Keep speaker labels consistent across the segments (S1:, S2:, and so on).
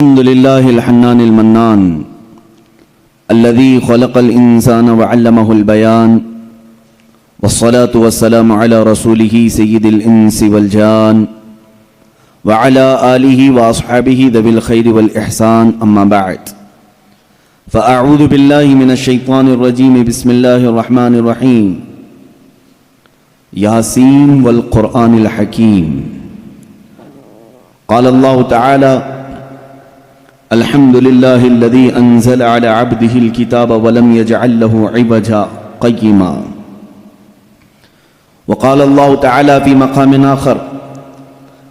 S1: الحمد لله الحنان المنان الذي خلق الإنسان وعلمه البيان والصلاة والسلام على رسوله سيد الإنس والجان وعلى آله وأصحابه ذوي الخير والإحسان أما بعد فأعوذ بالله من الشيطان الرجيم بسم الله الرحمن الرحيم ياسين والقرآن الحكيم قال الله تعالى الحمد لله الذي أنزل على عبده الكتاب ولم يجعل له عوجا قيما وقال الله تعالى في مقام آخر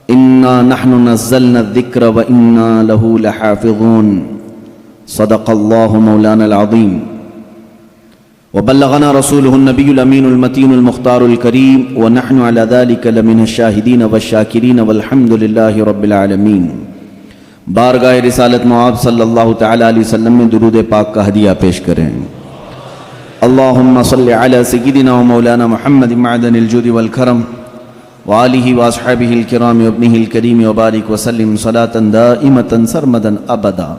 S1: إنا نحن نزلنا الذكر وإنا له لحافظون صدق الله مولانا العظيم وبلغنا رسوله النبي الأمين المتين المختار الكريم ونحن على ذلك لمن الشاهدين والشاكرين والحمد لله رب العالمين بارگاہ رسالت معاب صلی اللہ تعالیٰ علیہ وسلم میں درود پاک کا ہدیہ پیش کریں۔ اللہم صلی علی سیدنا و مولانا محمد معدن الجود والکرم وآلہ واصحابہ الکرام وابنہ الکریم وبارک وسلم صلاة دائمة سرمدا ابدا۔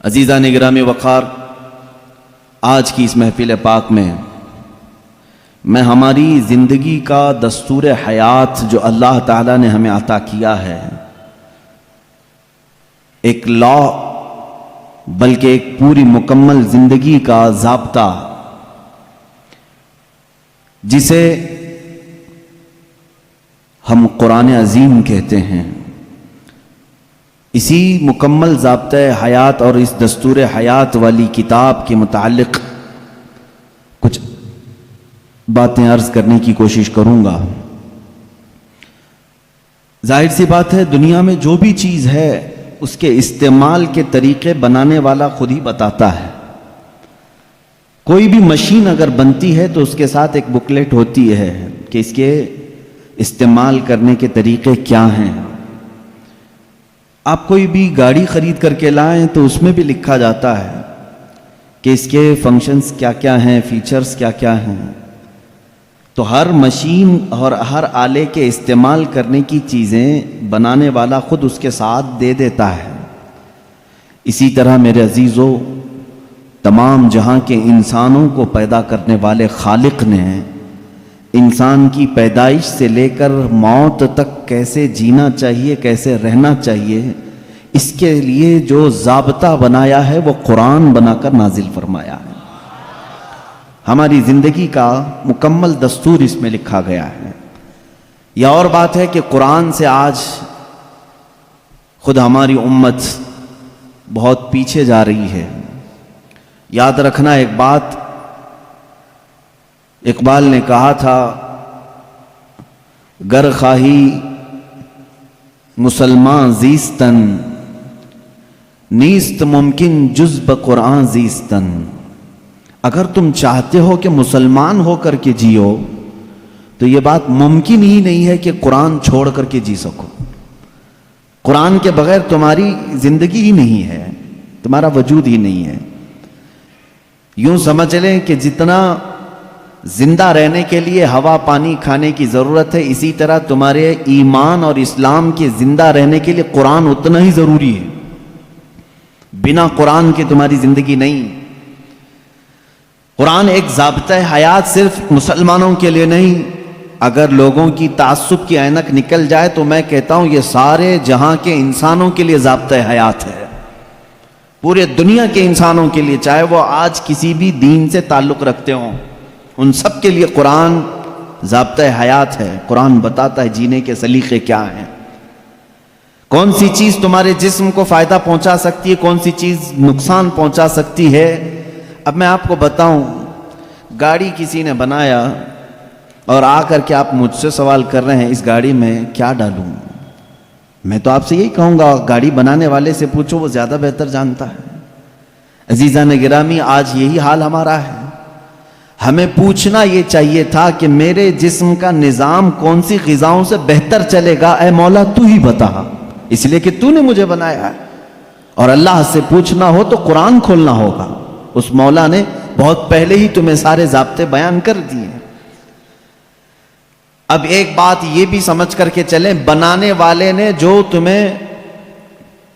S1: عزیزان گرامی وقار، آج کی اس محفل پاک میں ہماری زندگی کا دستور حیات جو اللہ تعالیٰ نے ہمیں عطا کیا ہے، ایک لا بلکہ ایک پوری مکمل زندگی کا ضابطہ، جسے ہم قرآن عظیم کہتے ہیں، اسی مکمل ضابطہ حیات اور اس دستور حیات والی کتاب کے متعلق کچھ باتیں عرض کرنے کی کوشش کروں گا۔ ظاہر سی بات ہے، دنیا میں جو بھی چیز ہے اس کے استعمال کے طریقے بنانے والا خود ہی بتاتا ہے۔ کوئی بھی مشین اگر بنتی ہے تو اس کے ساتھ ایک بکلیٹ ہوتی ہے کہ اس کے استعمال کرنے کے طریقے کیا ہیں۔ آپ کوئی بھی گاڑی خرید کر کے لائیں تو اس میں بھی لکھا جاتا ہے کہ اس کے فنکشنز کیا کیا ہیں، فیچرز کیا کیا ہیں۔ تو ہر مشین اور ہر آلے کے استعمال کرنے کی چیزیں بنانے والا خود اس کے ساتھ دے دیتا ہے۔ اسی طرح میرے عزیزو، تمام جہاں کے انسانوں کو پیدا کرنے والے خالق نے انسان کی پیدائش سے لے کر موت تک کیسے جینا چاہیے، کیسے رہنا چاہیے، اس کے لیے جو ضابطہ بنایا ہے وہ قرآن بنا کر نازل فرمایا ہے۔ ہماری زندگی کا مکمل دستور اس میں لکھا گیا ہے۔ یہ اور بات ہے کہ قرآن سے آج خود ہماری امت بہت پیچھے جا رہی ہے۔ یاد رکھنا ایک بات، اقبال نے کہا تھا، گر خواہی مسلمان زیستن نیست ممکن جز بقرآن زیستن۔ اگر تم چاہتے ہو کہ مسلمان ہو کر کے جیو تو یہ بات ممکن ہی نہیں ہے کہ قرآن چھوڑ کر کے جی سکو۔ قرآن کے بغیر تمہاری زندگی ہی نہیں ہے، تمہارا وجود ہی نہیں ہے۔ یوں سمجھ لیں کہ جتنا زندہ رہنے کے لیے ہوا پانی کھانے کی ضرورت ہے، اسی طرح تمہارے ایمان اور اسلام کے زندہ رہنے کے لیے قرآن اتنا ہی ضروری ہے۔ بنا قرآن کے تمہاری زندگی نہیں۔ قرآن ایک ضابطہ حیات صرف مسلمانوں کے لیے نہیں، اگر لوگوں کی تعصب کی عینک نکل جائے تو میں کہتا ہوں یہ سارے جہاں کے انسانوں کے لیے ضابطہ حیات ہے، پورے دنیا کے انسانوں کے لیے، چاہے وہ آج کسی بھی دین سے تعلق رکھتے ہوں، ان سب کے لیے قرآن ضابطہ حیات ہے۔ قرآن بتاتا ہے جینے کے سلیقے کیا ہیں، کون سی چیز تمہارے جسم کو فائدہ پہنچا سکتی ہے، کون سی چیز نقصان پہنچا سکتی ہے۔ اب میں آپ کو بتاؤں، گاڑی کسی نے بنایا اور آ کر کے آپ مجھ سے سوال کر رہے ہیں اس گاڑی میں کیا ڈالوں، میں تو آپ سے یہی کہوں گا گاڑی بنانے والے سے پوچھو، وہ زیادہ بہتر جانتا ہے۔ عزیزان گرامی، آج یہی حال ہمارا ہے۔ ہمیں پوچھنا یہ چاہیے تھا کہ میرے جسم کا نظام کون سی غذاؤں سے بہتر چلے گا، اے مولا تو ہی بتا، اس لیے کہ تو نے مجھے بنایا ہے۔ اور اللہ سے پوچھنا ہو تو قرآن کھولنا ہوگا، اس مولا نے بہت پہلے ہی تمہیں سارے ضابطے بیان کر دیے۔ اب ایک بات یہ بھی سمجھ کر کے چلیں، بنانے والے نے جو تمہیں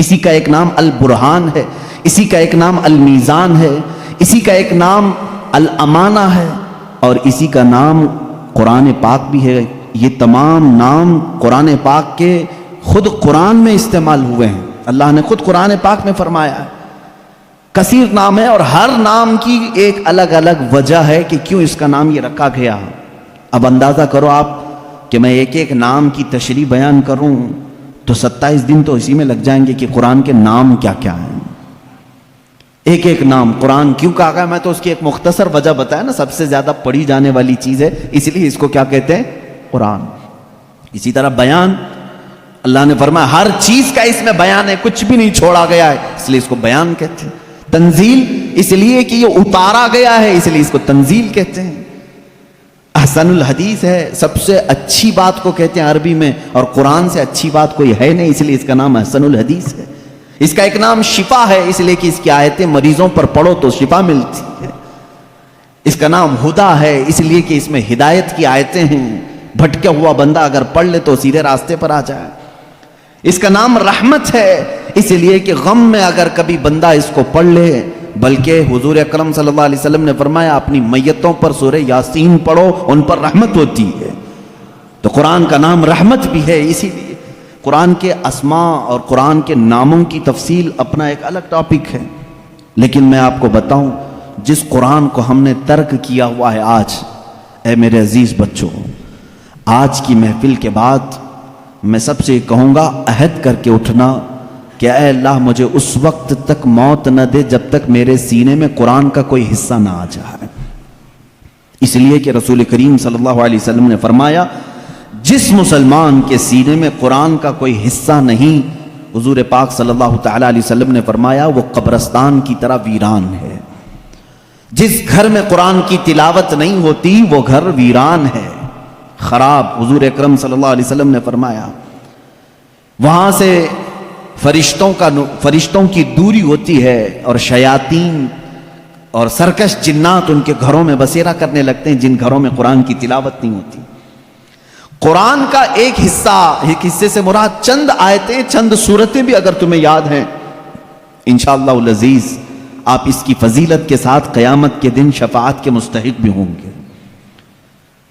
S1: اسی کا ایک نام البرہان ہے، اسی کا ایک نام المیزان ہے، اسی کا ایک نام الامانہ ہے، اور اسی کا نام قرآن پاک بھی ہے۔ یہ تمام نام قرآن پاک کے خود قرآن میں استعمال ہوئے ہیں، اللہ نے خود قرآن پاک میں فرمایا ہے۔ کثیر نام ہے اور ہر نام کی ایک الگ الگ وجہ ہے کہ کیوں اس کا نام یہ رکھا گیا۔ اب اندازہ کرو آپ کہ میں ایک ایک نام کی تشریح بیان کروں تو 27 دن تو اسی میں لگ جائیں گے کہ قرآن کے نام کیا کیا ہیں۔ ایک ایک نام قرآن کیوں کہا گیا، میں تو اس کی ایک مختصر وجہ بتایا نا، سب سے زیادہ پڑھی جانے والی چیز ہے، اس لیے اس کو کیا کہتے ہیں، قرآن۔ اسی طرح بیان، اللہ نے فرمایا ہر چیز کا اس میں بیان ہے، کچھ بھی نہیں چھوڑا گیا ہے، اس لیے اس کو بیان کہتے ہیں۔ تنزیل، اس لیے کہ یہ اتارا گیا ہے، اس لیے اس کو تنزیل کہتے ہیں۔ احسن الحدیث ہے، سب سے اچھی بات کو کہتے ہیں عربی میں، اور قرآن سے اچھی بات کوئی ہے نہیں، اس لیے اس کا نام احسن الحدیث ہے۔ اس کا ایک نام شفا ہے، اس لیے کہ اس کی آیتیں مریضوں پر پڑھو تو شفا ملتی ہے۔ اس کا نام ہدا ہے، اس لیے کہ اس میں ہدایت کی آیتیں ہیں، بھٹکا ہوا بندہ اگر پڑھ لے تو سیدھے راستے پر آ جائے۔ اس کا نام رحمت ہے، اس لیے کہ غم میں اگر کبھی بندہ اس کو پڑھ لے، بلکہ حضور اکرم صلی اللہ علیہ وسلم نے فرمایا اپنی میتوں پر سورہ یاسین پڑھو، ان پر رحمت ہوتی ہے۔ تو قرآن کا نام رحمت بھی ہے، اسی لیے قرآن کے اسماء اور قرآن کے ناموں کی تفصیل اپنا ایک الگ ٹاپک ہے، لیکن میں آپ کو بتاؤں جس قرآن کو ہم نے ترک کیا ہوا ہے آج، اے میرے عزیز بچوں، آج کی محفل کے بعد میں سب سے کہوں گا عہد کر کے اٹھنا کہ اے اللہ مجھے اس وقت تک موت نہ دے جب تک میرے سینے میں قرآن کا کوئی حصہ نہ آ جائے۔ اس لیے کہ رسول کریم صلی اللہ علیہ وسلم نے فرمایا جس مسلمان کے سینے میں قرآن کا کوئی حصہ نہیں، حضور پاک صلی اللہ تعالیٰ علیہ وسلم نے فرمایا وہ قبرستان کی طرح ویران ہے۔ جس گھر میں قرآن کی تلاوت نہیں ہوتی وہ گھر ویران ہے، خراب۔ حضور اکرم صلی اللہ علیہ وسلم نے فرمایا وہاں سے فرشتوں کی دوری ہوتی ہے، اور شیاطین اور سرکش جنات ان کے گھروں میں بسیرا کرنے لگتے ہیں جن گھروں میں قرآن کی تلاوت نہیں ہوتی۔ قرآن کا ایک حصے سے مراد چند آیتیں، چند سورتیں بھی اگر تمہیں یاد ہیں، انشاءاللہ العزیز آپ اس کی فضیلت کے ساتھ قیامت کے دن شفاعت کے مستحق بھی ہوں گے۔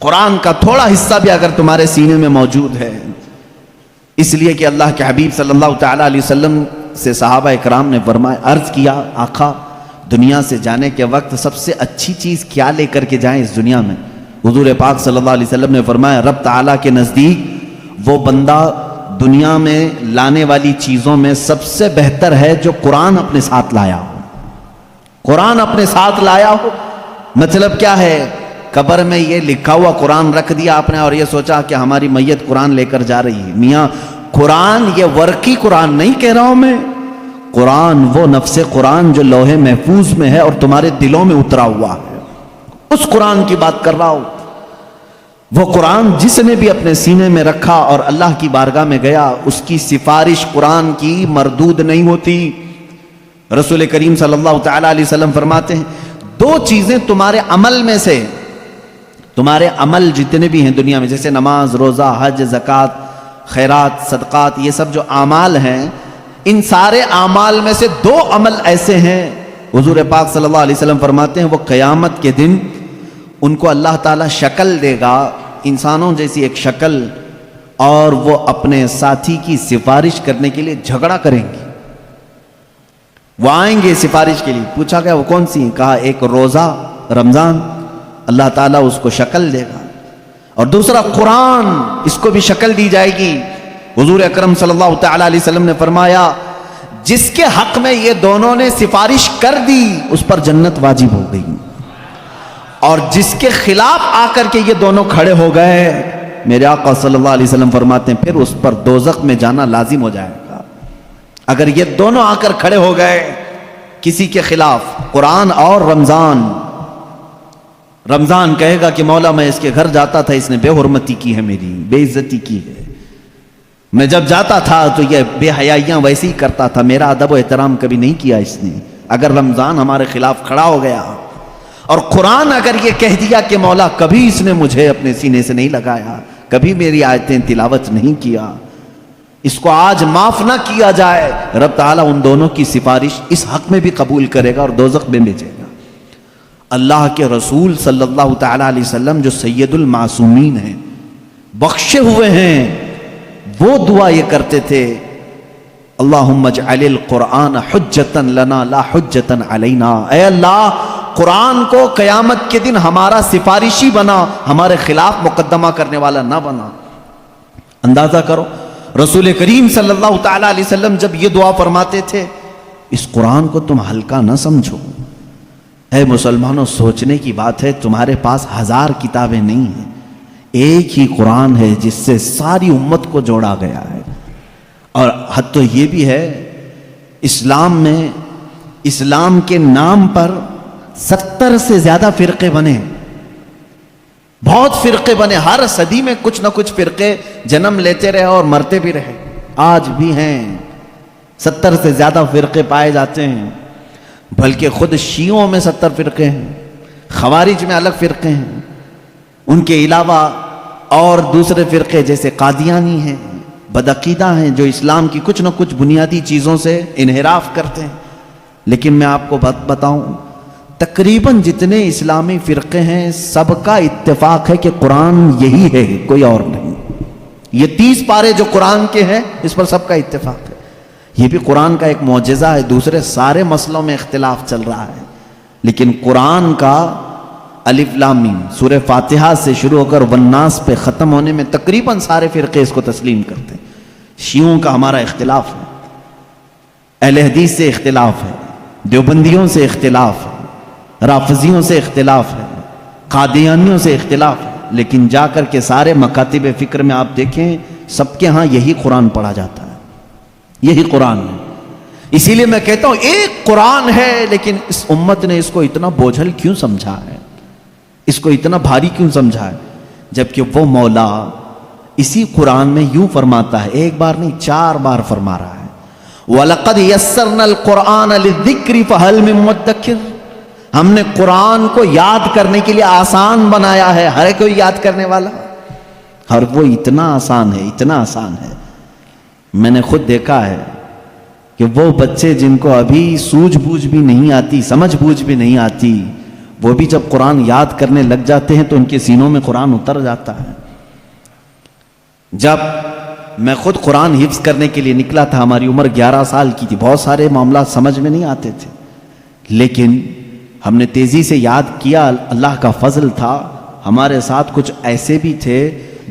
S1: قرآن کا تھوڑا حصہ بھی اگر تمہارے سینے میں موجود ہے، اس لیے کہ اللہ کے حبیب صلی اللہ تعالیٰ علیہ وسلم سے صحابہ اکرام نے فرمایا، عرض کیا آقا دنیا سے جانے کے وقت سب سے اچھی چیز کیا لے کر کے جائیں اس دنیا میں؟ حضور پاک صلی اللہ علیہ وسلم نے فرمایا رب تعالیٰ کے نزدیک وہ بندہ دنیا میں لانے والی چیزوں میں سب سے بہتر ہے جو قرآن اپنے ساتھ لایا ہو۔ قرآن اپنے ساتھ لایا ہو مطلب کیا ہے؟ قبر میں یہ لکھا ہوا قرآن رکھ دیا آپ نے اور یہ سوچا کہ ہماری میت قرآن لے کر جا رہی ہے۔ میاں قرآن یہ ورقی قرآن نہیں کہہ رہا ہوں میں، قرآن وہ نفس قرآن جو لوح محفوظ میں ہے اور تمہارے دلوں میں اترا ہوا ہے، اس قرآن کی بات کر رہا ہوں۔ وہ قرآن جس نے بھی اپنے سینے میں رکھا اور اللہ کی بارگاہ میں گیا، اس کی سفارش قرآن کی مردود نہیں ہوتی۔ رسول کریم صلی اللہ تعالیٰ علیہ وسلم فرماتے ہیں دو چیزیں تمہارے عمل میں سے، تمہارے عمل جتنے بھی ہیں دنیا میں، جیسے نماز، روزہ، حج، زکوٰۃ، خیرات، صدقات، یہ سب جو اعمال ہیں، ان سارے اعمال میں سے دو عمل ایسے ہیں، حضور پاک صلی اللہ علیہ وسلم فرماتے ہیں وہ قیامت کے دن ان کو اللہ تعالیٰ شکل دے گا، انسانوں جیسی ایک شکل، اور وہ اپنے ساتھی کی سفارش کرنے کے لیے جھگڑا کریں گے۔ وہ آئیں گے سفارش کے لیے، پوچھا گیا وہ کون سی ہیں؟ کہا ایک روزہ رمضان، اللہ تعالیٰ اس کو شکل دے گا، اور دوسرا قرآن، اس کو بھی شکل دی جائے گی۔ حضور اکرم صلی اللہ تعالیٰ علیہ وسلم نے فرمایا جس کے حق میں یہ دونوں نے سفارش کر دی اس پر جنت واجب ہو گئی، اور جس کے خلاف آ کر کے یہ دونوں کھڑے ہو گئے، میرے آقا صلی اللہ علیہ وسلم فرماتے ہیں پھر اس پر دوزخ میں جانا لازم ہو جائے گا۔ اگر یہ دونوں آ کر کھڑے ہو گئے کسی کے خلاف، قرآن اور رمضان، رمضان کہے گا کہ مولا میں اس کے گھر جاتا تھا، اس نے بے حرمتی کی ہے، میری بے عزتی کی ہے، میں جب جاتا تھا تو یہ بے حیائیاں ویسے ہی کرتا تھا، میرا ادب و احترام کبھی نہیں کیا اس نے۔ اگر رمضان ہمارے خلاف کھڑا ہو گیا اور قرآن اگر یہ کہہ دیا کہ مولا کبھی اس نے مجھے اپنے سینے سے نہیں لگایا، کبھی میری آیتیں تلاوت نہیں کیا، اس کو آج معاف نہ کیا جائے، رب تعالیٰ ان دونوں کی سفارش اس حق میں بھی قبول کرے گا اور دوزخ میں بھیجے گا۔ اللہ کے رسول صلی اللہ تعالیٰ علیہ وسلم جو سید المعصومین ہیں، بخشے ہوئے ہیں، وہ دعا یہ کرتے تھے، اللہم اجعل القرآن حجتا لنا لا حجتا علینا، اے اللہ قرآن کو قیامت کے دن ہمارا سفارشی بنا، ہمارے خلاف مقدمہ کرنے والا نہ بنا۔ اندازہ کرو رسول کریم صلی اللہ تعالیٰ علیہ وسلم جب یہ دعا فرماتے تھے، اس قرآن کو تم ہلکا نہ سمجھو۔ اے مسلمانوں، سوچنے کی بات ہے، تمہارے پاس 1000 کتابیں نہیں ہیں، ایک ہی قرآن ہے جس سے ساری امت کو جوڑا گیا ہے۔ اور حد تو یہ بھی ہے، اسلام میں اسلام کے نام پر 70 سے زیادہ فرقے بنے، بہت فرقے بنے، ہر صدی میں کچھ نہ کچھ فرقے جنم لیتے رہے اور مرتے بھی رہے، آج بھی ہیں 70 سے زیادہ فرقے پائے جاتے ہیں، بلکہ خود شیعوں میں 70 فرقے ہیں، خوارج میں الگ فرقے ہیں، ان کے علاوہ اور دوسرے فرقے جیسے قادیانی ہیں، بدعقیدہ ہیں، جو اسلام کی کچھ نہ کچھ بنیادی چیزوں سے انحراف کرتے ہیں۔ لیکن میں آپ کو بتاؤں، تقریباً جتنے اسلامی فرقے ہیں سب کا اتفاق ہے کہ قرآن یہی ہے، کوئی اور نہیں۔ یہ 30 پارے جو قرآن کے ہیں اس پر سب کا اتفاق ہے۔ یہ بھی قرآن کا ایک معجزہ ہے، دوسرے سارے مسئلوں میں اختلاف چل رہا ہے، لیکن قرآن کا الف لام میم سورہ فاتحہ سے شروع ہو کر والناس پہ ختم ہونے میں تقریباً سارے فرقے اس کو تسلیم کرتے ہیں۔ شیعوں کا ہمارا اختلاف ہے، اہل حدیث سے اختلاف ہے، دیوبندیوں سے اختلاف ہے، رافضیوں سے اختلاف ہے، قادیانیوں سے اختلاف ہے، لیکن جا کر کے سارے مکاتب فکر میں آپ دیکھیں سب کے ہاں یہی قرآن پڑھا جاتا ہے، یہی قرآن ہے۔ اسی لیے میں کہتا ہوں ایک قرآن ہے، لیکن اس امت نے اس کو اتنا بوجھل کیوں سمجھا ہے، اس کو اتنا بھاری کیوں سمجھا ہے، جبکہ وہ مولا اسی قرآن میں یوں فرماتا ہے، ایک بار نہیں 4 بار فرما رہا ہے، وَلَقَدْ يَسَّرْنَا الْقُرْآنَ لِلذِّكْرِ فَهَلْ مِن مُدَّكِرٍ، ہم نے قرآن کو یاد کرنے کے لیے آسان بنایا ہے، ہر کوئی یاد کرنے والا، اور وہ اتنا آسان ہے، اتنا آسان ہے۔ میں نے خود دیکھا ہے کہ وہ بچے جن کو ابھی سوجھ بوجھ بھی نہیں آتی، سمجھ بوجھ بھی نہیں آتی، وہ بھی جب قرآن یاد کرنے لگ جاتے ہیں تو ان کے سینوں میں قرآن اتر جاتا ہے۔ جب میں خود قرآن حفظ کرنے کے لیے نکلا تھا، ہماری عمر 11 سال کی تھی، بہت سارے معاملات سمجھ میں نہیں آتے تھے، لیکن ہم نے تیزی سے یاد کیا، اللہ کا فضل تھا، ہمارے ساتھ کچھ ایسے بھی تھے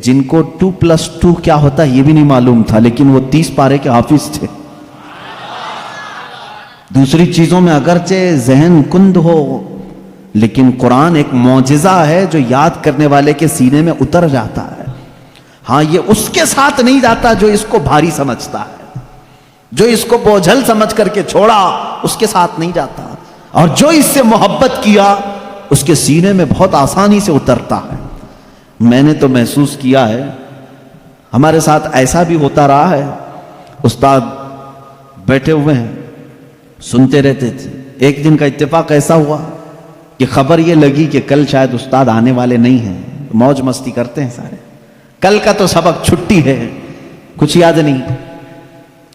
S1: جن کو 2+2 کیا ہوتا ہے یہ بھی نہیں معلوم تھا، لیکن وہ 30 پارے کے حافظ تھے۔ دوسری چیزوں میں اگرچہ ذہن کند ہو، لیکن قرآن ایک معجزہ ہے جو یاد کرنے والے کے سینے میں اتر جاتا ہے۔ ہاں، یہ اس کے ساتھ نہیں جاتا جو اس کو بھاری سمجھتا ہے، جو اس کو بوجھل سمجھ کر کے چھوڑا اس کے ساتھ نہیں جاتا، اور جو اس سے محبت کیا اس کے سینے میں بہت آسانی سے اترتا ہے۔ میں نے تو محسوس کیا ہے، ہمارے ساتھ ایسا بھی ہوتا رہا ہے، استاد بیٹھے ہوئے ہیں سنتے رہتے تھے، ایک دن کا اتفاق ایسا ہوا کہ خبر یہ لگی کہ کل شاید استاد آنے والے نہیں ہیں، موج مستی کرتے ہیں سارے، کل کا تو سبق چھٹی ہے، کچھ یاد نہیں،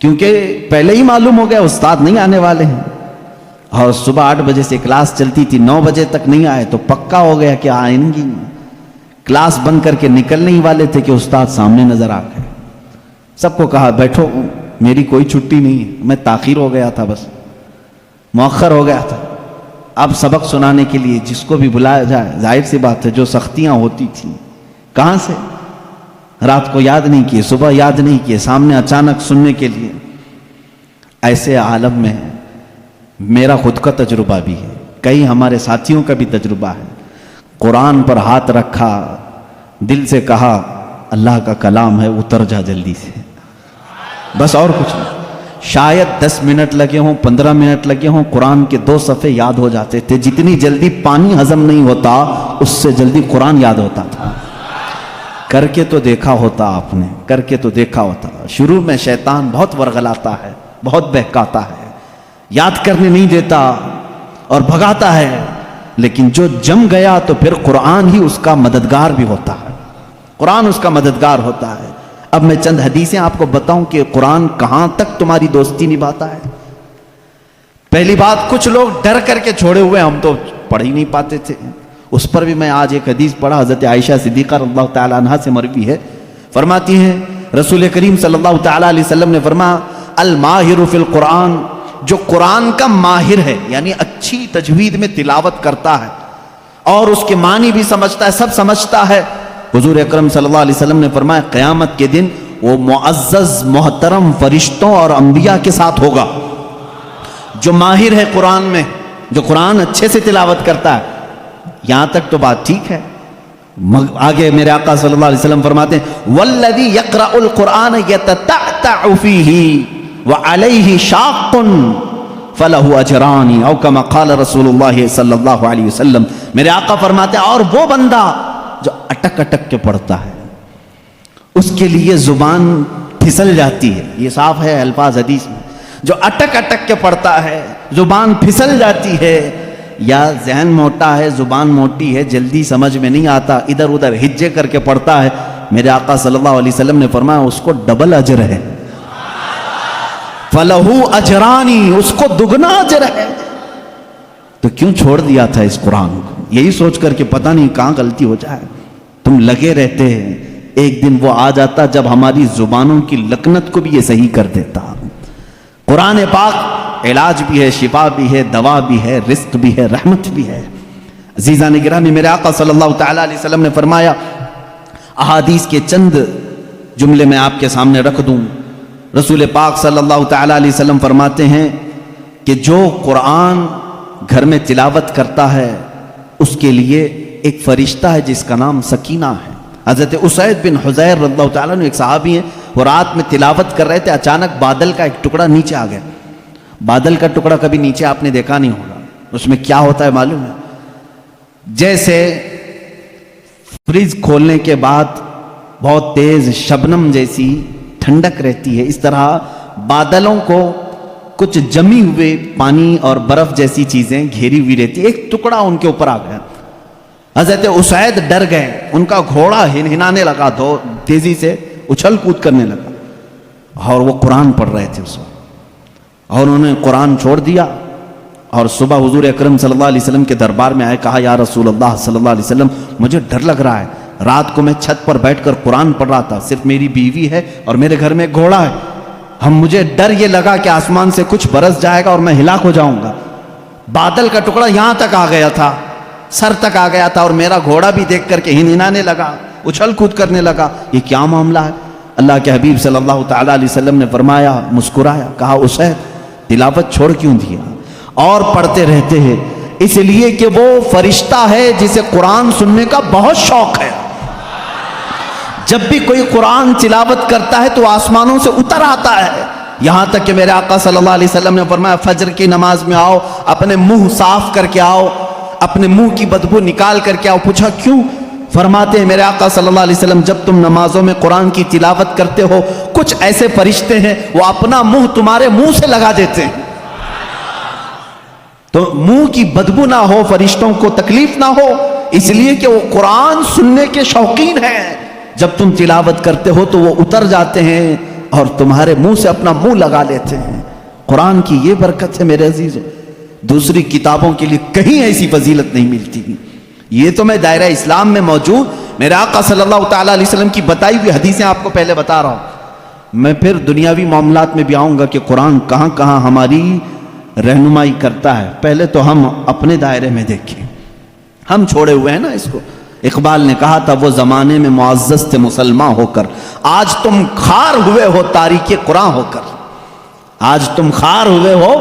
S1: کیونکہ پہلے ہی معلوم ہو گیا استاد نہیں آنے والے ہیں، اور صبح 8 بجے سے کلاس چلتی تھی، 9 بجے تک نہیں آئے تو پکا ہو گیا کہ آئیں گی، کلاس بند کر کے نکلنے ہی والے تھے کہ استاد سامنے نظر آ گئے۔ سب کو کہا بیٹھو، میری کوئی چھٹی نہیں ہے، میں تاخیر ہو گیا تھا، بس مؤخر ہو گیا تھا۔ اب سبق سنانے کے لیے جس کو بھی بلایا جائے، ظاہر سی بات ہے جو سختیاں ہوتی تھیں، کہاں سے، رات کو یاد نہیں کیے، صبح یاد نہیں کیے، سامنے اچانک سننے کے لیے۔ ایسے عالم میں میرا خود کا تجربہ بھی ہے، کئی ہمارے ساتھیوں کا بھی تجربہ ہے، قرآن پر ہاتھ رکھا، دل سے کہا اللہ کا کلام ہے، اتر جا جلدی سے، بس اور کچھ نہیں۔ شاید 10 منٹ لگے ہوں، 15 منٹ لگے ہوں، قرآن کے 2 صفحے یاد ہو جاتے تھے۔ جتنی جلدی پانی ہضم نہیں ہوتا اس سے جلدی قرآن یاد ہوتا تھا۔ کر کے تو دیکھا ہوتا آپ نے، کر کے تو دیکھا ہوتا۔ شروع میں شیطان بہت ورغلاتا ہے، بہت بہکاتا ہے، یاد کرنے نہیں دیتا اور بھگاتا ہے، لیکن جو جم گیا تو پھر قرآن ہی اس کا مددگار بھی ہوتا ہے، قرآن اس کا مددگار ہوتا ہے۔ اب میں چند حدیثیں آپ کو بتاؤں کہ قرآن کہاں تک تمہاری دوستی نبھاتا ہے۔ پہلی بات، کچھ لوگ ڈر کر کے چھوڑے ہوئے، ہم تو پڑھ ہی نہیں پاتے تھے، اس پر بھی میں آج ایک حدیث پڑھا، حضرت عائشہ صدیقہ رضی اللہ تعالی عنہا سے مروی ہے، فرماتی ہیں رسول کریم صلی اللہ تعالی علیہ وسلم نے فرمایا الماہر فی القرآن، جو قرآن کا ماہر ہے یعنی اچھی تجوید میں تلاوت کرتا ہے اور اس کے معنی بھی سمجھتا ہے، سب سمجھتا ہے، حضور اکرم صلی اللہ علیہ وسلم نے فرمایا قیامت کے دن وہ معزز محترم فرشتوں اور انبیاء کے ساتھ ہوگا۔ جو ماہر ہے قرآن میں، جو قرآن اچھے سے تلاوت کرتا ہے، یہاں تک تو بات ٹھیک ہے، آگے میرے آقا صلی اللہ علیہ وسلم فرماتے ہیں والذی یقرأ القرآن یتتعتع فیہ وعلیہ شاق فلہ اجران او کما قال رسول اللہ صلی اللہ علیہ وسلم، میرے آقا فرماتے ہیں اور وہ بندہ جو اٹک اٹک کے پڑھتا ہے، اس کے لیے زبان پھسل جاتی ہے، یہ صاف ہے الفاظ حدیث میں، جو اٹک اٹک کے پڑھتا ہے زبان پھسل جاتی ہے، یا ذہن موٹا ہے زبان موٹی ہے جلدی سمجھ میں نہیں آتا ادھر ادھر ہجے کر کے پڑھتا ہے، میرے آقا صلی اللہ علیہ وسلم نے فرمایا اس کو ڈبل اجر ہے، فَلَهُ أَجْرَانِ، اس کو دگنا اجر ہے۔ تو کیوں چھوڑ دیا تھا اس قرآن کو؟ یہی سوچ کر کہ پتہ نہیں کہاں غلطی ہو جائے، تم لگے رہتے ہیں، ایک دن وہ آ جاتا جب ہماری زبانوں کی لکنت کو بھی یہ صحیح کر دیتا۔ قرآن پاک علاج بھی ہے، شفا بھی ہے، دوا بھی ہے، رزق بھی ہے، رحمت بھی ہے۔ عزیزان گرامی، میرے آقا صلی اللہ تعالیٰ علیہ وسلم نے فرمایا، احادیث کے چند جملے میں آپ کے سامنے رکھ دوں۔ رسول پاک صلی اللہ تعالیٰ علیہ وسلم فرماتے ہیں کہ جو قرآن گھر میں تلاوت کرتا ہے اس کے لیے ایک فرشتہ ہے جس کا نام سکینہ ہے۔ حضرت اسید بن حضیر رضی اللہ تعالیٰ عنہ ایک صحابی ہیں، وہ رات میں تلاوت کر رہے تھے، اچانک بادل کا ایک ٹکڑا نیچے آ گیا۔ بادل کا ٹکڑا کبھی نیچے آپ نے دیکھا نہیں ہوگا، اس میں کیا ہوتا ہے معلوم ہے؟ جیسے فریج کھولنے کے بعد بہت تیز شبنم جیسی ٹھنڈک رہتی ہے، اس طرح بادلوں کو کچھ جمی ہوئے پانی اور برف جیسی چیزیں گھیری ہوئی رہتی ہے، ایک ٹکڑا ان کے اوپر آ گیا۔ حضرت اسید ڈر گئے، ان کا گھوڑا ہنہنانے لگا، تیزی سے اچھل کود کرنے لگا، اور وہ قرآن پڑھ رہے تھے اس وقت، اور انہوں نے قرآن چھوڑ دیا۔ اور صبح حضور اکرم صلی اللہ علیہ وسلم کے دربار میں آئے، کہا یا رسول اللہ صلی اللہ علیہ وسلم مجھے ڈر لگ رہا ہے، رات کو میں چھت پر بیٹھ کر قرآن پڑھ رہا تھا، صرف میری بیوی ہے اور میرے گھر میں ایک گھوڑا ہے، مجھے ڈر یہ لگا کہ آسمان سے کچھ برس جائے گا اور میں ہلاک ہو جاؤں گا۔ بادل کا ٹکڑا یہاں تک آ گیا تھا، سر تک آ گیا تھا، اور میرا گھوڑا بھی دیکھ کر کے ہنہنانے لگا، اچھل کود کرنے لگا، یہ کیا معاملہ ہے؟ اللہ کے حبیب صلی اللہ تعالیٰ علیہ وسلم نے فرمایا، مسکرایا، کہا اسید تلاوت چھوڑ کیوں دیا؟ اور پڑھتے رہتے ہیں، اس لیے کہ وہ فرشتہ ہے جسے قرآن سننے کا بہت شوق ہے۔ جب بھی کوئی قرآن تلاوت کرتا ہے تو آسمانوں سے اتر آتا ہے، یہاں تک کہ میرے آقا صلی اللہ علیہ وسلم نے فرمایا فجر کی نماز میں آؤ، اپنے منہ صاف کر کے آؤ، اپنے منہ کی بدبو نکال کر کے آؤ۔ پوچھا کیوں؟ فرماتے ہیں میرے آقا صلی اللہ علیہ وسلم جب تم نمازوں میں قرآن کی تلاوت کرتے ہو کچھ ایسے فرشتے ہیں وہ اپنا منہ تمہارے منہ سے لگا دیتے ہیں، تو منہ کی بدبو نہ ہو، فرشتوں کو تکلیف نہ ہو، اس لیے کہ وہ قرآن سننے کے شوقین ہیں۔ جب تم تلاوت کرتے ہو تو وہ اتر جاتے ہیں اور تمہارے منہ سے اپنا منہ لگا لیتے ہیں۔ قرآن کی یہ برکت ہے میرے عزیزو، دوسری کتابوں کے لیے کہیں ایسی فضیلت نہیں ملتی۔ یہ تو میں دائرہ اسلام میں موجود میرے آقا صلی اللہ تعالیٰ علیہ وسلم کی بتائی ہوئی حدیثیں آپ کو پہلے بتا رہا ہوں، میں پھر دنیاوی معاملات میں بھی آؤں گا کہ قرآن کہاں کہاں ہماری رہنمائی کرتا ہے۔ پہلے تو ہم اپنے دائرے میں دیکھیں، ہم چھوڑے ہوئے ہیں نا اس کو۔ اقبال نے کہا تھا وہ زمانے میں معزز تھے مسلمان ہو کر، آج تم خار ہوئے ہو تاریک قرآن ہو کر، آج تم خار ہوئے ہو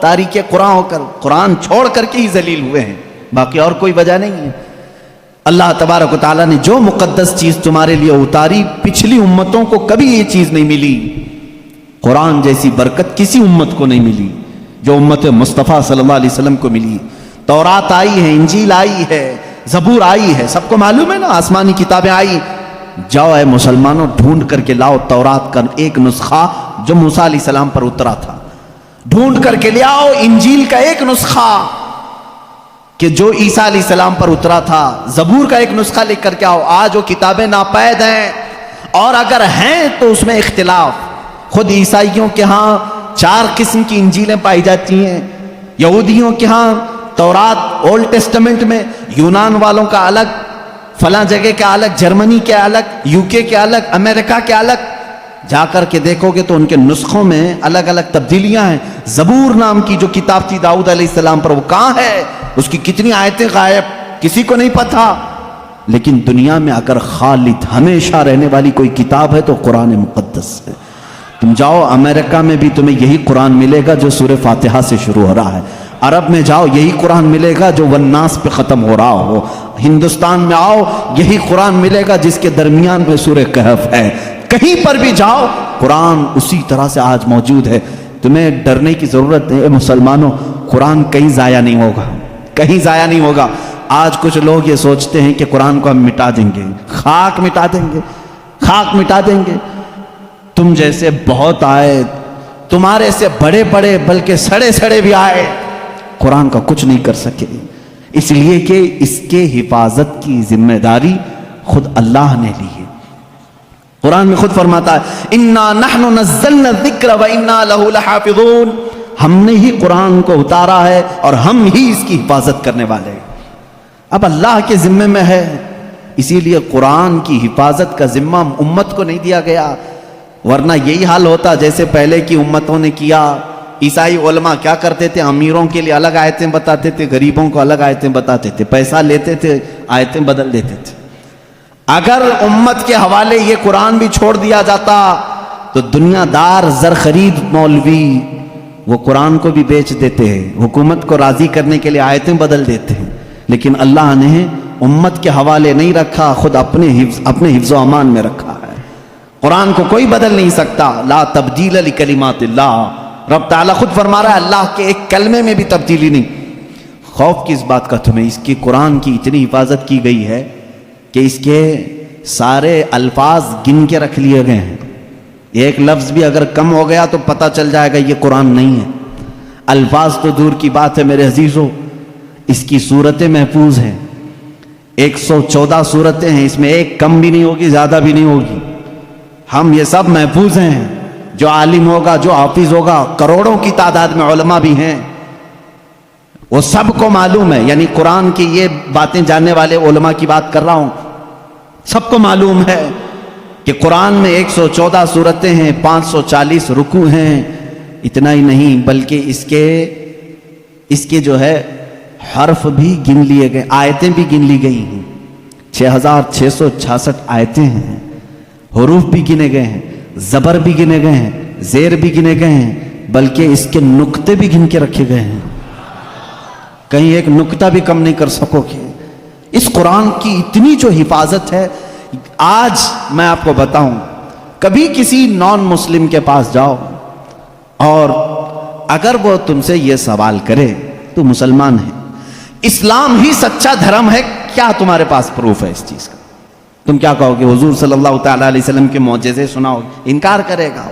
S1: تاریک قرآن ہو کر، قرآن چھوڑ کر کے ہی ذلیل ہوئے ہیں، باقی اور کوئی وجہ نہیں ہے۔ اللہ تبارک و تعالیٰ نے جو مقدس چیز تمہارے لیے اتاری، پچھلی امتوں کو کبھی یہ چیز نہیں ملی، قرآن جیسی برکت کسی امت کو نہیں ملی جو امت مصطفیٰ صلی اللہ علیہ وسلم کو ملی۔ تورات آئی ہے، انجیل آئی ہے، زبور آئی ہے، سب کو معلوم ہے نا، آسمانی کتابیں آئی۔ جاؤ اے مسلمانوں ڈھونڈ کر کے لاؤ تورات کا ایک نسخہ جو موسیٰ علیہ السلام پر اترا تھا، ڈھونڈ کر کے لے آؤ انجیل کا ایک نسخہ کہ جو عیسیٰ علیہ السلام پر اترا تھا، زبور کا ایک نسخہ لے کر کے آؤ۔ آج وہ کتابیں ناپید ہیں، اور اگر ہیں تو اس میں اختلاف. خود عیسائیوں کے ہاں 4 قسم کی انجیلیں پائی جاتی ہیں، یہودیوں کے ہاں تورات اولڈ ٹیسٹمنٹ میں، یونان والوں کا الگ، فلاں جگہ کا الگ، جرمنی کے الگ، UK کے الگ، امریکہ کے الگ. جا کر کے دیکھو گے تو ان کے نسخوں میں الگ الگ تبدیلیاں ہیں. زبور نام کی جو کتاب تھی داؤد علیہ السلام پر، وہ کہاں ہے؟ اس کی کتنی آیتیں غائب، کسی کو نہیں پتا. لیکن دنیا میں اگر خالد ہمیشہ رہنے والی کوئی کتاب ہے تو قرآن مقدس ہے. تم جاؤ امریکہ میں بھی تمہیں یہی قرآن ملے گا جو سورہ فاتحہ سے شروع ہو رہا ہے. عرب میں جاؤ یہی قرآن ملے گا جو والناس پہ ختم ہو رہا ہو. ہندوستان میں آؤ یہی قرآن ملے گا جس کے درمیان میں سورہ کہف ہے. کہیں پر بھی جاؤ قرآن اسی طرح سے آج موجود ہے. تمہیں ڈرنے کی ضرورت ہے مسلمانوں، قرآن کہیں ضائع نہیں ہوگا، کہیں ضائع نہیں ہوگا. آج کچھ لوگ یہ سوچتے ہیں کہ قرآن کو ہم مٹا دیں گے، خاک مٹا دیں گے، خاک مٹا دیں گے. تم جیسے بہت آئے، تمہارے سے بڑے بڑے بلکہ سڑے سڑے بھی آئے، قرآن کا کچھ نہیں کر سکے. اس لیے کہ اس کے حفاظت کی ذمہ داری خود اللہ نے لی ہے. قرآن میں خود فرماتا ہے اِنَّا نَحْنُ نَزَّلْنَا الذِّكْرَ وَإِنَّا لَهُ لَحَافِظُونَ. ہم نے ہی قرآن کو اتارا ہے اور ہم ہی اس کی حفاظت کرنے والے ہیں. اب اللہ کے ذمے میں ہے، اسی لیے قرآن کی حفاظت کا ذمہ امت کو نہیں دیا گیا. ورنہ یہی حال ہوتا جیسے پہلے کی امتوں نے کیا. عیسائی علماء کیا کرتے تھے؟ امیروں کے لیے الگ آیتیں بتاتے تھے، غریبوں کو الگ آیتیں بتاتے تھے، پیسہ لیتے تھے، آیتیں بدل دیتے تھے. اگر امت کے حوالے یہ قرآن بھی چھوڑ دیا جاتا تو دنیا دار زر خرید مولوی وہ قرآن کو بھی بیچ دیتے ہیں، حکومت کو راضی کرنے کے لیے آیتیں بدل دیتے ہیں. لیکن اللہ نے امت کے حوالے نہیں رکھا، خود اپنے حفظ و امان میں رکھا ہے. قرآن کو کوئی بدل نہیں سکتا. لا تبدیل لکلمات اللہ. رب تعالیٰ خود فرما رہا ہے اللہ کے ایک کلمے میں بھی تبدیلی نہیں. خوف کس بات کا تمہیں؟ اس کی قرآن کی اتنی حفاظت کی گئی ہے کہ اس کے سارے الفاظ گن کے رکھ لیے گئے ہیں. ایک لفظ بھی اگر کم ہو گیا تو پتہ چل جائے گا یہ قرآن نہیں ہے. الفاظ تو دور کی بات ہے میرے عزیزو، اس کی صورتیں محفوظ ہیں. 114 صورتیں ہیں، اس میں ایک کم بھی نہیں ہوگی، زیادہ بھی نہیں ہوگی. ہم یہ سب محفوظ ہیں. جو عالم ہوگا، جو حافظ ہوگا، کروڑوں کی تعداد میں علماء بھی ہیں، وہ سب کو معلوم ہے. یعنی قرآن کی یہ باتیں جاننے والے علماء کی بات کر رہا ہوں، سب کو معلوم ہے کہ قرآن میں 114 صورتیں ہیں، 540 رکوع ہیں. اتنا ہی نہیں بلکہ اس کے جو ہے حرف بھی گن لیے گئے، آیتیں بھی گن لی گئی ہیں. 6666 آیتیں ہیں، حروف بھی گنے گئے ہیں، زبر بھی گنے گئے ہیں، زیر بھی گنے گئے ہیں، بلکہ اس کے نقطے بھی گن کے رکھے گئے ہیں. کہیں ایک نقطہ بھی کم نہیں کر سکو گے. اس قرآن کی اتنی جو حفاظت ہے. آج میں آپ کو بتاؤں، کبھی کسی نان مسلم کے پاس جاؤ اور اگر وہ تم سے یہ سوال کرے تو مسلمان ہے، اسلام ہی سچا دھرم ہے، کیا تمہارے پاس پروف ہے اس چیز کا؟ تم کیا کہو گے؟ حضور صلی اللہ تعالیٰ علیہ وسلم کے معجزے سناؤ؟ انکار کرے گا.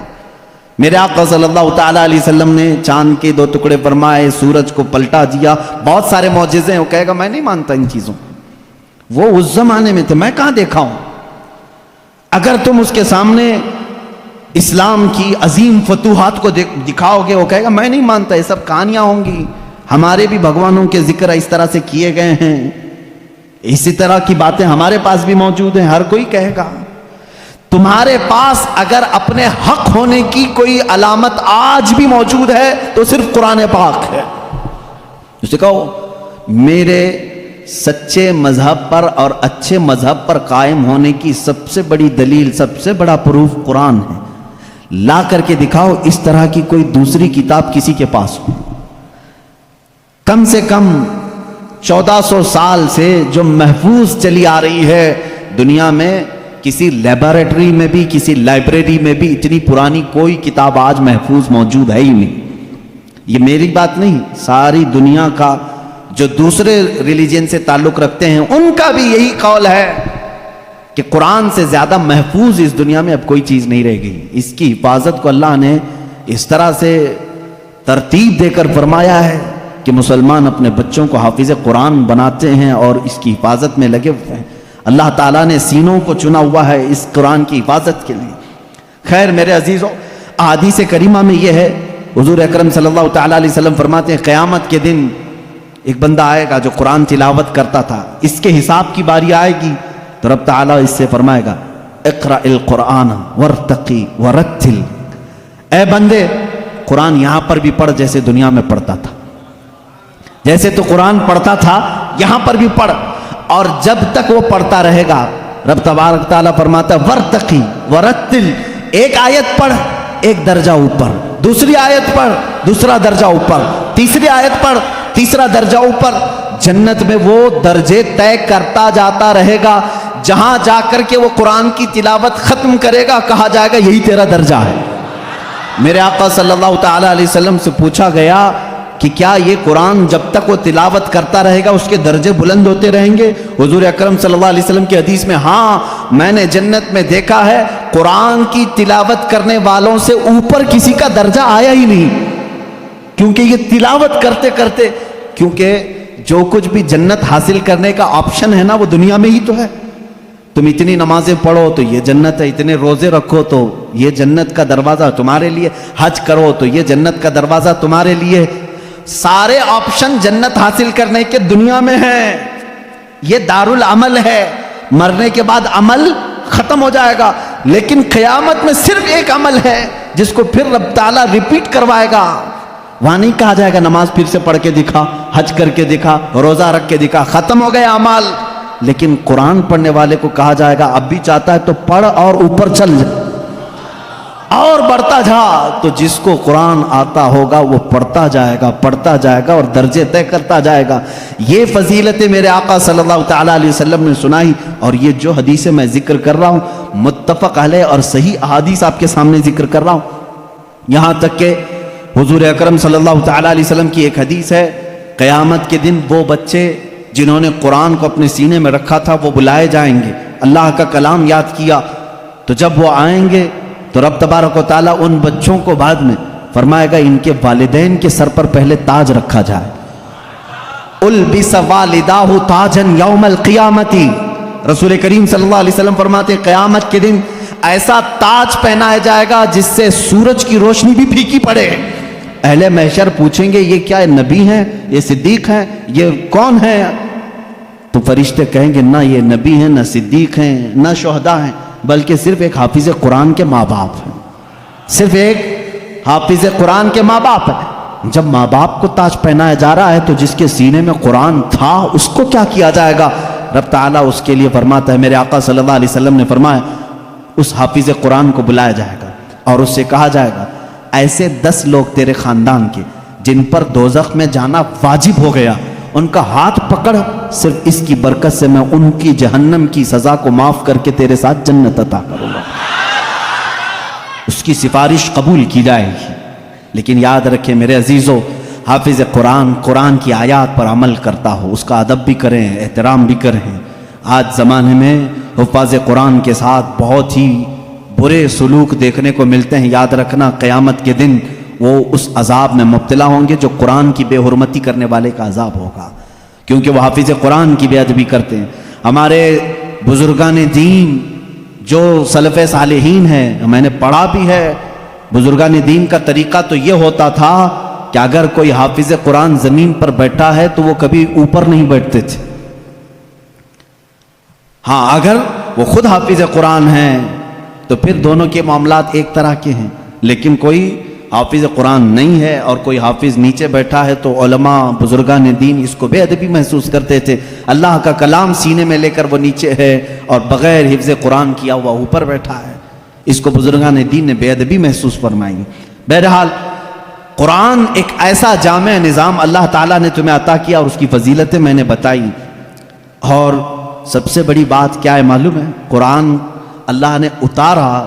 S1: میرے آقا صلی اللہ تعالیٰ علیہ وسلم نے چاند کے 2 ٹکڑے فرمائے، سورج کو پلٹا دیا، بہت سارے معجزے ہیں. وہ کہے گا میں نہیں مانتا ان چیزوں. وہ اس زمانے میں تھے، میں کہاں دیکھا ہوں. اگر تم اس کے سامنے اسلام کی عظیم فتوحات کو دکھاؤ گے، وہ کہے گا میں نہیں مانتا، یہ سب کہانیاں ہوں گی، ہمارے بھی بھگوانوں کے ذکر اس طرح سے کیے گئے ہیں، اسی طرح کی باتیں ہمارے پاس بھی موجود ہیں. ہر کوئی کہے گا. تمہارے پاس اگر اپنے حق ہونے کی کوئی علامت آج بھی موجود ہے تو صرف قرآن پاک ہے. اسے کہو میرے سچے مذہب پر اور اچھے مذہب پر قائم ہونے کی سب سے بڑی دلیل، سب سے بڑا پروف قرآن ہے. لا کر کے دکھاؤ اس طرح کی کوئی دوسری کتاب کسی کے پاس ہو. کم سے کم 1400 سال سے جو محفوظ چلی آ رہی ہے دنیا میں، کسی لیبارٹری میں بھی، کسی لائبریری میں بھی اتنی پرانی کوئی کتاب آج محفوظ موجود ہے ہی نہیں. یہ میری بات نہیں، ساری دنیا کا جو دوسرے ریلیجن سے تعلق رکھتے ہیں ان کا بھی یہی قول ہے کہ قرآن سے زیادہ محفوظ اس دنیا میں اب کوئی چیز نہیں رہ گئی. اس کی حفاظت کو اللہ نے اس طرح سے ترتیب دے کر فرمایا ہے کہ مسلمان اپنے بچوں کو حافظ قرآن بناتے ہیں اور اس کی حفاظت میں لگے ہوئے ہیں. اللہ تعالیٰ نے سینوں کو چنا ہوا ہے اس قرآن کی حفاظت کے لیے۔ خیر میرے عزیزوں، احادیث کریمہ میں یہ ہے، حضور اکرم صلی اللہ تعالیٰ علیہ وسلم فرماتے ہیں قیامت کے دن ایک بندہ آئے گا جو قرآن تلاوت کرتا تھا، اس کے حساب کی باری آئے گی تو رب تعالیٰ اس سے فرمائے گا اقرأ القرآن ورتقی ورتل، اے بندے قرآن یہاں پر بھی پڑھ جیسے دنیا میں پڑھتا تھا، جیسے تو قرآن پڑھتا تھا یہاں پر بھی پڑھ، اور جب تک وہ پڑھتا رہے گا رب تبارک تعالیٰ فرماتا ہے ورتقی ورتل، ایک آیت پڑھ ایک درجہ اوپر، دوسری آیت پڑھ دوسرا درجہ اوپر، تیسری آیت پڑھ تیسرا درجہ اوپر، جنت میں وہ درجے طے کرتا جاتا رہے گا، جہاں جا کر کے وہ قرآن کی تلاوت ختم کرے گا کہا جائے گا یہی تیرا درجہ ہے۔ میرے آقا صلی اللہ تعالیٰ علیہ وسلم سے پوچھا گیا کہ کیا یہ قرآن جب تک وہ تلاوت کرتا رہے گا اس کے درجے بلند ہوتے رہیں گے؟ حضور اکرم صلی اللہ علیہ وسلم کی حدیث میں ہاں میں نے جنت میں دیکھا ہے قرآن کی تلاوت کرنے والوں سے اوپر کسی کا درجہ آیا ہی نہیں، کیونکہ یہ تلاوت کرتے کرتے، کیونکہ جو کچھ بھی جنت حاصل کرنے کا آپشن ہے نا وہ دنیا میں ہی تو ہے۔ تم اتنی نمازیں پڑھو تو یہ جنت ہے، اتنے روزے رکھو تو یہ جنت کا دروازہ تمہارے لیے، حج کرو تو یہ جنت کا دروازہ تمہارے لیے، سارے آپشن جنت حاصل کرنے کے دنیا میں ہیں۔ یہ دارالعمل ہے، مرنے کے بعد عمل ختم ہو جائے گا، لیکن قیامت میں صرف ایک عمل ہے جس کو پھر رب تعالیٰ ریپیٹ کروائے گا۔ وہاں نہیں کہا جائے گا نماز پھر سے پڑھ کے دکھا، حج کر کے دکھا، روزہ رکھ کے دکھا، ختم ہو گئے اعمال، لیکن قرآن پڑھنے والے کو کہا جائے گا اب بھی چاہتا ہے تو پڑھ اور اوپر چل جا اور بڑھتا جا۔ تو جس کو قرآن آتا ہوگا وہ پڑھتا جائے گا اور درجے طے کرتا جائے گا۔ یہ فضیلتیں میرے آقا صلی اللہ تعالیٰ علیہ وسلم نے سنائی، اور یہ جو حدیثیں میں ذکر کر رہا ہوں متفق علیہ اور صحیح احادیث آپ کے سامنے ذکر کر رہا ہوں۔ یہاں تک کہ حضور اکرم صلی اللہ تعالیٰ علیہ وسلم کی ایک حدیث ہے، قیامت کے دن وہ بچے جنہوں نے قرآن کو اپنے سینے میں رکھا تھا وہ بلائے جائیں گے، اللہ کا کلام یاد کیا، تو جب وہ آئیں گے تو رب تبارک و تعالیٰ ان بچوں کو بعد میں فرمائے گا ان کے والدین کے سر پر پہلے تاج رکھا جائے، البس والداہ تاجن یوم القیامتی، رسول کریم صلی اللہ علیہ وسلم فرماتے ہیں قیامت کے دن ایسا تاج پہنایا جائے گا جس سے سورج کی روشنی بھی پھیکی پڑے۔ اہل محشر پوچھیں گے یہ کیا نبی ہیں، یہ صدیق ہیں، یہ کون ہیں؟ تو فرشتے کہیں گے نہ یہ نبی ہیں، نہ صدیق ہیں، نہ شہداء ہیں، بلکہ صرف ایک حافظ قرآن کے ماں باپ ہیں، صرف ایک حافظ قرآن کے ماں باپ ہیں۔ جب ماں باپ کو تاج پہنایا جا رہا ہے تو جس کے سینے میں قرآن تھا اس کو کیا کیا جائے گا؟ رب تعالیٰ اس کے لیے فرماتا ہے، میرے آقا صلی اللہ علیہ وسلم نے فرمایا اس حافظ قرآن کو بلایا جائے گا اور اس سے کہا جائے گا ایسے 10 لوگ تیرے خاندان کے جن پر دوزخ میں جانا واجب ہو گیا، ان کا ہاتھ پکڑ، صرف اس کی برکت سے میں ان کی جہنم کی سزا کو معاف کر کے تیرے ساتھ جنت عطا کروں گا۔ اس کی سفارش قبول کی جائے گی۔ لیکن یاد رکھیں میرے عزیزو، حافظ قرآن قرآن کی آیات پر عمل کرتا ہو، اس کا ادب بھی کریں، احترام بھی کریں۔ آج زمانے میں حفاظ قرآن کے ساتھ بہت ہی برے سلوک دیکھنے کو ملتے ہیں۔ یاد رکھنا قیامت کے دن وہ اس عذاب میں مبتلا ہوں گے جو قرآن کی بے حرمتی کرنے والے کا عذاب ہوگا، کیونکہ وہ حافظ قرآن کی بے ادبی کرتے ہیں۔ ہمارے بزرگان دین جو سلف صالحین ہیں، میں نے پڑھا بھی ہے، بزرگان دین کا طریقہ تو یہ ہوتا تھا کہ اگر کوئی حافظ قرآن زمین پر بیٹھا ہے تو وہ کبھی اوپر نہیں بیٹھتے تھے۔ ہاں اگر وہ خود حافظ قرآن ہیں تو پھر دونوں کے معاملات ایک طرح کے ہیں، لیکن کوئی حافظ قرآن نہیں ہے اور کوئی حافظ نیچے بیٹھا ہے تو علماء بزرگان دین اس کو بے ادبی محسوس کرتے تھے۔ اللہ کا کلام سینے میں لے کر وہ نیچے ہے اور بغیر حفظ قرآن کیا ہوا اوپر بیٹھا ہے، اس کو بزرگان دین نے بے ادبی محسوس فرمائی۔ بہرحال قرآن ایک ایسا جامع نظام اللہ تعالیٰ نے تمہیں عطا کیا اور اس کی فضیلتیں میں نے بتائی، اور سب سے بڑی بات کیا ہے معلوم ہے؟ قرآن اللہ نے اتارا،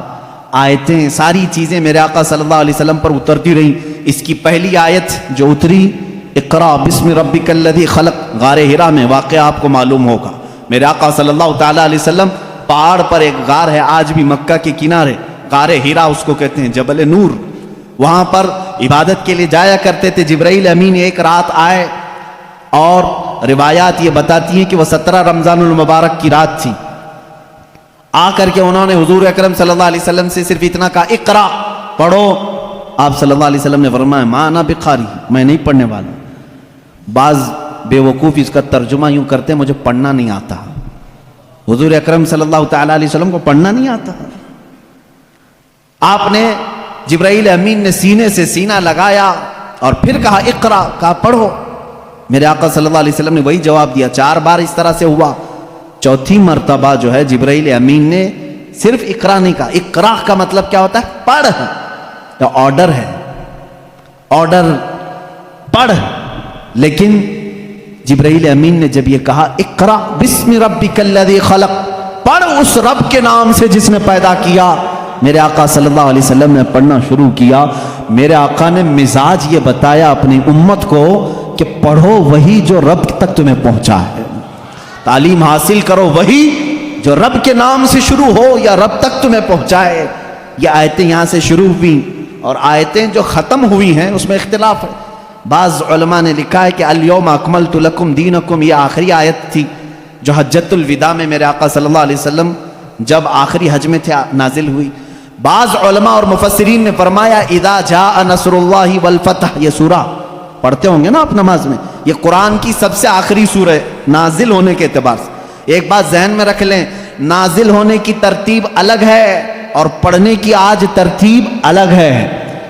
S1: آیتیں ساری چیزیں میرے آقا صلی اللہ علیہ وسلم پر اترتی رہیں۔ اس کی پہلی آیت جو اتری اقرا بسم ربک الذی خلق، غار ہرا میں، واقعہ آپ کو معلوم ہوگا۔ میرے آقا صلی اللہ تعالیٰ علیہ وسلم پہاڑ پر ایک غار ہے، آج بھی مکہ کے کنارے، غار ہرا اس کو کہتے ہیں، جبل نور، وہاں پر عبادت کے لیے جایا کرتے تھے۔ جبرائیل امین ایک رات آئے اور روایات یہ بتاتی ہیں کہ وہ 17 رمضان المبارک کی رات تھی۔ آ کر کے انہوں نے حضور اکرم صلی اللہ علیہ وسلم سے صرف اتنا کہا اقرا، پڑھو. آپ صلی اللہ علیہ وسلم نے فرمایا ما انا بقاری، میں نہیں پڑھنے والا. بعض بے وقوف اس کا ترجمہ یوں کرتے مجھے پڑھنا نہیں آتا. حضور اکرم صلی اللہ تعالی علیہ وسلم کو پڑھنا نہیں آتا. آپ نے جبرائیل امین نے سینے سے سینہ لگایا اور پھر کہا اقرا، کہا پڑھو. میرے آقا صلی اللہ علیہ وسلم نے وہی جواب دیا. 4 بار اس طرح سے ہوا. چوتھی مرتبہ جو ہے جبرائیل امین نے صرف اقرا نہیں کہا. اقرا کا مطلب کیا ہوتا ہے؟ پڑھ. تو آرڈر ہے، آرڈر پڑھ. لیکن جبرائیل امین نے جب یہ کہا اقرا بسم ربک الذی خلق، پڑھ اس رب کے نام سے جس نے پیدا کیا، میرے آقا صلی اللہ علیہ وسلم نے پڑھنا شروع کیا. میرے آقا نے مزاج یہ بتایا اپنی امت کو کہ پڑھو وہی جو رب تک تمہیں پہنچا ہے. تعلیم حاصل کرو وہی جو رب کے نام سے شروع ہو یا رب تک تمہیں پہنچائے. یہ آیتیں یہاں سے شروع ہوئی اور آیتیں جو ختم ہوئی ہیں اس میں اختلاف ہے. بعض علماء نے لکھا ہے کہ الیوم اکملت لکم دینکم، یہ آخری آیت تھی جو حجۃ الوداع میں میرے آقا صلی اللہ علیہ وسلم جب آخری حج میں تھے نازل ہوئی. بعض علماء اور مفسرین نے فرمایا اذا جاء نصر اللہ والفتح، یہ سورہ پڑھتے ہوں گے نا آپ نماز میں، یہ قرآن کی سب سے آخری سورہ ہے نازل ہونے کے اعتبار سے. ایک بات ذہن میں رکھ لیں، نازل ہونے کی ترتیب الگ ہے اور پڑھنے کی آج ترتیب الگ ہے.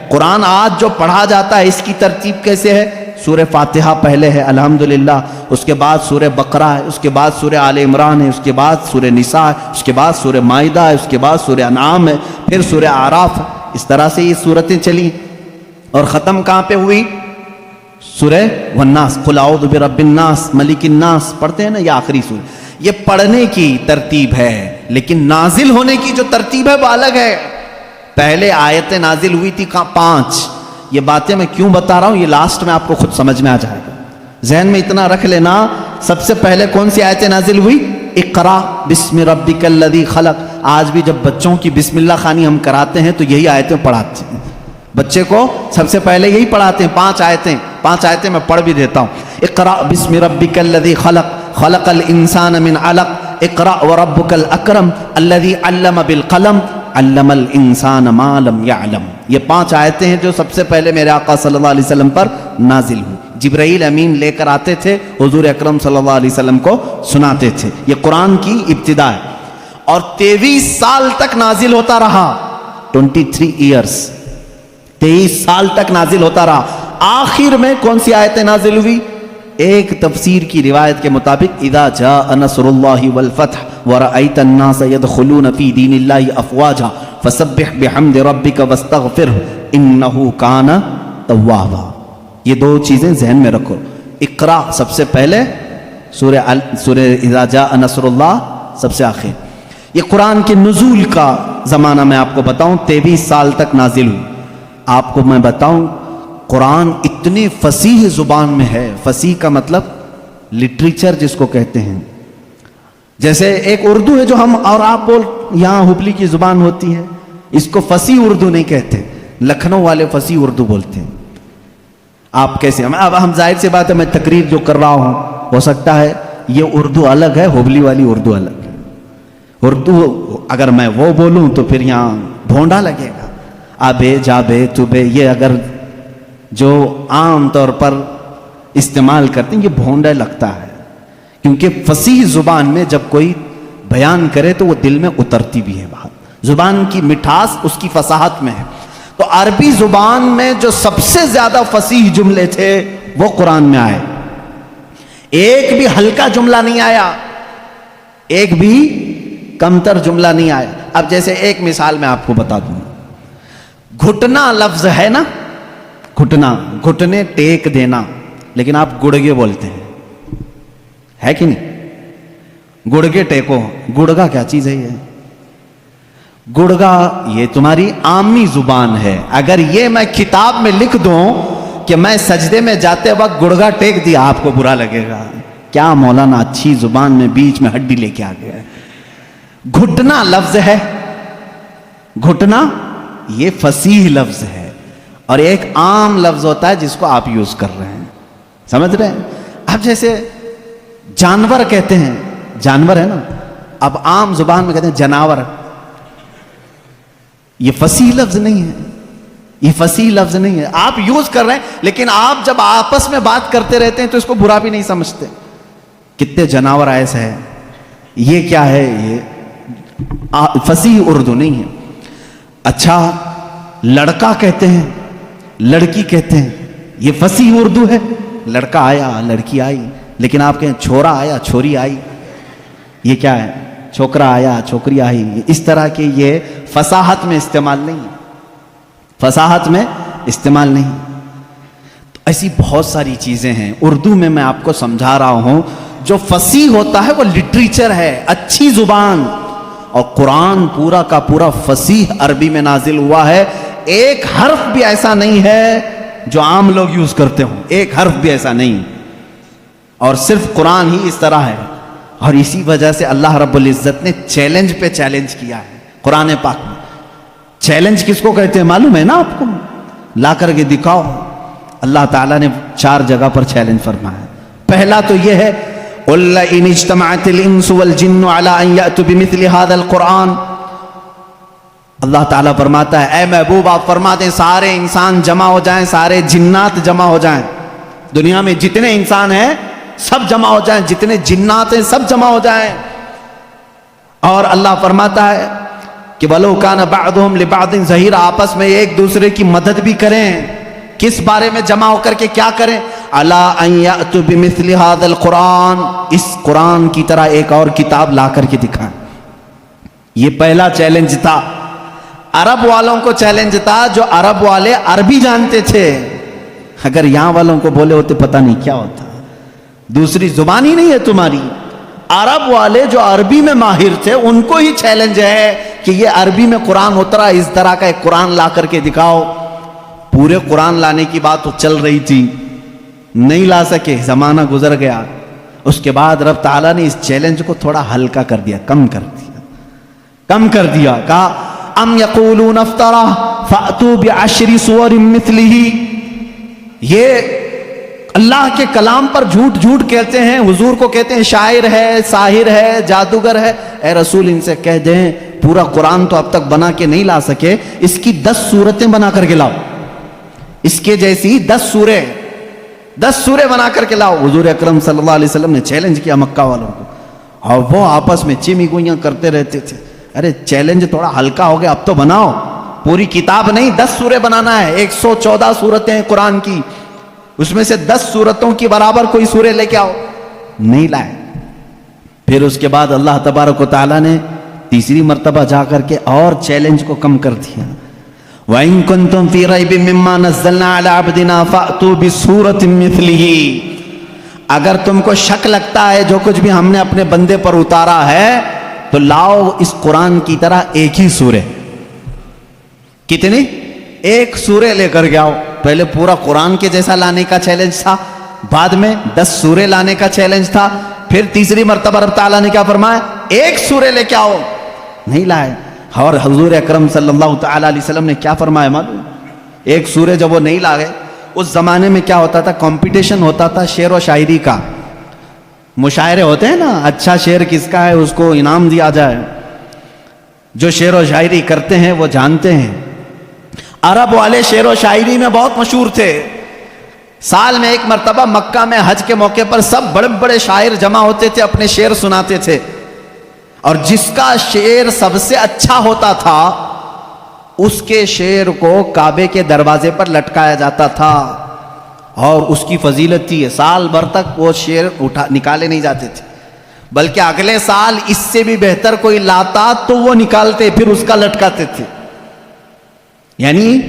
S1: قرآن آج جو پڑھا جاتا ہے اس کی ترتیب کیسے ہے؟ سورہ فاتحہ پہلے ہے الحمدللہ، اس کے بعد سورہ بقرہ ہے، اس کے بعد سورہ آل عمران ہے، اس کے بعد سورہ نساء ہے، اس کے بعد سورہ مائدہ ہے، اس کے بعد سورہ انعام ہے، پھر سورہ اعراف ہے. اس طرح سے یہ صورتیں چلی اور ختم کہاں پہ ہوئی؟ سورہ والناس، قل اعوذ برب الناس ملک الناس پڑھتے ہیں نا، یہ آخری سورہ. یہ پڑھنے کی ترتیب ہے لیکن نازل ہونے کی جو ترتیب ہے وہ الگ ہے. پہلے آیتیں نازل ہوئی تھی 5. یہ باتیں میں کیوں بتا رہا ہوں یہ لاسٹ میں آپ کو خود سمجھ میں آ جائے گا. ذہن میں اتنا رکھ لینا، سب سے پہلے کون سی آیتیں نازل ہوئی؟ اقرا بسم ربک الذی خلق. آج بھی جب بچوں کی بسم اللہ خوانی ہم کراتے ہیں تو یہی آیتیں پڑھاتے ہیں. بچے کو سب سے پہلے یہی پڑھاتے ہیں. 5 آیتیں میں پڑھ بھی دیتا ہوں. اقرا بسم ربک الذی خلق خلق الانسان من علق اقرا وربک الاکرم الذی علم بالقلم علم الانسان ما لم یعلم. یہ 5 آیتیں ہیں جو سب سے پہلے میرے آقا صلی اللہ علیہ وسلم پر نازل ہوئی. جبرائیل امین لے کر آتے تھے، حضور اکرم صلی اللہ علیہ وسلم کو سناتے تھے. یہ قرآن کی ابتدا ہے اور 23 سال تک نازل ہوتا رہا. 23 ایئرس، 23 سال تک نازل ہوتا رہا. آخر میں کون سی آیتیں نازل ہوئی؟ ایک تفسیر کی روایت کے مطابق اذا جاء نصر اللہ والفتح ورأیت الناس يدخلون فی دین اللہ افواجا فسبح بحمد ربک واستغفرہ انہ کان توابا. یہ 2 چیزیں ذہن میں رکھو. اقرا سب سے پہلے، سورہ اذا جاء نصر اللہ سب سے آخر. یہ قرآن کے نزول کا زمانہ میں آپ کو بتاؤں 23 سال تک نازل ہوئی. آپ کو میں بتاؤں قرآن اتنی فصیح زبان میں ہے. فصیح کا مطلب لٹریچر جس کو کہتے ہیں. جیسے ایک اردو ہے جو ہم اور آپ یہاں ہبلی کی زبان ہوتی ہے، اس کو فصیح اردو نہیں کہتے، لکھنؤ والے فصیح اردو بولتے ہیں. آپ کیسے؟ اب ہم ظاہر سی بات ہے میں تقریر جو کر رہا ہوں ہو سکتا ہے یہ اردو الگ ہے، ہبلی والی اردو الگ ہے. اردو اگر میں وہ بولوں تو پھر یہاں بھونڈا لگے گا. آبے جابے توبے یہ اگر جو عام طور پر استعمال کرتے ہیں یہ بھونڈا لگتا ہے، کیونکہ فصیح زبان میں جب کوئی بیان کرے تو وہ دل میں اترتی بھی ہے بات. زبان کی مٹھاس اس کی فصاحت میں ہے. تو عربی زبان میں جو سب سے زیادہ فصیح جملے تھے وہ قرآن میں آئے. ایک بھی ہلکا جملہ نہیں آیا، ایک بھی کمتر جملہ نہیں آیا. اب جیسے ایک مثال میں آپ کو بتا دوں، گھٹنا لفظ ہے نا، گھٹنا، گھٹنے ٹیک دینا، لیکن آپ گڑگے بولتے ہیں، ہے کہ نہیں؟ گڑگے ٹیکو، گڑگا کیا چیز ہے؟ یہ گڑگا یہ تمہاری عامی زبان ہے. اگر یہ میں کتاب میں لکھ دوں کہ میں سجدے میں جاتے وقت گڑگا ٹیک دیا، آپ کو برا لگے گا. کیا مولانا اچھی زبان میں بیچ میں ہڈی لے کے آ گیا ہے. گھٹنا لفظ ہے، گھٹنا یہ فصیح لفظ ہے، اور ایک عام لفظ ہوتا ہے جس کو آپ یوز کر رہے ہیں. سمجھ رہے ہیں؟ اب جیسے جانور کہتے ہیں، جانور ہے نا. اب عام زبان میں کہتے ہیں جناور. یہ فصیح لفظ نہیں ہے, یہ فصیح لفظ نہیں ہے. آپ یوز کر رہے ہیں, لیکن آپ جب آپس میں بات کرتے رہتے ہیں تو اس کو برا بھی نہیں سمجھتے. کتنے جناور ایسے ہیں, یہ کیا ہے, یہ فصیح اردو نہیں ہے. اچھا لڑکا کہتے ہیں, لڑکی کہتے ہیں, یہ فصیح اردو ہے. لڑکا آیا, لڑکی آئی. لیکن آپ کہیں چھورا آیا, چھوری آئی, یہ کیا ہے, چھوکرا آیا, چھوکری آئی. اس طرح کے یہ فصاحت میں استعمال نہیں ہے, فصاحت میں استعمال نہیں. تو ایسی بہت ساری چیزیں ہیں اردو میں آپ کو سمجھا رہا ہوں. جو فصیح ہوتا ہے وہ لٹریچر ہے, اچھی زبان. اور قرآن پورا کا پورا فصیح عربی میں نازل ہوا ہے. ایک حرف بھی ایسا نہیں ہے جو عام لوگ یوز کرتے ہوں, ایک حرف بھی ایسا نہیں. اور صرف قرآن ہی اس طرح ہے. اور اسی وجہ سے اللہ رب العزت نے چیلنج پہ چیلنج کیا ہے قرآن پاک میں. چیلنج کس کو کہتے ہیں معلوم ہے نا آپ کو؟ لا کر کے دکھاؤ. اللہ تعالیٰ نے 4 جگہ پر چیلنج فرمایا. پہلا تو یہ ہے قُلْ لَئِنِ اجْتَمَعَتِ الْإِنسُ وَالْجِنُّ عَلَىٰ أَن يَأْتُوا بِمِثْلِ هَذَا الْقُرْآنِ. اللہ تعالیٰ فرماتا ہے اے محبوب آپ فرما دیں سارے انسان جمع ہو جائیں, سارے جنات جمع ہو جائیں, دنیا میں جتنے انسان ہیں سب جمع ہو جائیں, جتنے جنات ہیں سب جمع ہو جائیں. اور اللہ فرماتا ہے کہ وَلَوْ كَانَ بَعْضُهُمْ لِبَعْضٍ ظَهِيرًا, آپس میں ایک دوسرے کی مدد بھی کریں. کس بارے میں جمع ہو کر کے کیا کریں؟ عَلَىٰ أَن يَأْتُوا بِمِثْلِ هَذَا الْقُرْآنِ, اس قرآن کی طرح ایک اور کتاب لا کر کے دکھائیں. یہ پہلا چیلنج تھا. عرب والوں کو چیلنج تھا, جو عرب والے عربی جانتے تھے. اگر یہاں والوں کو بولے ہوتے پتہ نہیں کیا ہوتا, دوسری زبان ہی نہیں ہے تمہاری. عرب والے جو عربی میں ماہر تھے ان کو ہی چیلنج ہے کہ یہ عربی میں قرآن اترا, اس طرح کا ایک قرآن لا کر کے دکھاؤ. پورے قرآن لانے کی بات تو چل رہی تھی, نہیں لا سکے, زمانہ گزر گیا. اس کے بعد رب تعالیٰ نے اس چیلنج کو تھوڑا ہلکا کر دیا, کم کر دیا. کہا ام یقولون افطرا فأتوا بعشر سور مثلہ. یہ اللہ کے کلام پر جھوٹ کہتے ہیں, حضور کو کہتے ہیں شاعر ہے, ساحر ہے, جادوگر ہے. اے رسول ان سے کہہ دیں پورا قرآن تو اب تک بنا کے نہیں لا سکے, اس کی 10 سورتیں بنا کر کے لاؤ, اس کے جیسی 10 سورے بنا کر کے لاؤ. حضور اکرم صلی اللہ علیہ وسلم نے چیلنج کیا مکہ والوں کو, اور وہ آپس میں چیمی گوئیاں کرتے رہتے تھے. ارے چیلنج تھوڑا ہلکا ہو گیا, اب تو بناؤ. پوری کتاب نہیں, 10 سورے بنانا ہے. 114 سورتیں ہیں قرآن کی, اس میں سے 10 سورتوں کی برابر کوئی سورے لے کے آؤ. نہیں لائے. پھر اس کے بعد اللہ تبارک و تعالیٰ نے تیسری مرتبہ جا کر کے اور چیلنج کو کم کر دیا. وَإِن كُنتُمْ فِي رَيْبٍ مِّمَّا نَزَّلْنَا عَلَىٰ عَبْدِنَا فَأْتُوا بِسُورَةٍ مِّثْلِهِ. اگر تم کو شک لگتا ہے جو کچھ بھی ہم نے اپنے بندے پر اتارا ہے تو لاؤ اس قرآن کی طرح ایک ہی سورے. کتنی؟ ایک سورے لے کر کے آؤ. پہلے پورا قرآن کے جیسا لانے کا چیلنج تھا, بعد میں 10 سورے لانے کا چیلنج تھا. پھر تیسری مرتبہ رب تعالیٰ نے کیا فرمایا؟ ایک سورے لے کے آؤ. نہیں لائے. اور حضور اکرم صلی اللہ تعالیٰ علیہ وسلم نے کیا فرمایا معلوم؟ ایک سورے جب وہ نہیں لائے, اس زمانے میں کیا ہوتا تھا, کمپٹیشن ہوتا تھا شعر و شاعری کا. مشاعرے ہوتے ہیں نا, اچھا شعر کس کا ہے اس کو انعام دیا جائے. جو شعر و شاعری کرتے ہیں وہ جانتے ہیں. عرب والے شعر و شاعری میں بہت مشہور تھے. سال میں ایک مرتبہ مکہ میں حج کے موقع پر سب بڑے بڑے شاعر جمع ہوتے تھے, اپنے شعر سناتے تھے. اور جس کا شعر سب سے اچھا ہوتا تھا اس کے شعر کو کعبے کے دروازے پر لٹکایا جاتا تھا, اور اس کی فضیلت تھی. سال بھر تک وہ شعر نکالے نہیں جاتے تھے, بلکہ اگلے سال اس سے بھی بہتر کوئی لاتا تو وہ نکالتے, پھر اس کا لٹکاتے تھے. یعنی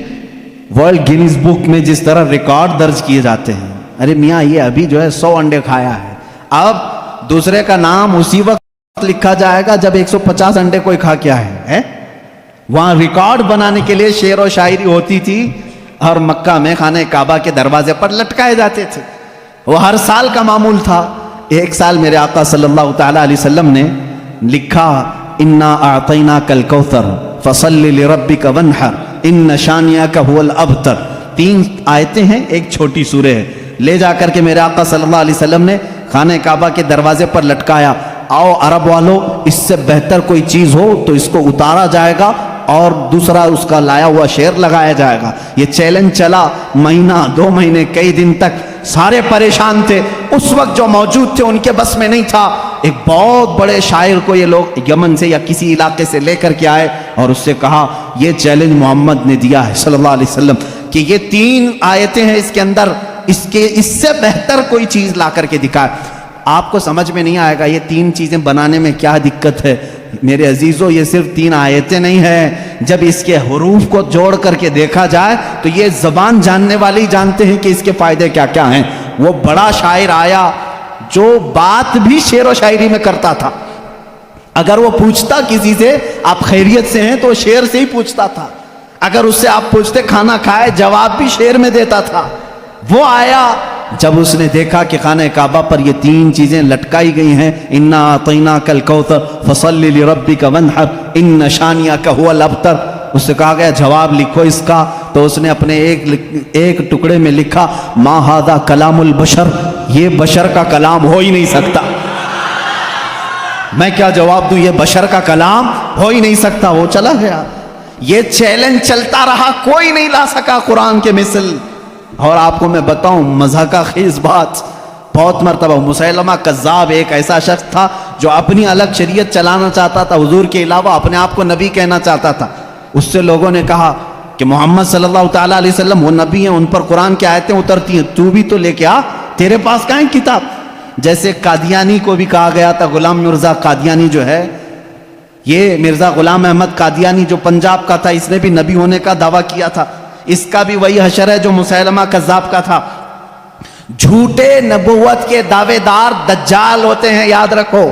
S1: ورلڈ گینیز بک میں جس طرح ریکارڈ درج کیے جاتے ہیں, ارے میاں یہ ابھی جو ہے 100 انڈے کھایا ہے, اب دوسرے کا نام اسی وقت لکھا جائے گا جب 150 انڈے کوئی کھا کے آئے ہیں. وہاں ریکارڈ بنانے کے لیے شعر و شاعری ہوتی تھی, اور مکہ میں خانہ کعبہ کے دروازے پر لٹکائے جاتے تھے. وہ ہر سال کا معمول تھا. ایک سال میرے آقا صلی اللہ تعالیٰ علیہ وسلم نے لکھا انا اعطیناک الکوثر فصل لربک وانحر ان شانئک هو الابتر. 3 آیتیں ہیں, ایک چھوٹی سورہ ہے. لے جا کر کے میرے آقا صلی اللہ علیہ وسلم نے خانہ کعبہ کے دروازے پر لٹکایا. آؤ عرب والوں اس سے بہتر کوئی چیز ہو تو اس کو اتارا جائے گا اور دوسرا اس کا لایا ہوا شعر لگایا جائے گا. یہ چیلنج چلا مہینہ 2 مہینے کئی دن تک. سارے پریشان تھے. اس وقت جو موجود تھے ان کے بس میں نہیں تھا. ایک بہت بڑے شاعر کو یہ لوگ یمن سے یا کسی علاقے سے لے کر کے آئے اور اس سے کہا یہ چیلنج محمد نے دیا ہے صلی اللہ علیہ وسلم کہ یہ 3 آیتیں ہیں اس کے اندر, اس سے بہتر کوئی چیز لا کر کے دکھائے. آپ کو سمجھ میں نہیں آئے گا یہ 3 چیزیں بنانے میں کیا دقت ہے. میرے عزیزو یہ صرف 3 آیتیں نہیں ہیں. جب اس کے حروف کو جوڑ کر کے دیکھا جائے تو یہ زبان جاننے والے ہی جانتے ہیں کہ اس کے فائدے کیا کیا ہیں. وہ بڑا شاعر آیا جو بات بھی شعر و شاعری میں کرتا تھا. اگر وہ پوچھتا کسی سے آپ خیریت سے ہیں تو شعر سے ہی پوچھتا تھا. اگر اس سے آپ پوچھتے کھانا کھائے جواب بھی شعر میں دیتا تھا. وہ آیا جب اس نے دیکھا کہ خانہ کعبہ پر یہ 3 چیزیں لٹکائی گئی ہیں, انا اعطیناک الکوثر فصلی لربک وانحر ان شانئک هو الابتر, اس سے کہا گیا جواب لکھو اس کا. تو اس نے اپنے ایک ٹکڑے میں لکھا ما ھذا کلام البشر, یہ بشر کا کلام ہو ہی نہیں سکتا. میں کیا جواب دوں, یہ بشر کا کلام ہو ہی نہیں سکتا. وہ چلا گیا. یہ چیلنج چلتا رہا, کوئی نہیں لا سکا قرآن کے مثل. اور آپ کو میں بتاؤں مضحکہ خیز بات, بہت مرتبہ مسیلمہ کذاب ایک ایسا شخص تھا جو اپنی الگ شریعت چلانا چاہتا تھا, حضور کے علاوہ اپنے آپ کو نبی کہنا چاہتا تھا. اس سے لوگوں نے کہا کہ محمد صلی اللہ تعالیٰ علیہ وسلم وہ نبی ہیں, ان پر قرآن کی آیتیں اترتی ہیں, تو بھی تو لے کے آ, تیرے پاس کہاں ہے کتاب. جیسے قادیانی کو بھی کہا گیا تھا, غلام مرزا قادیانی جو ہے, یہ مرزا غلام احمد قادیانی جو پنجاب کا تھا, اس نے بھی نبی ہونے کا دعویٰ کیا تھا. اس کا بھی وہی حشر ہے جو مسیلمہ کذاب کا تھا. جھوٹے نبوت کے دعوے دار دجال ہوتے ہیں, یاد رکھو.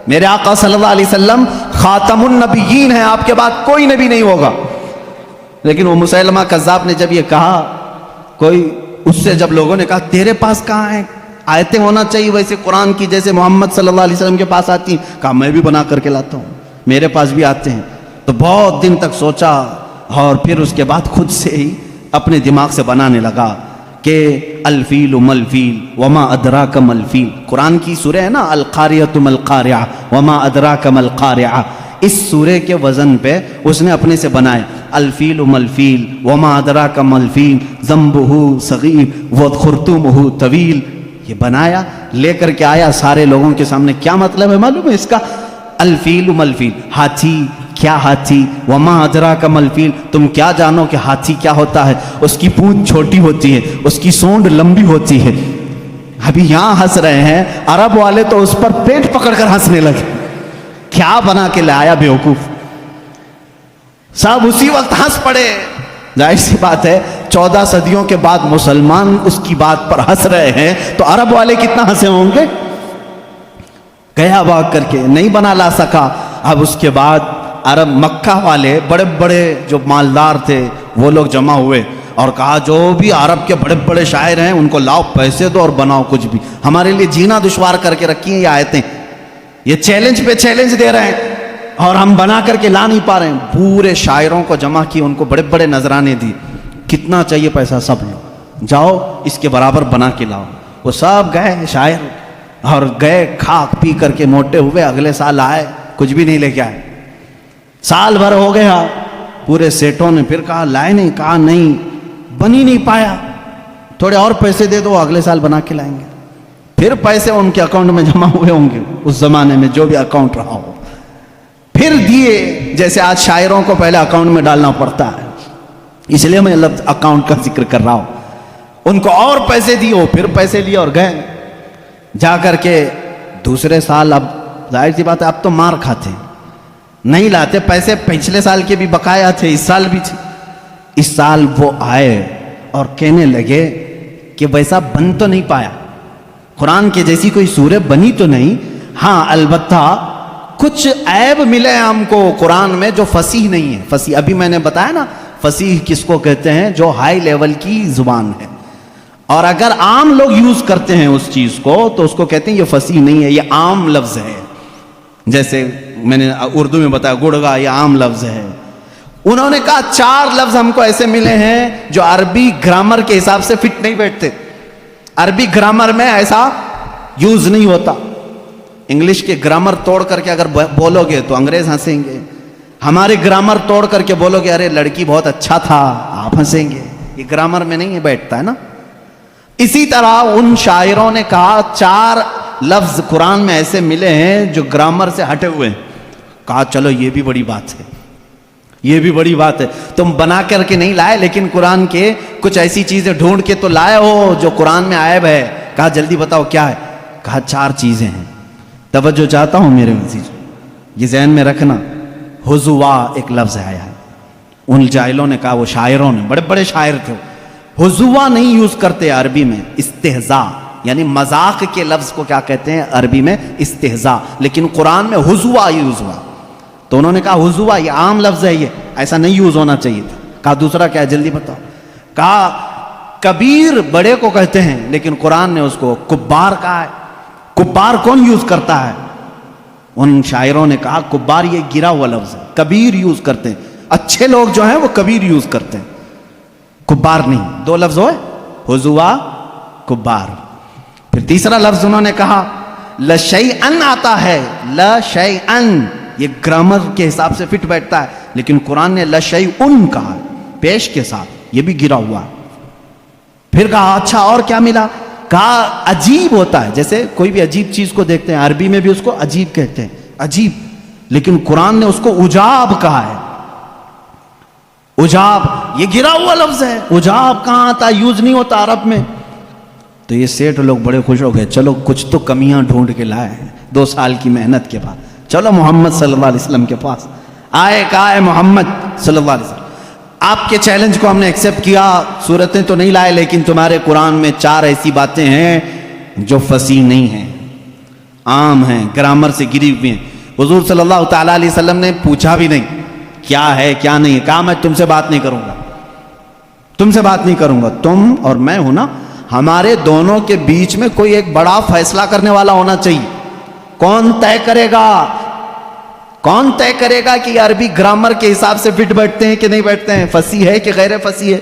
S1: میرے آقا صلی اللہ علیہ وسلم خاتم النبیین ہیں, آپ کے بعد کوئی نبی نہیں ہوگا. لیکن وہ مسیلمہ کذاب نے جب یہ کہا, کوئی اس سے جب لوگوں نے کہا تیرے پاس کہاں ہے آیتیں ہونا چاہیے ویسے قرآن کی جیسے محمد صلی اللہ علیہ وسلم کے پاس آتی ہیں, کہا میں بھی بنا کر کے لاتا ہوں, میرے پاس بھی آتے ہیں. تو بہت دن تک سوچا اور پھر اس کے بعد خود سے ہی اپنے دماغ سے بنانے لگا کہ الفیل ملفیل وما ادراک ملفیل. قرآن کی سورہ ہے نا القاریۃ ملقاریہ وما ادراک ملقاریہ, اس سورے کے وزن پہ اس نے اپنے سے بنائے الفیل ملفیل وما ادراک ملفیل ذنبہ صغیر وخرطومہ طویل. یہ بنایا, لے کر کے آیا سارے لوگوں کے سامنے. کیا مطلب ہے معلوم ہے اس کا؟ الفیل ملفیل, ہاتھی. کیا ہاتھی؟ وما ادراک ملفیل, تم کیا جانو کہ ہاتھی کیا ہوتا ہے؟ اس کی پونچھ چھوٹی ہوتی ہے, اس کی سونڈ لمبی ہوتی ہے. ابھی یہاں ہنس رہے ہیں, عرب والے تو اس پر پیٹ پکڑ کر ہنسنے لگے. کیا بنا کے لایا بیوقوف. سب اسی وقت ہنس پڑے. ظاہر سی بات ہے 14 صدیوں کے بعد مسلمان اس کی بات پر ہنس رہے ہیں تو عرب والے کتنا ہنسے ہوں گے. گیا بھاگ کر کے, نہیں بنا لا سکا. اب اس کے بعد عرب مکہ والے بڑے بڑے جو مالدار تھے وہ لوگ جمع ہوئے اور کہا جو بھی عرب کے بڑے بڑے شاعر ہیں ان کو لاؤ, پیسے دو اور بناؤ کچھ بھی, ہمارے لیے جینا دشوار کر کے رکھی ہیں یہ آیتیں. یہ چیلنج پہ چیلنج دے رہے ہیں اور ہم بنا کر کے لا نہیں پا رہے ہیں. پورے شاعروں کو جمع کی, ان کو بڑے بڑے نذرانے دی. کتنا چاہیے پیسہ؟ سب لو, جاؤ اس کے برابر بنا کے لاؤ. وہ سب گئے شاعر اور گئے, کھا پی کر کے موٹے ہوئے. اگلے سال آئے, کچھ بھی نہیں لے کے آئے. سال بھر ہو گیا, پورے سیٹوں نے پھر کہا لائے نہیں, کہا نہیں بن ہی نہیں پایا, تھوڑے اور پیسے دے دو اگلے سال بنا کے لائیں گے. پھر پیسے ان کے اکاؤنٹ میں جمع ہوئے ہوں گے اس زمانے میں جو بھی اکاؤنٹ رہا ہو, پھر دیے. جیسے آج شاعروں کو پہلے اکاؤنٹ میں ڈالنا پڑتا ہے, اس لیے میں لفظ اکاؤنٹ کا ذکر کر رہا ہوں. ان کو اور پیسے دیے, پھر پیسے لیے اور گئے. جا کر کے دوسرے سال, اب ظاہر سی بات ہے اب تو مار کھاتے, نہیں لاتے پیسے. پچھلے سال کے بھی بقایا تھے, اس سال بھی تھے. اس سال وہ آئے اور کہنے لگے کہ ویسا بن تو نہیں پایا, قرآن کے جیسی کوئی سورہ بنی تو نہیں, ہاں البتہ کچھ عیب ملے ہم کو قرآن میں جو فصیح نہیں ہے. فصیح ابھی میں نے بتایا نا, فصیح کس کو کہتے ہیں؟ جو ہائی لیول کی زبان ہے. اور اگر عام لوگ یوز کرتے ہیں اس چیز کو تو اس کو کہتے ہیں یہ فصیح نہیں ہے, یہ عام لفظ ہے. جیسے میں نے اردو میں بتایا گڑگا, یہ عام لفظ ہے. انہوں نے کہا 4 لفظ ہم کو ایسے ملے ہیں جو عربی گرامر کے حساب سے فٹ نہیں بیٹھتے, عربی گرامر میں ایسا یوز نہیں ہوتا. انگلش کے گرامر توڑ کر کے اگر بولو گے تو انگریز ہنسیں گے، ہمارے گرامر توڑ کر کے بولو گے ارے لڑکی بہت اچھا تھا، آپ ہنسیں گے. یہ گرامر میں نہیں بیٹھتا ہے نا. اسی طرح ان شاعروں نے کہا 4 لفظ قرآن میں ایسے ملے ہیں جو گرامر سے ہٹے ہوئے ہیں. کہا چلو یہ بھی بڑی بات ہے، یہ بھی بڑی بات ہے. تم بنا کر کے نہیں لائے لیکن قرآن کے کچھ ایسی چیزیں ڈھونڈ کے تو لائے ہو جو قرآن میں عیب ہے. کہا جلدی بتاؤ کیا ہے. کہا 4 چیزیں ہیں. توجہ چاہتا ہوں میرے عزیز، یہ ذہن میں رکھنا. حضوا ایک لفظ آیا ہے. ان جاہلوں نے کہا، وہ شاعروں نے، بڑے بڑے شاعر تھے، حضوا نہیں یوز کرتے عربی میں، استہزاء یعنی مذاق کے لفظ کو کیا کہتے ہیں عربی میں؟ استہزاء. لیکن قرآن میں حضوا یوز ہوا تو انہوں نے کہا حضوا یہ عام لفظ ہے، یہ ایسا نہیں یوز ہونا چاہیے تھا. کہا دوسرا کیا ہے جلدی بتاؤ. کہا کبیر بڑے کو کہتے ہیں لیکن قرآن نے اس کو کبار کہا ہے. کبار کون یوز کرتا ہے؟ ان شاعروں نے کہا کبار یہ گرا ہوا لفظ ہے، کبیر یوز کرتے ہیں. اچھے لوگ جو ہیں وہ کبیر یوز کرتے ہیں، کبار نہیں. 2 لفظ ہوئے، حضوا، کبار. پھر تیسرا لفظ انہوں نے کہا لشیئن آتا ہے. لشیئن یہ گرامر کے حساب سے فٹ بیٹھتا ہے لیکن قرآن نے لشیئن کہا پیش کے ساتھ، یہ بھی گرا ہوا. پھر کہا اچھا اور کیا ملا؟ کہا عجیب ہوتا ہے، جیسے کوئی بھی عجیب چیز کو دیکھتے ہیں عربی میں بھی اس کو عجیب کہتے ہیں، عجیب. لیکن قرآن نے اس کو عجاب کہا ہے. عجاب یہ گرا ہوا لفظ ہے، عجاب کہاں آتا، یوز نہیں ہوتا عرب میں. تو یہ سیٹھ لوگ بڑے خوش ہو گئے، چلو کچھ تو کمیاں ڈھونڈ کے لائے ہیں 2 سال کی محنت کے بعد. چلو محمد صلی اللہ علیہ وسلم کے پاس آئے. کہا ہے محمد صلی اللہ علیہ وسلم آپ کے چیلنج کو ہم نے ایکسیپٹ کیا، صورتیں تو نہیں لائے لیکن تمہارے قرآن میں 4 ایسی باتیں ہیں جو فصیح نہیں ہیں، عام ہیں، گرامر سے گری ہوئی ہیں. حضور صلی اللہ تعالیٰ علیہ وسلم نے پوچھا بھی نہیں کیا ہے کیا نہیں ہے. کہا میں تم سے بات نہیں کروں گا، تم سے بات نہیں کروں گا. تم اور میں ہوں نا، ہمارے دونوں کے بیچ میں کوئی ایک بڑا فیصلہ کرنے والا ہونا چاہیے. کون طے کرے گا؟ کون طے کرے گا کہ عربی گرامر کے حساب سے فٹ بیٹھتے ہیں کہ نہیں بیٹھتے ہیں، فصیح ہے کہ غیر فصیح ہے؟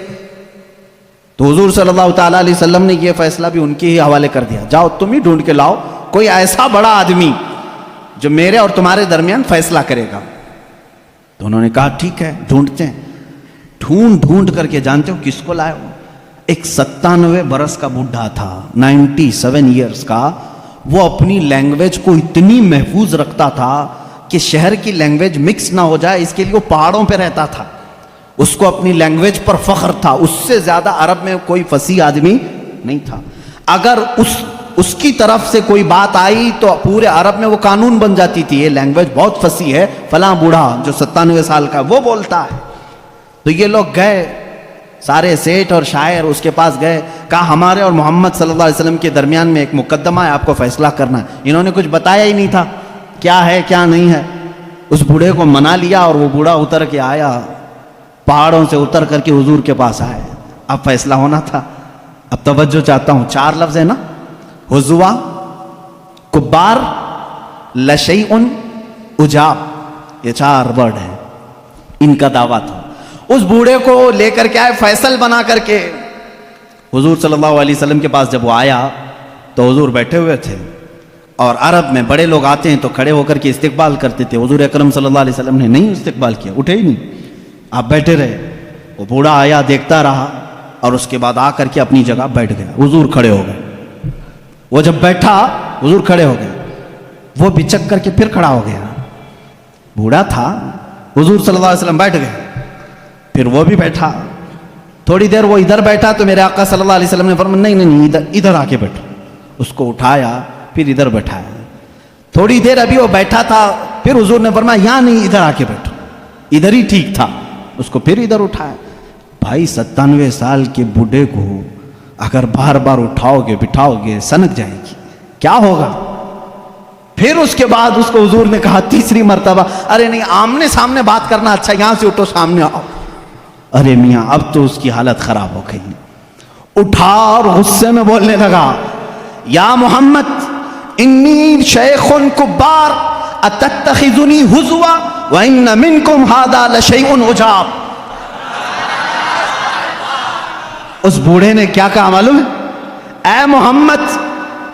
S1: تو حضور صلی اللہ تعالیٰ علیہ وسلم نے یہ فیصلہ بھی ان کے ہی حوالے کر دیا، جاؤ تم ہی ڈھونڈ کے لاؤ کوئی ایسا بڑا آدمی جو میرے اور تمہارے درمیان فیصلہ کرے گا. تو انہوں نے کہا ٹھیک ہے ڈھونڈتے ہیں. ڈھونڈ کر کے جانتے ہو کس کو لائے ہو؟ ایک 97 برس کا بڈھا تھا، 97 ایئرس کا. وہ اپنی لینگویج کو اتنی محفوظ رکھتا تھا کہ شہر کی لینگویج مکس نہ ہو جائے، اس کے لیے وہ پہاڑوں پہ رہتا تھا. اس کو اپنی لینگویج پر فخر تھا، اس سے زیادہ عرب میں کوئی فصیح آدمی نہیں تھا. اگر اس کی طرف سے کوئی بات آئی تو پورے عرب میں وہ قانون بن جاتی تھی، یہ لینگویج بہت فصیح ہے، فلاں بوڑھا جو 97 سال کا وہ بولتا ہے. تو یہ لوگ گئے، سارے سیٹھ اور شاعر اس کے پاس گئے. کہا ہمارے اور محمد صلی اللہ علیہ وسلم کے درمیان میں ایک مقدمہ ہے، آپ کو فیصلہ کرنا ہے. انہوں نے کچھ بتایا ہی نہیں تھا کیا ہے کیا نہیں ہے. اس بوڑھے کو منا لیا اور وہ بوڑھا اتر کے آیا، پہاڑوں سے اتر کر کے حضور کے پاس آئے. اب فیصلہ ہونا تھا. اب توجہ چاہتا ہوں، 4 لفظ ہے نا، حضوا، کبار، لشیئن، عجاب، یہ 4 ورڈ ہیں. ان کا دعویٰ تھا. اس بوڑھے کو لے کر کے آئے فیصل بنا کر کے. حضور صلی اللہ علیہ وسلم کے پاس جب وہ آیا تو حضور بیٹھے ہوئے تھے، اور عرب میں بڑے لوگ آتے ہیں تو کھڑے ہو کر کے استقبال کرتے تھے. حضور اکرم صلی اللہ علیہ وسلم نے نہیں استقبال کیا، اٹھے ہی نہیں، آپ بیٹھے رہے. وہ بوڑھا آیا، دیکھتا رہا اور اس کے بعد آ کر کے اپنی جگہ بیٹھ گیا. حضور کھڑے ہو گئے. وہ جب بیٹھا حضور کھڑے ہو گئے. وہ بچک کر کے پھر کھڑا ہو گیا. بوڑھا تھا، حضور صلی اللہ علیہ وسلم بیٹھ گئے. پھر وہ بھی بیٹھا. تھوڑی دیر وہ ادھر بیٹھا تو میرے آقا صلی اللہ علیہ وسلم نے فرمایا نہیں نہیں نہیں، ادھر آ کے بیٹھو. اس کو اٹھایا پھر ادھر بیٹھایا. تھوڑی دیر ابھی وہ بیٹھا تھا، پھر حضور نے فرمایا یہاں نہیں، ادھر آ کے بیٹھو، ادھر ہی ٹھیک تھا. اس کو پھر ادھر اٹھایا. بھائی 97 سال کے بوڑھے کو اگر بار بار اٹھاؤ گے بٹھاؤ گے سنک جائے گی، کیا ہوگا؟ پھر اس کے بعد اس کو حضور نے کہا تیسری مرتبہ، ارے نہیں آمنے سامنے بات کرنا اچھا، یہاں سے اٹھو سامنے آؤ. ارے میاں اب تو اس کی حالت خراب ہو گئی. اٹھا اور غصے میں بولنے لگا یا محمد انی شیخ کبار اتتخذنی حضوا وان منکم ھذا لشیء عجاب. اس بوڑھے نے کیا کہا معلوم ہے؟ اے محمد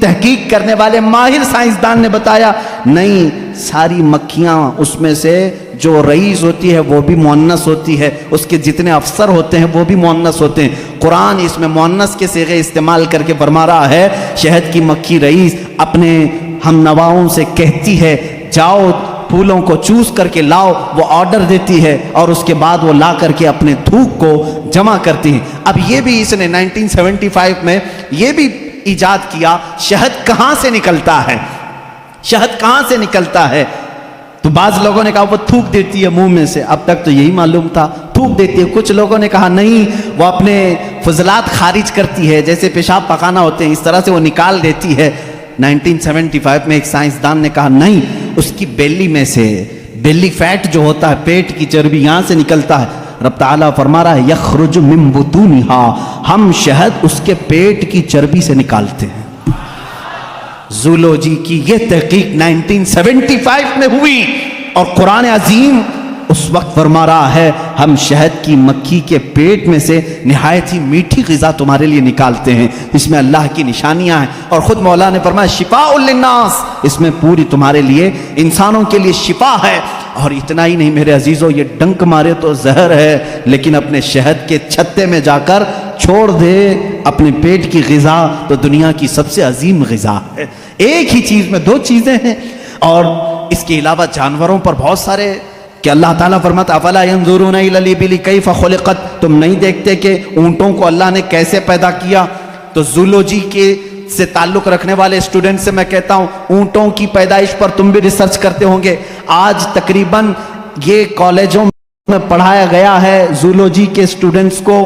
S1: تحقیق کرنے والے ماہر سائنسدان نے بتایا نہیں، ساری مکھیاں اس میں سے جو رئیس ہوتی ہے وہ بھی مؤنث ہوتی ہے، اس کے جتنے افسر ہوتے ہیں وہ بھی مؤنث ہوتے ہیں۔ قرآن اس میں مؤنث کے صیغے استعمال کر کے فرما رہا ہے شہد کی مکھی رئیس اپنے ہم نواؤں سے کہتی ہے جاؤ پھولوں کو چوز کر کے لاؤ، وہ آرڈر دیتی ہے اور اس کے بعد وہ لا کر کے اپنے تھوک کو جمع کرتی ہیں۔ اب یہ بھی اس نے 1975 میں یہ بھی ایجاد کیا، شہد کہاں سے نکلتا ہے، شہد کہاں سے نکلتا ہے؟ تو بعض لوگوں نے کہا وہ تھوک دیتی ہے منہ میں سے، اب تک تو یہی معلوم تھا تھوک دیتی ہے۔ کچھ لوگوں نے کہا نہیں، وہ اپنے فضلات خارج کرتی ہے، جیسے پیشاب پخانہ ہوتے ہیں اس طرح سے وہ نکال دیتی ہے۔ 1975 میں ایک سائنسدان نے کہا نہیں، اس کی بیلی میں سے، بیلی فیٹ جو ہوتا ہے پیٹ کی چربی یہاں سے نکلتا ہے۔ رب تعالیٰ فرما رہا ہے یخرج من بطونہا، ہم شہد اس کے پیٹ کی چربی سے نکالتے ہیں۔ زولوجی کی یہ تحقیق 1975 میں ہوئی اور قرآن عظیم اس وقت فرما رہا ہے ہم شہد کی مکھی کے پیٹ میں سے نہایت ہی میٹھی غذا تمہارے لیے نکالتے ہیں، اس میں اللہ کی نشانیاں ہیں، اور خود مولا نے فرمایا شفاء للناس، اس میں پوری تمہارے لیے انسانوں کے لیے شفا ہے۔ اور اتنا ہی نہیں میرے عزیزو، یہ ڈنک مارے تو زہر ہے، لیکن اپنے شہد کے چھتے میں جا کر چھوڑ دے اپنے پیٹ کی غذا تو دنیا کی سب سے عظیم غذا ہے۔ ایک ہی چیز میں دو چیزیں ہیں، اور اس کے علاوہ جانوروں پر بہت سارے کہ اللہ تعالیٰ فرماتا افلا ينظرون الى الابل کیف خلقت، تم نہیں دیکھتے کہ اونٹوں کو اللہ نے کیسے پیدا کیا؟ تو زولوجی کے سے تعلق رکھنے والے اسٹوڈنٹ سے میں کہتا ہوں اونٹوں کی پیدائش پر تم بھی ریسرچ کرتے ہوں گے۔ آج تقریباً یہ کالجوں میں پڑھایا گیا ہے زولوجی کے اسٹوڈنٹس کو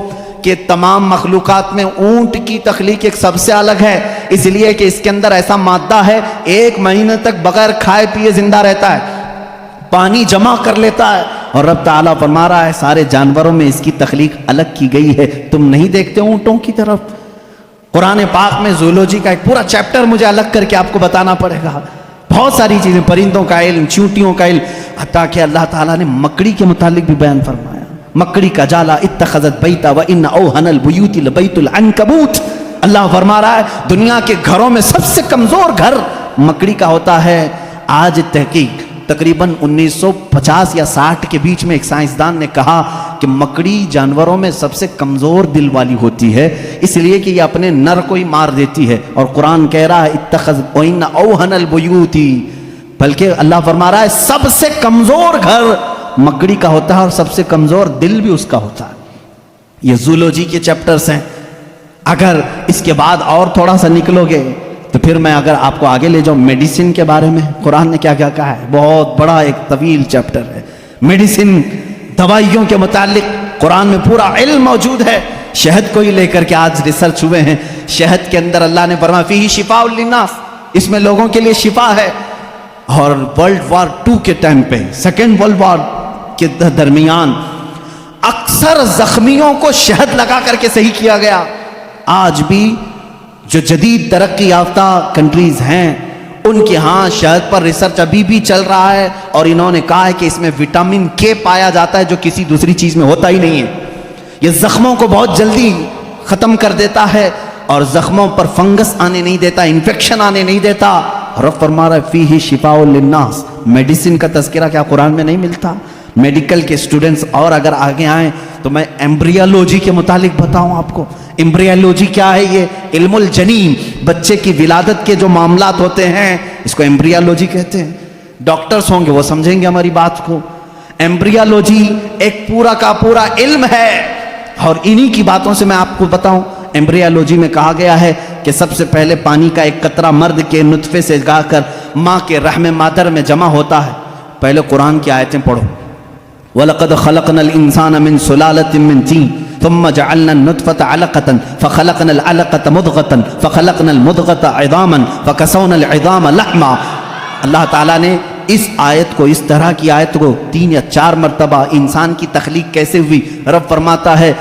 S1: کہ تمام مخلوقات میں اونٹ کی تخلیق ایک سب سے الگ ہے، اس لیے کہ اس کے اندر ایسا مادہ ہے 1 مہینے تک بغیر کھائے پیے زندہ رہتا ہے، پانی جمع کر لیتا ہے، اور رب تعالیٰ فرما رہا ہے سارے جانوروں میں اس کی تخلیق الگ کی گئی ہے، تم نہیں دیکھتے اونٹوں کی طرف۔ قرآن پاک میں زولوجی کا ایک پورا چیپٹر مجھے الگ کر کے آپ کو بتانا پڑے گا، بہت ساری چیزیں، پرندوں کا علم، چونٹیوں کا علم، حتیٰ کہ اللہ تعالیٰ نے مکڑی کے متعلق بھی بیان فرمایا، مکڑی کا جالا اتخذت بیتا وان اوہن البیوت لبیت العنکبوت۔ اللہ فرما رہا ہے دنیا کے گھروں میں سب سے کمزور گھر مکڑی کا ہوتا ہے۔ آج تحقیق تقریباً 1950 یا 60 کے بیچ میں ایک سائنسدان نے کہا کہ مکڑی جانوروں میں سب سے کمزور دل والی ہوتی ہے، اس لیے کہ یہ اپنے نر کو ہی مار دیتی ہے، اور قرآن کہہ رہا ہے اتخذ وان اوہن البیوت، بلکہ اللہ فرما رہا ہے سب سے کمزور گھر مکڑی کا ہوتا ہے اور سب سے کمزور دل بھی اس کا ہوتا ہے۔ یہ زولوجی کے چیپٹرز ہیں، اگر اس کے بعد اور تھوڑا سا نکلو گے تو پھر میں اگر آپ کو آگے لے جاؤں میڈیسن کے بارے میں قرآن نے کیا کیا کہا ہے، بہت بڑا ایک طویل چیپٹر ہے میڈیسن، دوائیوں کے متعلق قرآن میں پورا علم موجود ہے۔ شہد کو ہی لے کر کے آج ریسرچ ہوئے ہیں، شہد کے اندر اللہ نے فرمایا فیہ شفاء للناس، اس میں لوگوں کے لیے شفا ہے۔ اور ورلڈ وار 2 کے ٹائم پہ، سیکنڈ ورلڈ وار کے درمیان اکثر زخمیوں کو شہد لگا کر کے صحیح کیا گیا۔ آج بھی جو جدید ترقی یافتہ کنٹریز ہیں ان کے ہاں شہد پر ریسرچ ابھی بھی چل رہا ہے، اور انہوں نے کہا ہے کہ اس میں وٹامن کے پایا جاتا ہے جو کسی دوسری چیز میں ہوتا ہی نہیں ہے، یہ زخموں کو بہت جلدی ختم کر دیتا ہے اور زخموں پر فنگس آنے نہیں دیتا، انفیکشن آنے نہیں دیتا۔ رب فرما رہا ہے فیہ شفاء للناس، میڈیسن کا تذکرہ کیا قرآن میں نہیں ملتا؟ میڈیکل کے اسٹوڈنٹس اور اگر آگے آئیں تو میں ایمبریالوجی کے متعلق بتاؤں آپ کو۔ ایمبریالوجی کیا ہے؟ یہ علم الجنین، بچے کی ولادت کے جو معاملات ہوتے ہیں اس کو ایمبریالوجی کہتے ہیں۔ ڈاکٹرز ہوں گے وہ سمجھیں گے ہماری بات کو۔ ایمبریالوجی ایک پورا کا پورا علم ہے، اور انہی کی باتوں سے میں آپ کو بتاؤں۔ ایمبریالوجی میں کہا گیا ہے کہ سب سے پہلے پانی کا ایک قطرہ مرد کے نطفے سے گا کر ماں کے رحم مادر میں جمع ہوتا ہے۔ پہلے قرآن کی آیتیں پڑھو، وَلَقَدْ خَلَقْنَا الْإِنسَانَ مِنْ سُلَالَةٍ مِنْ طِينٍ ثُمَّ جَعَلْنَا النُّطْفَةَ عَلَقَةً فَخَلَقْنَا الْعَلَقَةَ مُضْغَةً فَخَلَقْنَا الْمُضْغَةَ عِظَامًا فَكَسَوْنَا الْعِظَامَ لَحْمًا۔ اللہ تعالیٰ نے اس آیت کو، اس طرح کی آیت کو 3 یا 4 مرتبہ انسان کی تخلیق کیسے ہوئی، رب فرماتا ہے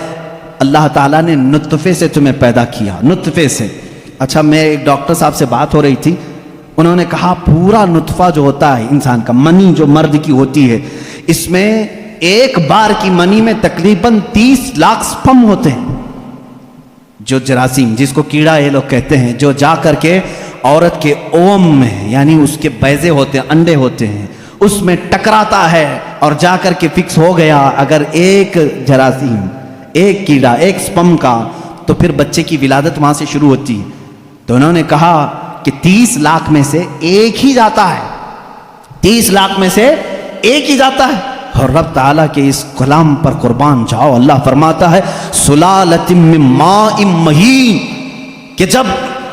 S1: اللہ تعالیٰ نے نطفے سے تمہیں پیدا کیا، نطفے سے۔ اچھا، میں ایک ڈاکٹر صاحب سے بات ہو رہی تھی، انہوں نے کہا پورا نطفہ جو ہوتا ہے انسان کا، منی جو مرد کی ہوتی ہے، اس میں ایک بار کی منی میں تقریباً 30 لاکھ سپم ہوتے ہیں۔ جو جراثیم جس کو کیڑا یہ لوگ کہتے ہیں، جو جا کر کے عورت کے اوم میں یعنی اس کے بیضے ہوتے ہیں، انڈے ہوتے ہیں، اس میں ٹکراتا ہے اور جا کر کے فکس ہو گیا اگر ایک جراثیم، ایک کیڑا، ایک سپم کا، تو پھر بچے کی ولادت وہاں سے شروع ہوتی ہے۔ تو انہوں نے کہا کہ 30 لاکھ میں سے ایک ہی جاتا ہے، 30 لاکھ میں سے ایک ہی جاتا ہے۔ اور رب تعالیٰ کے اس کلام پر قربان جاؤ، اللہ فرماتا ہے سلالۃ من ماء مہین، کہ جب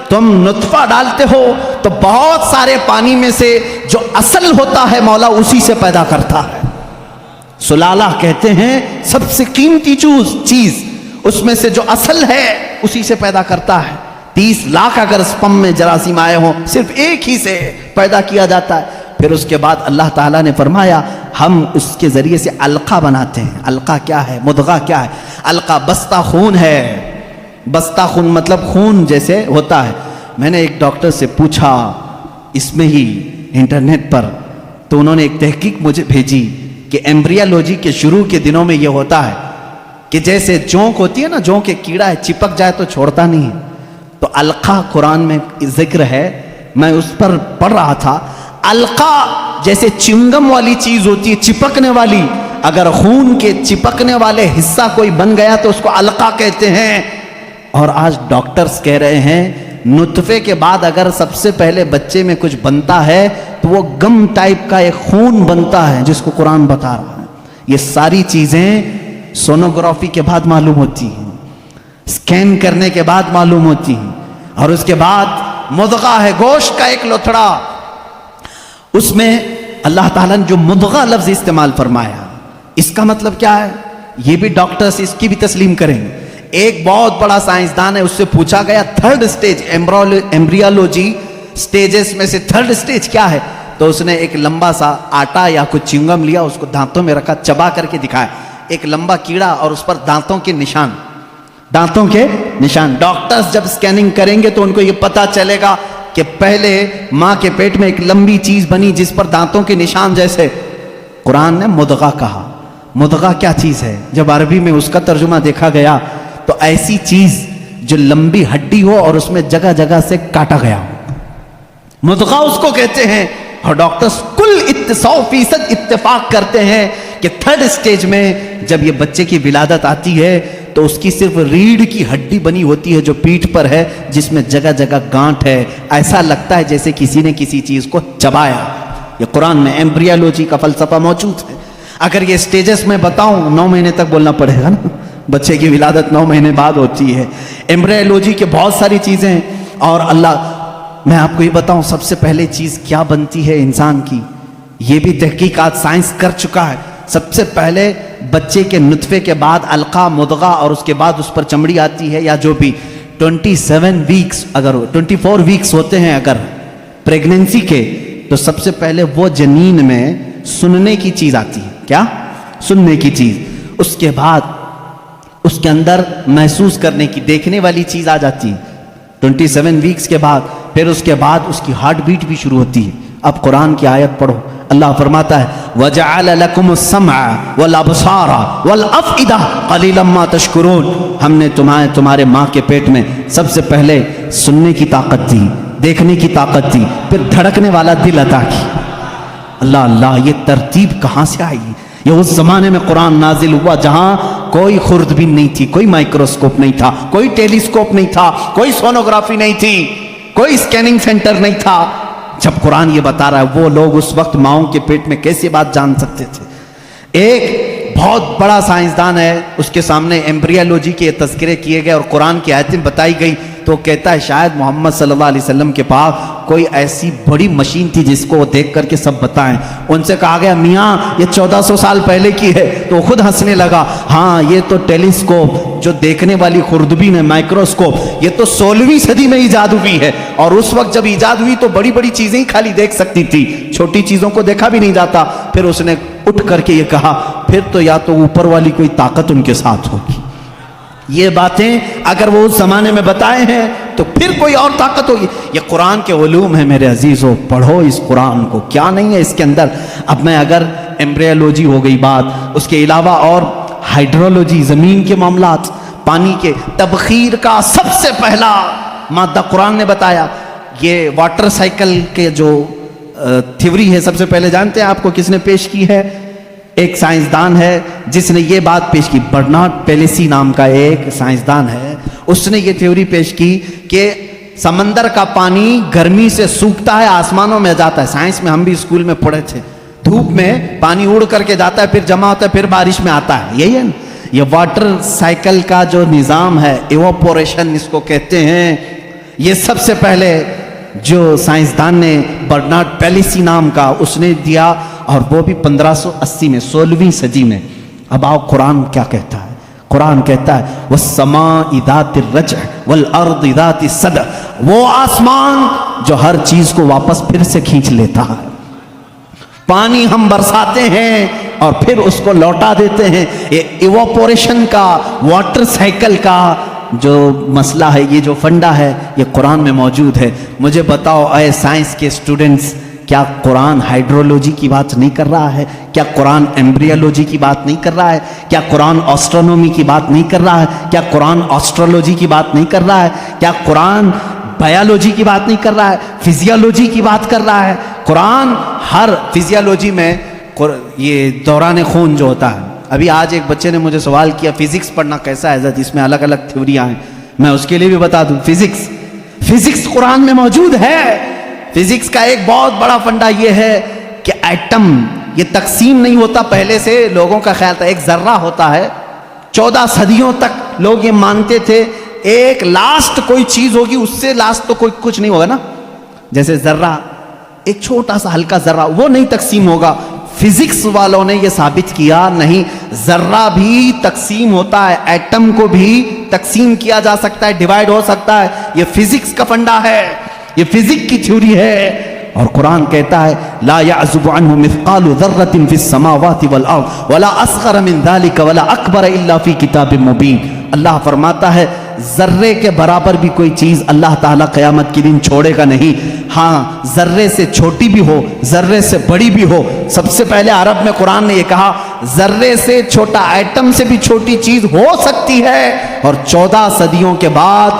S1: تم نطفہ ڈالتے ہو تو بہت سارے پانی میں سے جو اصل ہوتا ہے مولا اسی سے پیدا کرتا ہے۔ سلالہ کہتے ہیں سب سے قیمتی چیز، اس میں سے جو اصل ہے اسی سے پیدا کرتا ہے۔ 30 لاکھ اگر سپم میں جراثیم آئے ہوں، صرف ایک ہی سے پیدا کیا جاتا ہے۔ پھر اس کے بعد اللہ تعالیٰ نے فرمایا ہم اس کے ذریعے سے علقہ بناتے ہیں۔ علقہ کیا ہے؟ مضغہ کیا ہے؟ علقہ بستہ خون ہے۔ بستہ خون مطلب خون جیسے ہوتا ہے۔ میں نے ایک ڈاکٹر سے پوچھا اس میں ہی انٹرنیٹ پر، تو انہوں نے ایک تحقیق مجھے بھیجی کہ ایمبریالوجی کے شروع کے دنوں میں یہ ہوتا ہے کہ جیسے جونک ہوتی ہے نا، جونک ایک کیڑا ہے، چپک جائے تو چھوڑتا نہیں ہے، تو علقہ قرآن میں ذکر ہے، میں اس پر پڑھ رہا تھا۔ علقہ جیسے چنگم والی چیز ہوتی ہے، چپکنے والی، اگر خون کے چپکنے والے حصہ کوئی بن گیا تو اس کو علقہ کہتے ہیں۔ اور آج ڈاکٹرز کہہ رہے ہیں نطفے کے بعد اگر سب سے پہلے بچے میں کچھ بنتا ہے تو وہ گم ٹائپ کا ایک خون بنتا ہے جس کو قرآن بتا رہا ہے۔ یہ ساری چیزیں سونوگرافی کے بعد معلوم ہوتی ہیں، سکین کرنے کے بعد معلوم ہوتی ہیں، اور اس کے بعد مضغہ ہے، گوشت کا ایک لوتھڑا، اس میں اللہ تعالیٰ نے جو مضغہ لفظ استعمال فرمایا، اس کا مطلب کیا ہے؟ یہ بھی ڈاکٹرز اس کی بھی تسلیم کریں گے۔ ایک بہت بڑا سائنسدان ہے، اس سے پوچھا گیا تھرڈ سٹیج ایمبریالوجی سٹیجز میں سے تھرڈ سٹیج کیا ہے؟ تو اس نے ایک لمبا سا آٹا یا کچھ چنگم لیا، اس کو دانتوں میں رکھا، چبا کر کے دکھایا، ایک لمبا کیڑا اور اس پر دانتوں کے نشان، دانتوں کے نشان۔ ڈاکٹرز جب سکیننگ کریں گے تو ان کو یہ پتا چلے گا کہ پہلے ماں کے پیٹ میں ایک لمبی چیز بنی جس پر دانتوں کے نشان جیسے۔ قرآن نے مضغہ کہا۔ مضغہ کیا چیز ہے؟ جب عربی میں اس کا ترجمہ دیکھا گیا تو ایسی چیز جو لمبی ہڈی ہو اور اس میں جگہ جگہ سے کاٹا گیا ہو، مضغہ اس کو کہتے ہیں۔ اور ڈاکٹرز کل 100% اتفاق کرتے ہیں کہ تھرڈ سٹیج میں جب یہ بچے کی ولادت آتی ہے تو اس کی صرف ریڑھ کی ہڈی بنی ہوتی ہے جو پیٹھ پر ہے، جس میں جگہ جگہ گانٹھ ہے، ایسا لگتا ہے جیسے کسی نے کسی چیز کو چبایا۔ یہ قرآن میں ایمبریالوجی کا فلسفہ موجود ہے۔ اگر یہ سٹیجز میں بتاؤں 9 مہینے تک بولنا پڑے گا نا، بچے کی ولادت 9 مہینے بعد ہوتی ہے۔ ایمبریالوجی کے بہت ساری چیزیں ہیں، اور اللہ، میں آپ کو یہ بتاؤں سب سے پہلے چیز کیا بنتی ہے انسان کی، یہ بھی تحقیقات سائنس کر چکا ہے۔ سب سے پہلے بچے کے نطفے کے بعد علقہ، مضغہ، اور اس کے بعد اس پر چمڑی آتی ہے، یا جو بھی 27 ویکس، اگر 24 ویکس ہوتے ہیں اگر پریگننسی کے، تو سب سے پہلے وہ جنین میں سننے کی چیز آتی ہے۔ کیا؟ سننے کی چیز۔ اس کے بعد اس کے اندر محسوس کرنے کی، دیکھنے والی چیز آ جاتی ہے 27 ویکس کے بعد۔ پھر اس کے بعد اس کی ہارٹ بیٹ بھی شروع ہوتی ہے۔ اب قرآن کی آیت پڑھو، اللہ فرماتا ہے وَجَعَلَ لَكُمُ السَّمْعَ وَالْأَبْصَارَ وَالْأَفْئِدَةَ قَلِيلًا مَا تَشْكُرُونَ۔ ہم نے تمہارے ماں کے پیٹ میں سب سے پہلے سننے کی طاقت دی، دیکھنے کی طاقت دی، پھر دھڑکنے والا دل عطا کی۔ اللہ اللہ، یہ ترتیب کہاں سے آئی؟ یہ اس زمانے میں قرآن نازل ہوا جہاں کوئی خوردبین نہیں تھی، کوئی مائکروسکوپ نہیں تھا، کوئی ٹیلیسکوپ نہیں تھا، کوئی سونوگرافی نہیں تھی، کوئی اسکیننگ سینٹر نہیں تھا۔ جب قرآن یہ بتا رہا ہے وہ لوگ اس وقت ماؤں کے پیٹ میں کیسے بات جان سکتے تھے؟ ایک بہت بڑا سائنسدان ہے، اس کے سامنے ایمبریالوجی کے تذکرے کیے گئے اور قرآن کی آیتیں بتائی گئی، تو کہتا ہے شاید محمد صلی اللہ علیہ وسلم کے پاس کوئی ایسی بڑی مشین تھی جس کو وہ دیکھ کر کے سب بتائیں۔ ان سے کہا گیا میاں یہ 1400 سال پہلے کی ہے، تو خود ہنسنے لگا، ہاں یہ تو ٹیلیسکوپ جو دیکھنے والی خوردبین ہے، مائکروسکوپ، یہ تو 16ویں صدی میں ایجاد ہوئی ہے، اور اس وقت جب ایجاد ہوئی تو بڑی بڑی چیزیں ہی خالی دیکھ سکتی تھی، چھوٹی چیزوں کو دیکھا بھی نہیں جاتا۔ پھر اس نے اٹھ کر کے یہ کہا پھر تو یا تو اوپر والی کوئی طاقت ان کے ساتھ ہوگی، یہ باتیں اگر وہ اس زمانے میں بتائے ہیں تو پھر کوئی اور طاقت ہوگی۔ یہ قرآن کے علوم ہیں میرے عزیزوں، پڑھو اس قرآن کو، کیا نہیں ہے اس کے اندر۔ اب میں اگر ایمبریالوجی ہو گئی بات، اس کے علاوہ اور ہائیڈرولوجی، زمین کے معاملات، پانی کے تبخیر کا سب سے پہلا مادہ قرآن نے بتایا. یہ واٹر سائیکل کے جو تھیوری ہے سب سے پہلے جانتے ہیں آپ کو کس نے پیش کی ہے؟ ایک سائنسدان ہے جس نے یہ بات پیش کی. برنارڈ پیلیسی نام کا ایک سائنسدان ہے, اس نے یہ تھیوری پیش کی کہ سمندر کا پانی گرمی سے سوکھتا ہے, آسمانوں میں جاتا ہے. سائنس میں ہم بھی اسکول میں پڑھے تھے, دھوپ میں پانی اڑ کر کے جاتا ہے, پھر جمع ہوتا ہے, پھر بارش میں آتا ہے. یہی ہے نا یہ واٹر سائیکل کا جو نظام ہے, ایواپوریشن اس کو کہتے ہیں. یہ سب سے پہلے جو سائنسدان نے برنارڈ پیلیسی نام کا اس نے دیا, اور وہ بھی 1580 میں, 16ویں صدی میں. اب آؤ قرآن کیا کہتا ہے. قرآن کہتا ہے وَالسَّمَاءِ ذَاتِ الرَّجْعِ وَالْأَرْضِ ذَاتِ الصَّدْعِ, وہ آسمان جو ہر چیز کو واپس پھر سے کھینچ لیتا ہے. پانی ہم برساتے ہیں اور پھر اس کو لوٹا دیتے ہیں. یہ ایواپوریشن کا, واٹر سائیکل کا جو مسئلہ ہے, یہ جو فنڈا ہے, یہ قرآن میں موجود ہے. مجھے بتاؤ اے سائنس کے اسٹوڈنٹس, کیا قرآن ہائیڈرولوجی کی بات نہیں کر رہا ہے؟ کیا قرآن ایمبریولوجی کی بات نہیں کر رہا ہے؟ کیا قرآن آسٹرونومی کی بات نہیں کر رہا ہے؟ کیا قرآن آسٹرولوجی کی بات نہیں کر رہا ہے؟ کیا قرآن بایولوجی کی بات نہیں کر رہا ہے؟ فزیولوجی کی بات کر رہا ہے. قرآن ہر فزیولوجی میں یہ دوران خون جو ہوتا ہے. ابھی آج ایک بچے نے مجھے سوال کیا فزکس پڑھنا کیسا ہے حضرت, اس میں الگ الگ تھیوریاں ہیں. میں اس کے لیے بھی بتا دوں, فزکس قرآن میں موجود ہے. فزکس کا ایک بہت بڑا فنڈا یہ ہے کہ ایٹم یہ تقسیم نہیں ہوتا. پہلے سے لوگوں کا خیال تھا ایک ذرہ ہوتا ہے. 14 صدیوں تک لوگ یہ مانتے تھے ایک لاسٹ کوئی چیز ہوگی, اس سے لاسٹ تو کوئی کچھ نہیں ہوگا نا. جیسے ذرہ, ایک چھوٹا سا ہلکا ذرہ, وہ نہیں تقسیم ہوگا. فزکس والوں نے یہ ثابت کیا نہیں, ذرہ بھی تقسیم ہوتا ہے, ایٹم کو بھی تقسیم کیا جا سکتا ہے, ڈیوائیڈ ہو سکتا ہے. یہ فزکس کا فنڈا ہے, یہ فزکس کی تھیوری ہے. اور قرآن کہتا ہے لا يعزب عنه مثقال ذرة في السماوات والارض ولا اصغر من ذلك ولا اکبر الا في کتاب مبین. اللہ فرماتا ہے ذرے کے برابر بھی کوئی چیز اللہ تعالیٰ قیامت کے دن چھوڑے گا نہیں. ہاں ذرے سے چھوٹی بھی ہو, ذرے سے بڑی بھی ہو. سب سے پہلے عرب میں قرآن نے یہ کہا ذرے سے چھوٹا, ایٹم سے بھی چھوٹی چیز ہو سکتی ہے. اور 14 صدیوں کے بعد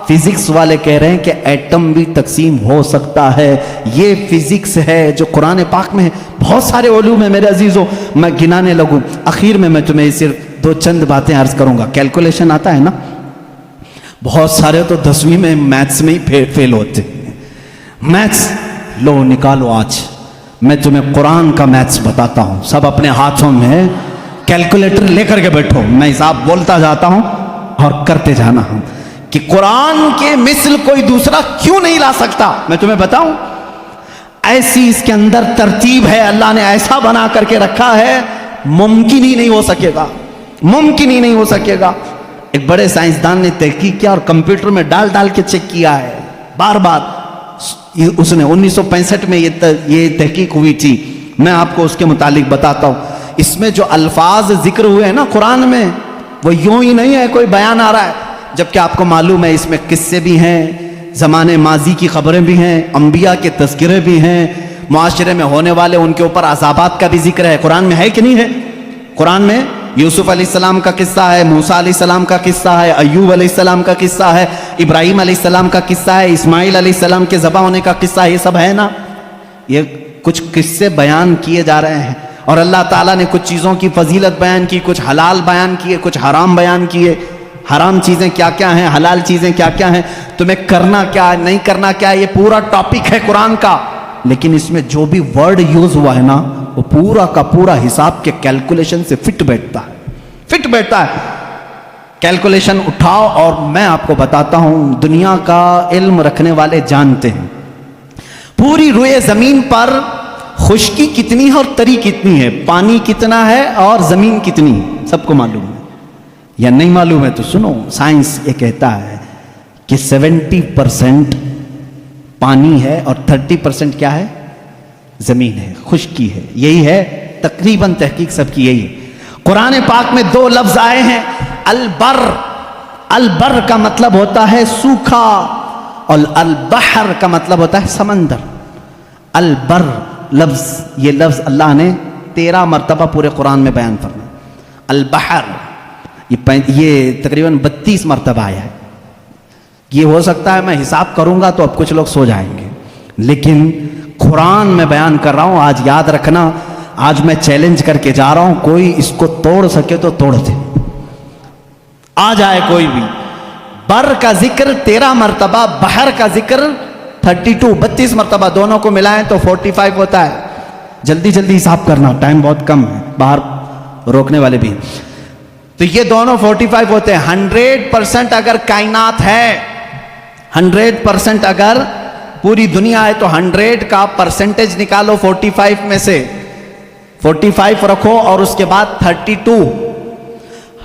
S1: فزکس والے کہہ رہے ہیں کہ ایٹم بھی تقسیم ہو سکتا ہے. یہ فزکس ہے جو قرآن پاک میں ہے. بہت سارے علوم ہیں میرے عزیزوں, میں گنانے لگوں. اخیر میں تمہیں صرف 2 چند باتیں عرض کروں گا. کیلکولیشن آتا ہے نا, بہت سارے تو 10ویں میں میتھس میں ہی فیل ہوتے ہیں. میتھس لو نکالو, آج میں تمہیں قرآن کا میتھس بتاتا ہوں. سب اپنے ہاتھوں میں کیلکولیٹر لے کر کے بیٹھو, میں حساب بولتا جاتا ہوں اور کرتے جانا ہوں کہ قرآن کے مثل کوئی دوسرا کیوں نہیں لا سکتا. میں تمہیں بتاؤں ایسی اس کے اندر ترتیب ہے, اللہ نے ایسا بنا کر کے رکھا ہے, ممکن ہی نہیں ہو سکے گا, ممکن ہی نہیں ہو سکے گا. ایک بڑے سائنسدان نے تحقیق کیا اور کمپیوٹر میں ڈال کے چیک کیا ہے بار بار. اس نے 1965 میں یہ تحقیق ہوئی تھی. میں آپ کو اس کے متعلق بتاتا ہوں. اس میں جو الفاظ ذکر ہوئے ہیں نا قرآن میں, وہ یوں ہی نہیں ہے کوئی بیان آ رہا ہے, جبکہ آپ کو معلوم ہے اس میں قصے بھی ہیں, زمانے ماضی کی خبریں بھی ہیں, انبیاء کے تذکرے بھی ہیں, معاشرے میں ہونے والے ان کے اوپر عذابات کا بھی ذکر ہے. قرآن میں ہے کہ نہیں ہے؟ قرآن میں یوسف علیہ السلام کا قصہ ہے, موسیٰ علیہ السلام کا قصہ ہے, ایوب علیہ السلام کا قصہ ہے, ابراہیم علیہ السلام کا قصہ ہے, اسماعیل علیہ السلام کے ذبح ہونے کا قصہ ہے. یہ سب ہے نا. یہ کچھ قصے بیان کیے جا رہے ہیں اور اللہ تعالیٰ نے کچھ چیزوں کی فضیلت بیان کی, کچھ حلال بیان کیے, کچھ حرام بیان کیے. حرام چیزیں کیا کیا ہیں, حلال چیزیں کیا کیا ہیں, تمہیں کرنا کیا نہیں کرنا کیا, یہ پورا ٹاپک ہے قرآن کا. لیکن اس میں جو بھی ورڈ یوز ہوا ہے نا, وہ پورا کا پورا حساب کے کیلکولیشن سے فٹ بیٹھتا ہے. کیلکولیشن اٹھاؤ اور میں آپ کو بتاتا ہوں, دنیا کا علم رکھنے والے جانتے ہیں پوری روئے زمین پر خشکی کتنی ہے اور تری کتنی ہے, پانی کتنا ہے اور زمین کتنی ہے. سب کو معلوم ہے یا نہیں معلوم ہے؟ تو سنو, سائنس یہ کہتا ہے کہ 70% پانی ہے اور 30% کیا ہے, زمین ہے, خشکی ہے. یہی ہے تقریباً تحقیق سب کی یہی ہے. قرآن پاک میں 2 لفظ آئے ہیں, البر. البر کا مطلب ہوتا ہے سوکھا اور البحر کا مطلب ہوتا ہے سمندر. البر لفظ, یہ لفظ اللہ نے 13 مرتبہ پورے قرآن میں بیان فرمایا. البحر یہ تقریباً 32 مرتبہ آیا ہے. یہ ہو سکتا ہے میں حساب کروں گا تو اب کچھ لوگ سو جائیں گے، لیکن قرآن میں بیان کر رہا ہوں. آج یاد رکھنا، آج میں چیلنج کر کے جا رہا ہوں، کوئی اس کو توڑ سکے تو توڑ دے. آ جائے کوئی بھی. بر کا ذکر 13 مرتبہ، بحر کا ذکر 32 مرتبہ، دونوں کو ملائیں تو 45 ہوتا ہے. جلدی جلدی حساب کرنا، ٹائم بہت کم ہے، باہر روکنے والے بھی. تو یہ دونوں 45 ہوتے ہیں. 100% اگر کائنات ہے، 100% اگر پوری دنیا ہے تو 100 کا پرسنٹیج نکالو 45 میں سے. 45 رکھو اور اس کے بعد 32.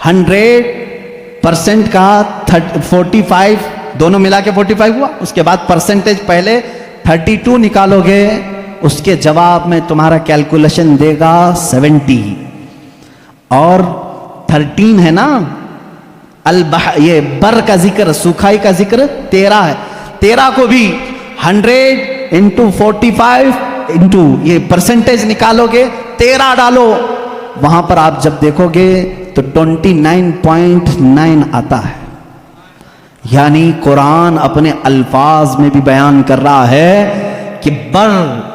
S1: 100% کا 45 دونوں ملا کے 45 ہوا. اس کے بعد پرسنٹیج پہلے 32 نکالو گے، اس کے جواب میں تمہارا کیلکولیشن دے گا 70. اور 13 ہے نا، یہ بر کا ذکر، سوکھائی کا ذکر 13 ہے. 13 کو بھی 100 انٹو 45 انٹو یہ پرسنٹیج نکالو گے، 13 ڈالو، وہاں پر آپ جب دیکھو گے تو 29.9 آتا ہے. یعنی قرآن اپنے الفاظ میں بھی بیان کر رہا ہے کہ بر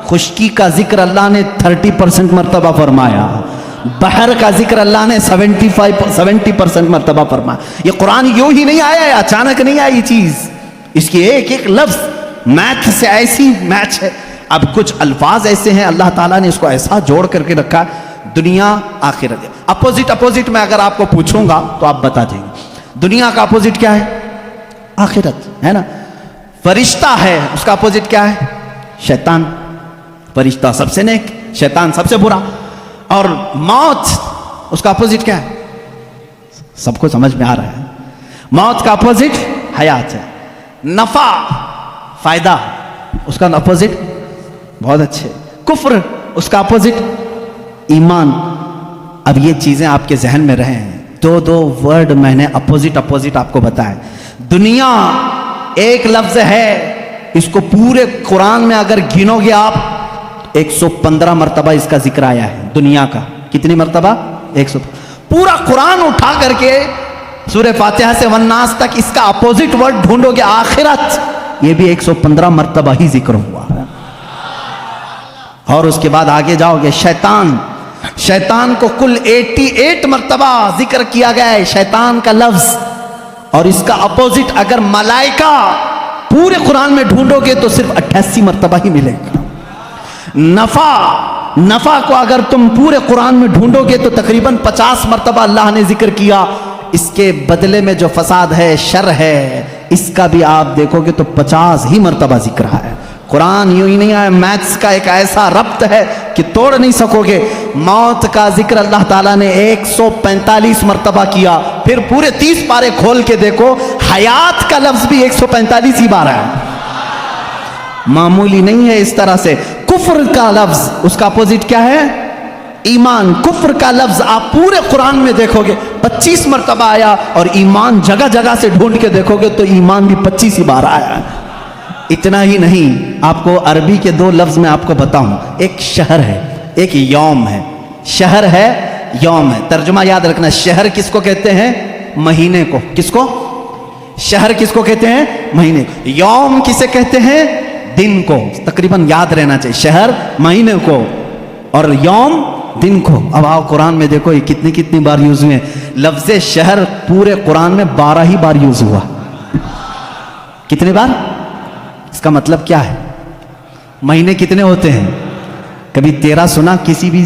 S1: خشکی کا ذکر اللہ نے 30% مرتبہ فرمایا، بحر کا ذکر اللہ نے 70% مرتبہ فرمایا. یہ قرآن یوں ہی نہیں آیا ہے، اچانک نہیں آئی چیز. اس کی ایک ایک لفظ میتھ سے ایسی میچ ہے. اب کچھ الفاظ ایسے ہیں اللہ تعالیٰ نے اس کو ایسا جوڑ کر کے رکھا، دنیا آخرت. اپوزٹ میں اگر آپ کو پوچھوں گا تو آپ بتا دیں گے. دنیا کا اپوزٹ کیا ہے؟ آخرت ہے نا. فرشتہ ہے، اس کا اپوزٹ کیا ہے؟ شیطان. فرشتہ سب سے نیک، شیطان سب سے برا. اور موت، اس کا اپوزٹ کیا ہے؟ سب کو سمجھ میں آ رہا ہے. موت کا اپوزٹ حیات ہے. نفع، فائدہ، اس کا اپوزٹ بہت اچھے. کفر، اس کا اپوزٹ ایمان. اب یہ چیزیں آپ کے ذہن میں رہے ہیں. دو ورڈ میں نے اپوزٹ آپ کو بتایا. دنیا ایک لفظ ہے، اس کو پورے قرآن میں اگر گنو گے آپ 115 مرتبہ اس کا ذکر آیا ہے. دنیا کا کتنی مرتبہ؟ 100. پورا قرآن اٹھا کر کے سورہ فاتحہ سے والناس تک اس کا اپوزٹ ورڈ ڈھونڈو گے آخرت، یہ بھی 115 مرتبہ ہی ذکر ہوا ہے. اور اس کے بعد آگے جاؤ گے، شیطان کو کل 88 مرتبہ ذکر کیا گیا ہے، شیطان کا لفظ. اور اس کا اپوزٹ اگر ملائکہ پورے قرآن میں ڈھونڈو گے تو صرف 88 مرتبہ ہی ملے گا. نفع کو اگر تم پورے قرآن میں ڈھونڈو گے تو تقریباً 50 مرتبہ اللہ نے ذکر کیا. اس کے بدلے میں جو فساد ہے، شر ہے، اس کا بھی آپ دیکھو گے تو 50 ہی مرتبہ ذکر ہے. قرآن یوں ہی نہیں آیا، میتھس کا ایک ایسا ربط ہے کہ توڑ نہیں سکو گے. موت کا ذکر اللہ تعالیٰ نے 145 مرتبہ کیا. پھر پورے 30 پارے کھول کے دیکھو، حیات کا لفظ بھی 145 ہی بار ہے. معمولی نہیں ہے. اس طرح سے کفر کا لفظ، اس کا اپوزٹ کیا ہے؟ ایمان. کفر کا لفظ آپ پورے قرآن میں دیکھو گے 25 مرتبہ آیا. اور ایمان جگہ جگہ سے ڈھونڈ کے دیکھو گے تو ایمان بھی 25 ہی بار آیا. اتنا ہی نہیں، آپ کو عربی کے 2 لفظ میں آپ کو بتاؤں. ایک شہر ہے، ایک یوم ہے. شہر ہے، یوم ہے. ترجمہ یاد رکھنا، شہر کس کو کہتے ہیں؟ مہینے کو. کس کو؟ شہر کس کو کہتے ہیں؟ مہینے. یوم کسے کہتے ہیں؟ دن کو. تقریباً یاد رہنا چاہیے، شہر مہینے کو اور یوم دن کو. اب آؤ قرآن میں دیکھو یہ کتنی بار یوز ہوئے. لفظ شہر پورے قرآن میں 12 ہی بار یوز ہوا. کتنے بار؟ اس کا مطلب کیا ہے؟ مہینے کتنے ہوتے ہیں؟ کبھی 13 سنا کسی بھی،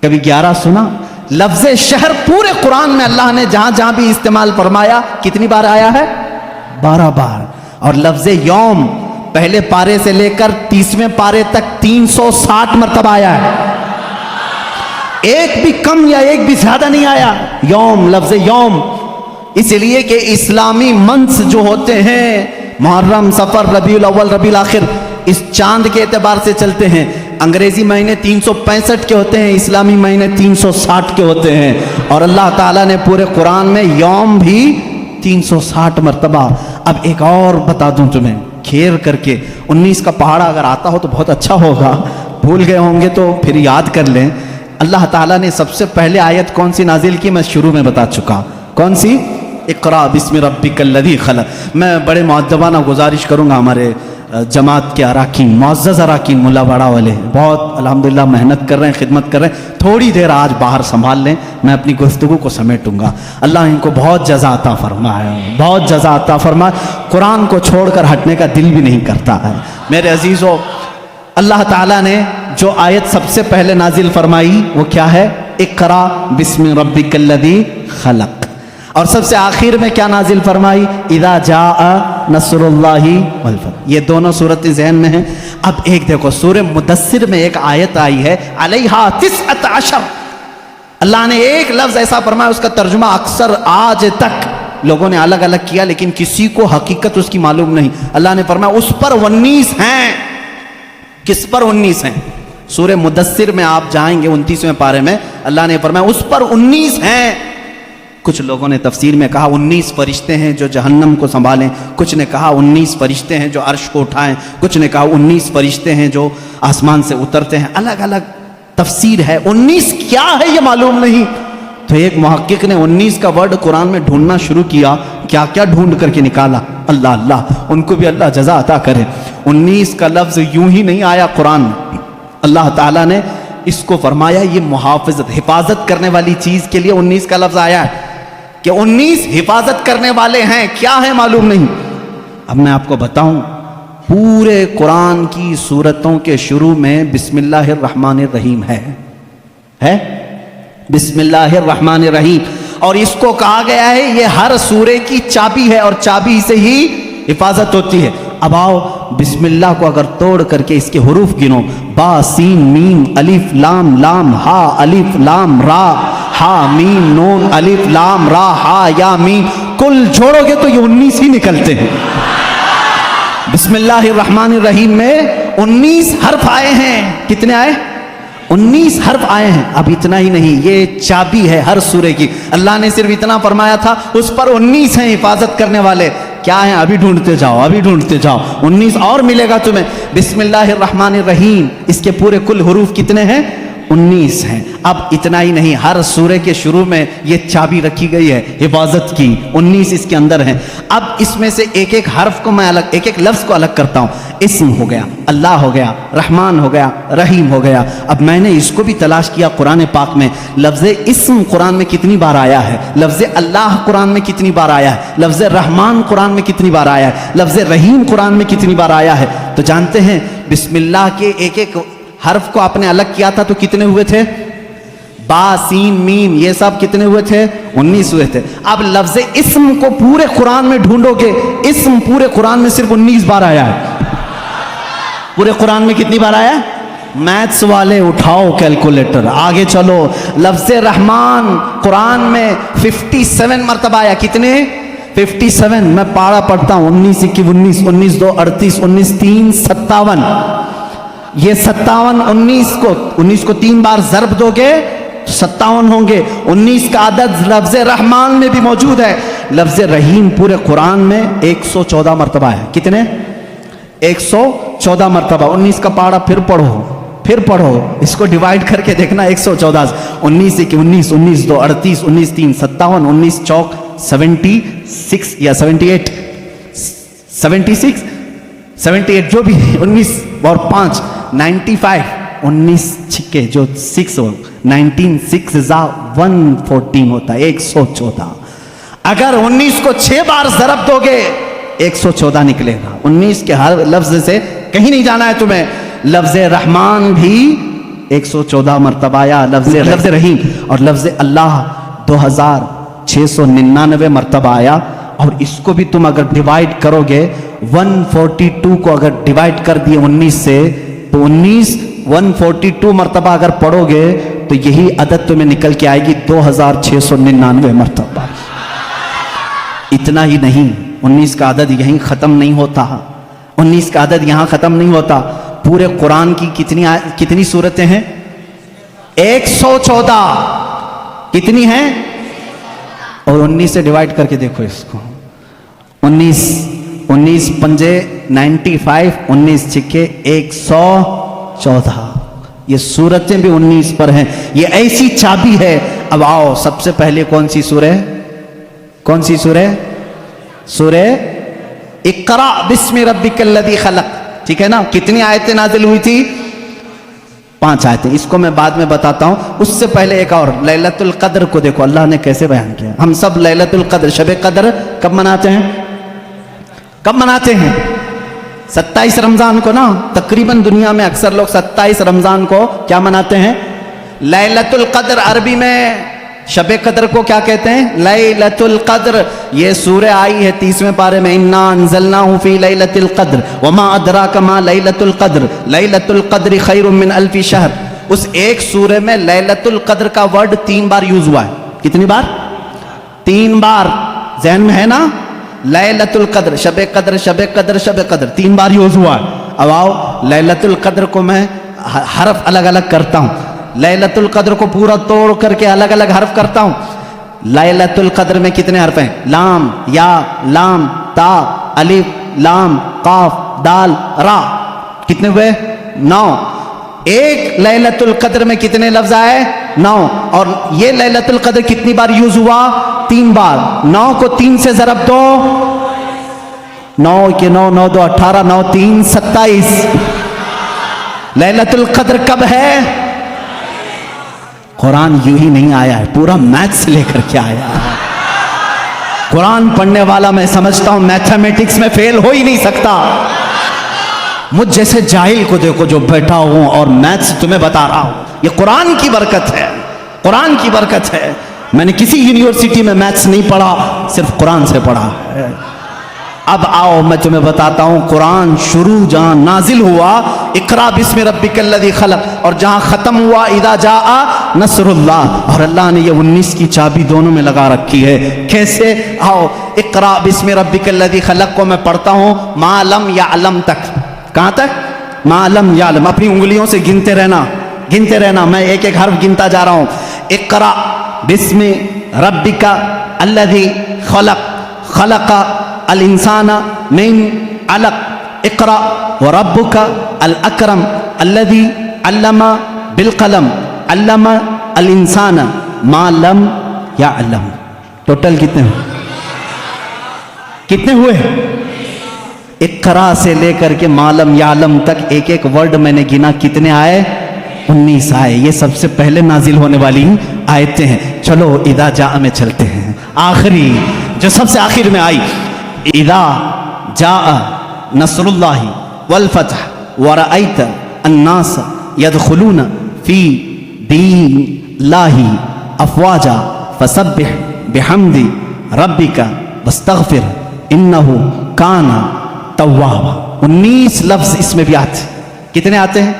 S1: کبھی 11 سنا. لفظ شہر پورے قرآن میں اللہ نے جہاں بھی استعمال فرمایا کتنی بار آیا ہے؟ 12 بار. اور لفظ یوم پہلے پارے سے لے کر 30ویں پارے تک 360 مرتبہ آیا ہے. ایک بھی کم یا ایک بھی زیادہ نہیں آیا. یوم، لفظ یوم. اس لیے کہ اسلامی منث جو ہوتے ہیں، محرم، صفر، ربیع الاول، ربیع الاخر، اس چاند کے اعتبار سے چلتے ہیں. انگریزی مہینے 365 کے ہوتے ہیں، اسلامی مہینے 360 کے ہوتے ہیں. اور اللہ تعالیٰ نے پورے قرآن میں یوم بھی 360 مرتبہ. اب ایک اور بتا دوں تمہیں کھیر کر کے، 19 کا پہاڑا اگر آتا ہو تو بہت اچھا ہوگا. بھول گئے ہوں گے تو پھر یاد کر لیں. اللہ تعالیٰ نے سب سے پہلے آیت کون سی نازل کی؟ میں شروع میں بتا چکا. کون سی؟ اقرا بسم ربک الذی خلق۔ میں بڑے معدبانہ گزارش کروں گا ہمارے جماعت کے اراکین، معزز اراکین، ملا بڑا والے بہت الحمدللہ محنت کر رہے ہیں، خدمت کر رہے ہیں، تھوڑی دیر آج باہر سنبھال لیں، میں اپنی گفتگو کو سمیٹوں گا۔ اللہ ان کو بہت جزا عطا فرمائے، بہت جزا عطا فرمائے۔ قرآن کو چھوڑ کر ہٹنے کا دل بھی نہیں کرتا ہے۔ میرے عزیزو، اللہ تعالیٰ نے جو آیت سب سے پہلے نازل فرمائی وہ کیا ہے؟ اقرا بسم ربک الذی خلق۔ اور سب سے آخر میں کیا نازل فرمائی؟ اذا جاء نصر اللہ والفتح۔ یہ دونوں صورتیں ذہن میں ہیں۔ اب ایک دیکھو، سورہ مدثر میں ایک آیت آئی ہے علیہا 19، اللہ نے ایک لفظ ایسا فرمایا، اس کا ترجمہ اکثر آج تک لوگوں نے الگ الگ کیا، لیکن کسی کو حقیقت اس کی معلوم نہیں۔ اللہ نے فرمایا اس پر 19 ہیں۔ کس پر 19 ہیں؟ سورہ مدثر میں آپ جائیں گے 29ویں پارے میں، اللہ نے فرمایا اس پر 19 ہیں۔ کچھ لوگوں نے تفسیر میں کہا 19 فرشتے ہیں جو جہنم کو سنبھالیں، کچھ نے کہا 19 فرشتے ہیں جو عرش کو اٹھائیں، کچھ نے کہا 19 فرشتے ہیں جو آسمان سے اترتے ہیں۔ الگ الگ تفسیر ہے۔ 19 کیا ہے یہ معلوم نہیں۔ تو ایک محقق نے 19 کا ورڈ قرآن میں ڈھونڈنا شروع کیا، کیا کیا ڈھونڈ کر کے نکالا۔ اللہ اللہ، ان کو بھی اللہ جزا عطا کرے۔ 19 کا لفظ یوں ہی نہیں آیا قرآن میں، اللہ تعالیٰ نے اس کو فرمایا یہ محافظت، حفاظت کرنے والی چیز کے لیے 19 کا لفظ آیا ہے کہ 19 حفاظت کرنے والے ہیں۔ کیا ہے معلوم نہیں۔ اب میں آپ کو بتاؤں، پورے قرآن کی سورتوں کے شروع میں بسم اللہ الرحمن الرحیم ہے بسم اللہ الرحمن الرحیم، اور اس کو کہا گیا ہے یہ ہر سورے کی چابی ہے، اور چابی سے ہی حفاظت ہوتی ہے۔ اب آؤ بسم اللہ کو اگر توڑ کر کے اس کے حروف گنو، با سین میم الف لام لام ہا الف لام را ہا میم نون الف لام را ہا یا میم، کل جوڑو گے تو یہ 19 ہی نکلتے ہیں۔ بسم اللہ الرحمن الرحیم میں 19 حرف آئے ہیں۔ کتنے آئے؟ 19 حرف آئے ہیں۔ اب اتنا ہی نہیں، یہ چابی ہے ہر سورے کی۔ اللہ نے صرف اتنا فرمایا تھا اس پر 19 ہیں حفاظت کرنے والے۔ کیا ہیں؟ ابھی ڈھونڈتے جاؤ، ابھی ڈھونڈتے جاؤ، 19 اور ملے گا تمہیں۔ بسم اللہ الرحمن الرحیم، اس کے پورے کل حروف کتنے ہیں؟ 19 ہیں۔ اب اتنا ہی نہیں، ہر سورے کے شروع میں یہ چابی رکھی گئی ہے حفاظت کی، 19 اس کے اندر ہیں۔ اب اس میں سے ایک ایک حرف کو میں الگ، ایک ایک لفظ کو الگ کرتا ہوں۔ اسم ہو گیا، اللہ ہو گیا، رحمان ہو گیا، رحیم ہو گیا۔ اب میں نے اس کو بھی تلاش کیا قرآن پاک میں، لفظ اسم قرآن میں کتنی بار آیا ہے، لفظ اللہ قرآن میں کتنی بار آیا ہے، لفظ رحمان قرآن میں کتنی بار آیا ہے، لفظ رحیم قرآن میں کتنی بار آیا ہے۔ تو جانتے ہیں بسم اللہ کے ایک ایک حرف کو آپ نے الگ کیا تھا تو کتنے ہوئے تھے؟ با سین میم، یہ سب کتنے ہوئے تھے؟ 19 ہوئے تھے۔ اب لفظ اسم کو پورے قرآن میں ڈھونڈو گے، اسم پورے قرآن میں صرف 19 بار آیا ہے۔ پورے قرآن میں کتنی بار آیا ہے؟ میتھس والے اٹھاؤ کیلکولیٹر، آگے چلو۔ لفظ رحمان قرآن میں 57 مرتبہ آیا۔ کتنے؟ 57۔ میں پارا پڑھتا ہوں، 19 1 19 19 2 38 19 3 57۔ یہ 57 19 کو 3 بار ضرب دو گے 57 ہوں گے۔ 19 کا عدد لفظ رحمان میں بھی موجود ہے۔ لفظ رحیم پورے قرآن میں 114 مرتبہ ہے۔ کتنے؟ 114 مرتبہ۔ 19 کا پارا پھر پڑھو، اس کو ڈیوائیڈ کر کے دیکھنا 114 سے۔ 19 1 19 19 2 38 19 3 57 19 چوک 76 یا 78 78 جو بھی 19 اور 5 95 19 چھکے جو 6 ہو 19 6 114 ہوتا ہے 114۔ اگر 19 کو 6 بار ضرب دو گے 114 نکلے گا۔ 19 کے ہر لفظ سے کہیں نہیں جانا ہے تمہیں۔ لفظ رحمان بھی 114 مرتبہ آیا، لفظ رحیم اور لفظ اللہ 2699 مرتبہ آیا۔ اور اس کو بھی تم اگر ڈیوائیڈ کرو گے 142 کو اگر ڈیوائیڈ کر دیے 19 سے تو 142 مرتبہ اگر پڑھو گے تو یہی عدد تمہیں نکل کے آئے گی 2699 مرتبہ۔ اتنا ہی نہیں، 19 کا عدد یہیں ختم نہیں ہوتا، 19 کا عدد یہاں ختم نہیں ہوتا۔ پورے قرآن کی کتنی سورتیں ہیں؟ 114۔ کتنی ہیں؟ اور 19 سے ڈیوائیڈ کر کے دیکھو اس کو، 19 پنجے 95 19 چھکے 114۔ یہ سورتیں بھی 19 پر ہیں، یہ ایسی چابی ہے۔ اب آؤ سب سے پہلے کون سی سورہ؟ کون سی سورہ؟ سورہ اقرا بسم ربک الذی خلق، ٹھیک ہے نا؟ کتنی آیتیں نازل ہوئی تھی؟ 5 آیتیں. اس کو میں بعد میں بتاتا ہوں. اس سے پہلے ایک اور، لیلۃ القدر کو دیکھو اللہ نے کیسے بیان کیا. ہم سب لیلۃ القدر، شب قدر کب مناتے ہیں؟ کب مناتے ہیں؟ 27 رمضان کو نا. تقریباً دنیا میں اکثر لوگ 27 رمضان کو کیا مناتے ہیں؟ لیلۃ القدر. عربی میں شب قدر کو کیا کہتے ہیں؟ لیلۃ القدر. یہ سورہ آئی ہے 30ویں پارے میں، انا انزلناہ فی لیلۃ القدر وما ادراک ما لیلۃ القدر لیلۃ القدر خیر من الف شہر. اس ایک سورہ میں لیلۃ القدر کا ورڈ 3 بار یوز ہوا ہے. کتنی بار؟ 3 بار. ذہن میں ہے نا؟ لیلۃ القدر، شب قدر، شب قدر، شب قدر 3 بار یوز ہوا ہے. اب آؤ لیلۃ القدر کو میں حرف الگ الگ کرتا ہوں. لیلۃ القدر کو پورا توڑ کر کے الگ الگ حرف کرتا ہوں. لیلۃ القدر میں کتنے حرف ہیں؟ لام، یا، لام، تا، الف، لام، قاف، دال، را. کتنے ہوئے؟ 9. ایک لیلۃ القدر میں کتنے لفظ آئے؟ 9. اور یہ لیلۃ القدر کتنی بار یوز ہوا؟ 3 بار. 9 کو 3 سے ضرب دو، 9 کے 9، 9 2 18، 9 3 27. لیلۃ القدر کب ہے؟ قرآن یوں ہی نہیں آیا ہے، پورا میتھس لے کر کے آیا ہے. قرآن پڑھنے والا میں سمجھتا ہوں میتھمیٹکس میں فیل ہو ہی نہیں سکتا. مجھ جیسے جاہل کو دیکھو جو بیٹھا ہوں اور میتھس تمہیں بتا رہا ہوں. یہ قرآن کی برکت ہے، قرآن کی برکت ہے. میں نے کسی یونیورسٹی میں میتھس نہیں پڑھا، صرف قرآن سے پڑھا ہے. اب آؤ میں تمہیں بتاتا ہوں قرآن شروع جہاں نازل ہوا اقرا بسم ربک الذی خلق، اور جہاں ختم ہوا اذا جاء نصر اللہ. اور اللہ نے یہ 19 کی چابی دونوں میں لگا رکھی ہے. کیسے؟ آؤ اقرا بسم ربک الذی خلق کو میں پڑھتا ہوں ما لم یعلم تک. کہاں تک؟ ما لم یعلم. اپنی انگلیوں سے گنتے رہنا، گنتے رہنا. میں ایک ایک حرف گنتا جا رہا ہوں. اقرا بسم ربک الذی خلق، خلق الانسان من علق، اقرا وربک الاکرم الذی علم بالقلم، علم الانسان ما لم یعلم. ٹوٹل کتنے ہوئے؟ کتنے ہوئے؟ اقرا سے لے کر کے ما لم یعلم تک ایک ایک ورڈ میں نے گنا. کتنے آئے؟ 19 آئے. یہ سب سے پہلے نازل ہونے والی آیتیں ہیں. چلو اذا جاء میں چلتے ہیں. آخری جو سب سے آخر میں آئی، اذا جاء نصر اللہ والفتح ورأیت الناس يدخلون فی دین اللہ افواجا فسبح بحمد ربک واستغفر انہ کان توابا. 19 لفظ اس میں بھی آتے. کتنے آتے ہیں؟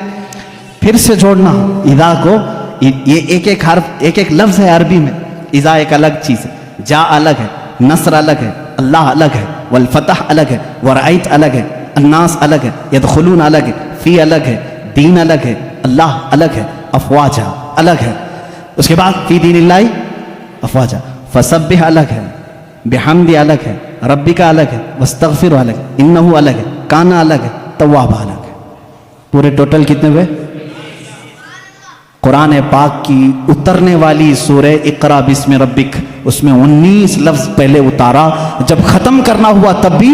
S1: پھر سے جوڑنا اذا کو. یہ ایک ایک حرف ایک ایک لفظ ہے عربی میں. اذا ایک الگ چیز ہے، جا الگ ہے، نصر الگ ہے، اللہ الگ ہے، والفتح الگ ہے، ورأیت الگ ہے، الناس الگ ہے، يدخلون الگ ہے، فی الگ ہے، دین الگ ہے، اللہ الگ ہے، افواجا الگ ہے. اس کے بعد فی دین اللہ افواجا، فسبح الگ ہے، بحمد الگ ہے، ربی کا الگ ہے، واستغفر الگ ہے، انہو الگ ہے، کانا الگ ہے، تواب الگ ہے. پورے ٹوٹل کتنے ہوئے؟ قرآن پاک کی اترنے والی سورہ اقرا بسم ربک، اس میں 19 لفظ پہلے اتارا. جب ختم کرنا ہوا تب بھی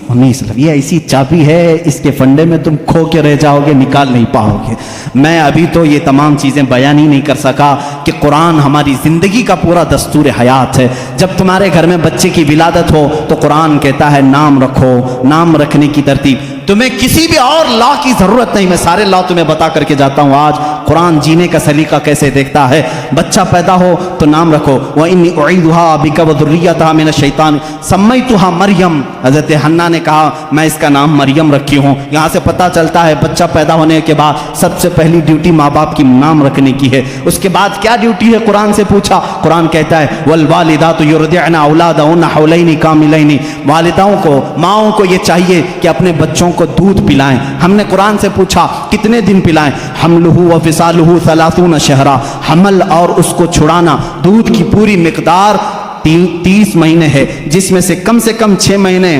S1: 19 لفظ. یہ ایسی چابی ہے، اس کے فنڈے میں تم کھو کے رہ جاؤ گے، نکال نہیں پاؤ گے. میں ابھی تو یہ تمام چیزیں بیان ہی نہیں کر سکا کہ قرآن ہماری زندگی کا پورا دستور حیات ہے. جب تمہارے گھر میں بچے کی ولادت ہو تو قرآن کہتا ہے نام رکھو. نام رکھنے کی ترتیب، تمہیں کسی بھی اور لا کی ضرورت نہیں. میں سارے لا تمہیں بتا کر کے جاتا ہوں. آج قرآن جینے کا سلیقہ کیسے دیکھتا ہے. بچہ پیدا ہو تو نام رکھو. وَإِنِّي أُعِيذُهَا بِكَ وَذُرِّيَّتَهَا مِنَ الشَّيْطَانِ سَمَّيْتُهَا مریم. حضرت حنا نے کہا میں اس کا نام مریم رکھی ہوں. یہاں سے پتہ چلتا ہے بچہ پیدا ہونے کے بعد سب سے پہلی ڈیوٹی ماں باپ کی نام رکھنے کی ہے. اس کے بعد کیا ڈیوٹی ہے قرآن سے پوچھا. قرآن کہتا ہے وَالْوَالِدَاتُ يُرْضِعْنَ أَوْلَادَهُنَّ حَوْلَيْنِ كَامِلَيْنِ. والداؤں کو، ماؤں کو یہ چاہیے کہ اپنے بچوں کو دودھ پلائیں. ہم نے قرآن سے پوچھا کتنے دن پلائیں؟ حملہ و فصالہ 30 شہرا. حمل اور اس کو چھڑانا، دودھ کی پوری مقدار 30 مہینے ہے، جس میں سے کم 6 مہینے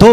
S1: 2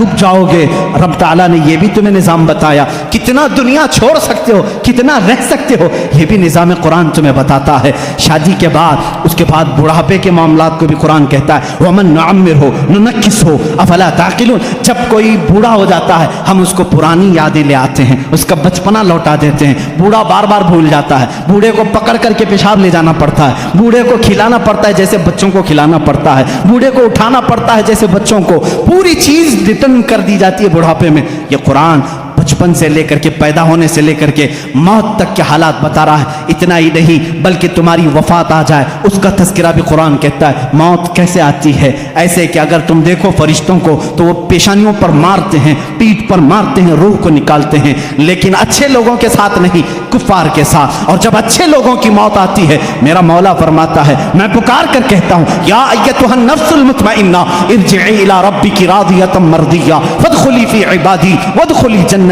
S1: ڈوب جاؤ گے. رب تعالیٰ نے یہ بھی تمہیں نظام بتایا. کتنا دنیا چھوڑ سکتے ہو, کتنا رہ سکتے ہو, یہ بھی نظام قرآن تمہیں بتاتا ہے. شادی کے بعد, اس کے بعد بڑھاپے کے معاملات کو بھی قرآن کہتا ہے وَمَن نُعَمِّرْهُ نُنَكِّسْهُ أَفَلَا تَعْقِلُونَ. جب کوئی بوڑھا ہو جاتا ہے ہم اس کو پرانی یادیں لے آتے ہیں, اس کا بچپنا لوٹا دیتے ہیں. بوڑھا بار بار بھول جاتا ہے. بوڑھے کو پکڑ کر کے پیشاب لے جانا پڑتا ہے. بوڑھے کو کھلانا پڑتا ہے جیسے بچوں کو کھلانا پڑتا ہے. بوڑھے کو اٹھانا پڑتا ہے جیسے بچوں کو. پوری چیز ریٹرن کر دی جاتی ہے بڑھاپے میں. یہ قرآن بچپن سے لے کر کے, پیدا ہونے سے لے کر کے موت تک کے حالات بتا رہا ہے. اتنا ہی نہیں بلکہ تمہاری وفات آ جائے اس کا تذکرہ بھی قرآن کہتا ہے. موت کیسے آتی ہے؟ ایسے کہ اگر تم دیکھو فرشتوں کو تو وہ پیشانیوں پر مارتے ہیں, پیٹھ پر مارتے ہیں, روح کو نکالتے ہیں, لیکن اچھے لوگوں کے ساتھ نہیں, کفار کے ساتھ. اور جب اچھے لوگوں کی موت آتی ہے میرا مولا فرماتا ہے, میں پکار کر کہتا ہوں یا ایتھا النفس المطمئنہ ارجعی الی ربک راضیۃ مرضیہ فادخلی فی عبادی وادخلی جنتی.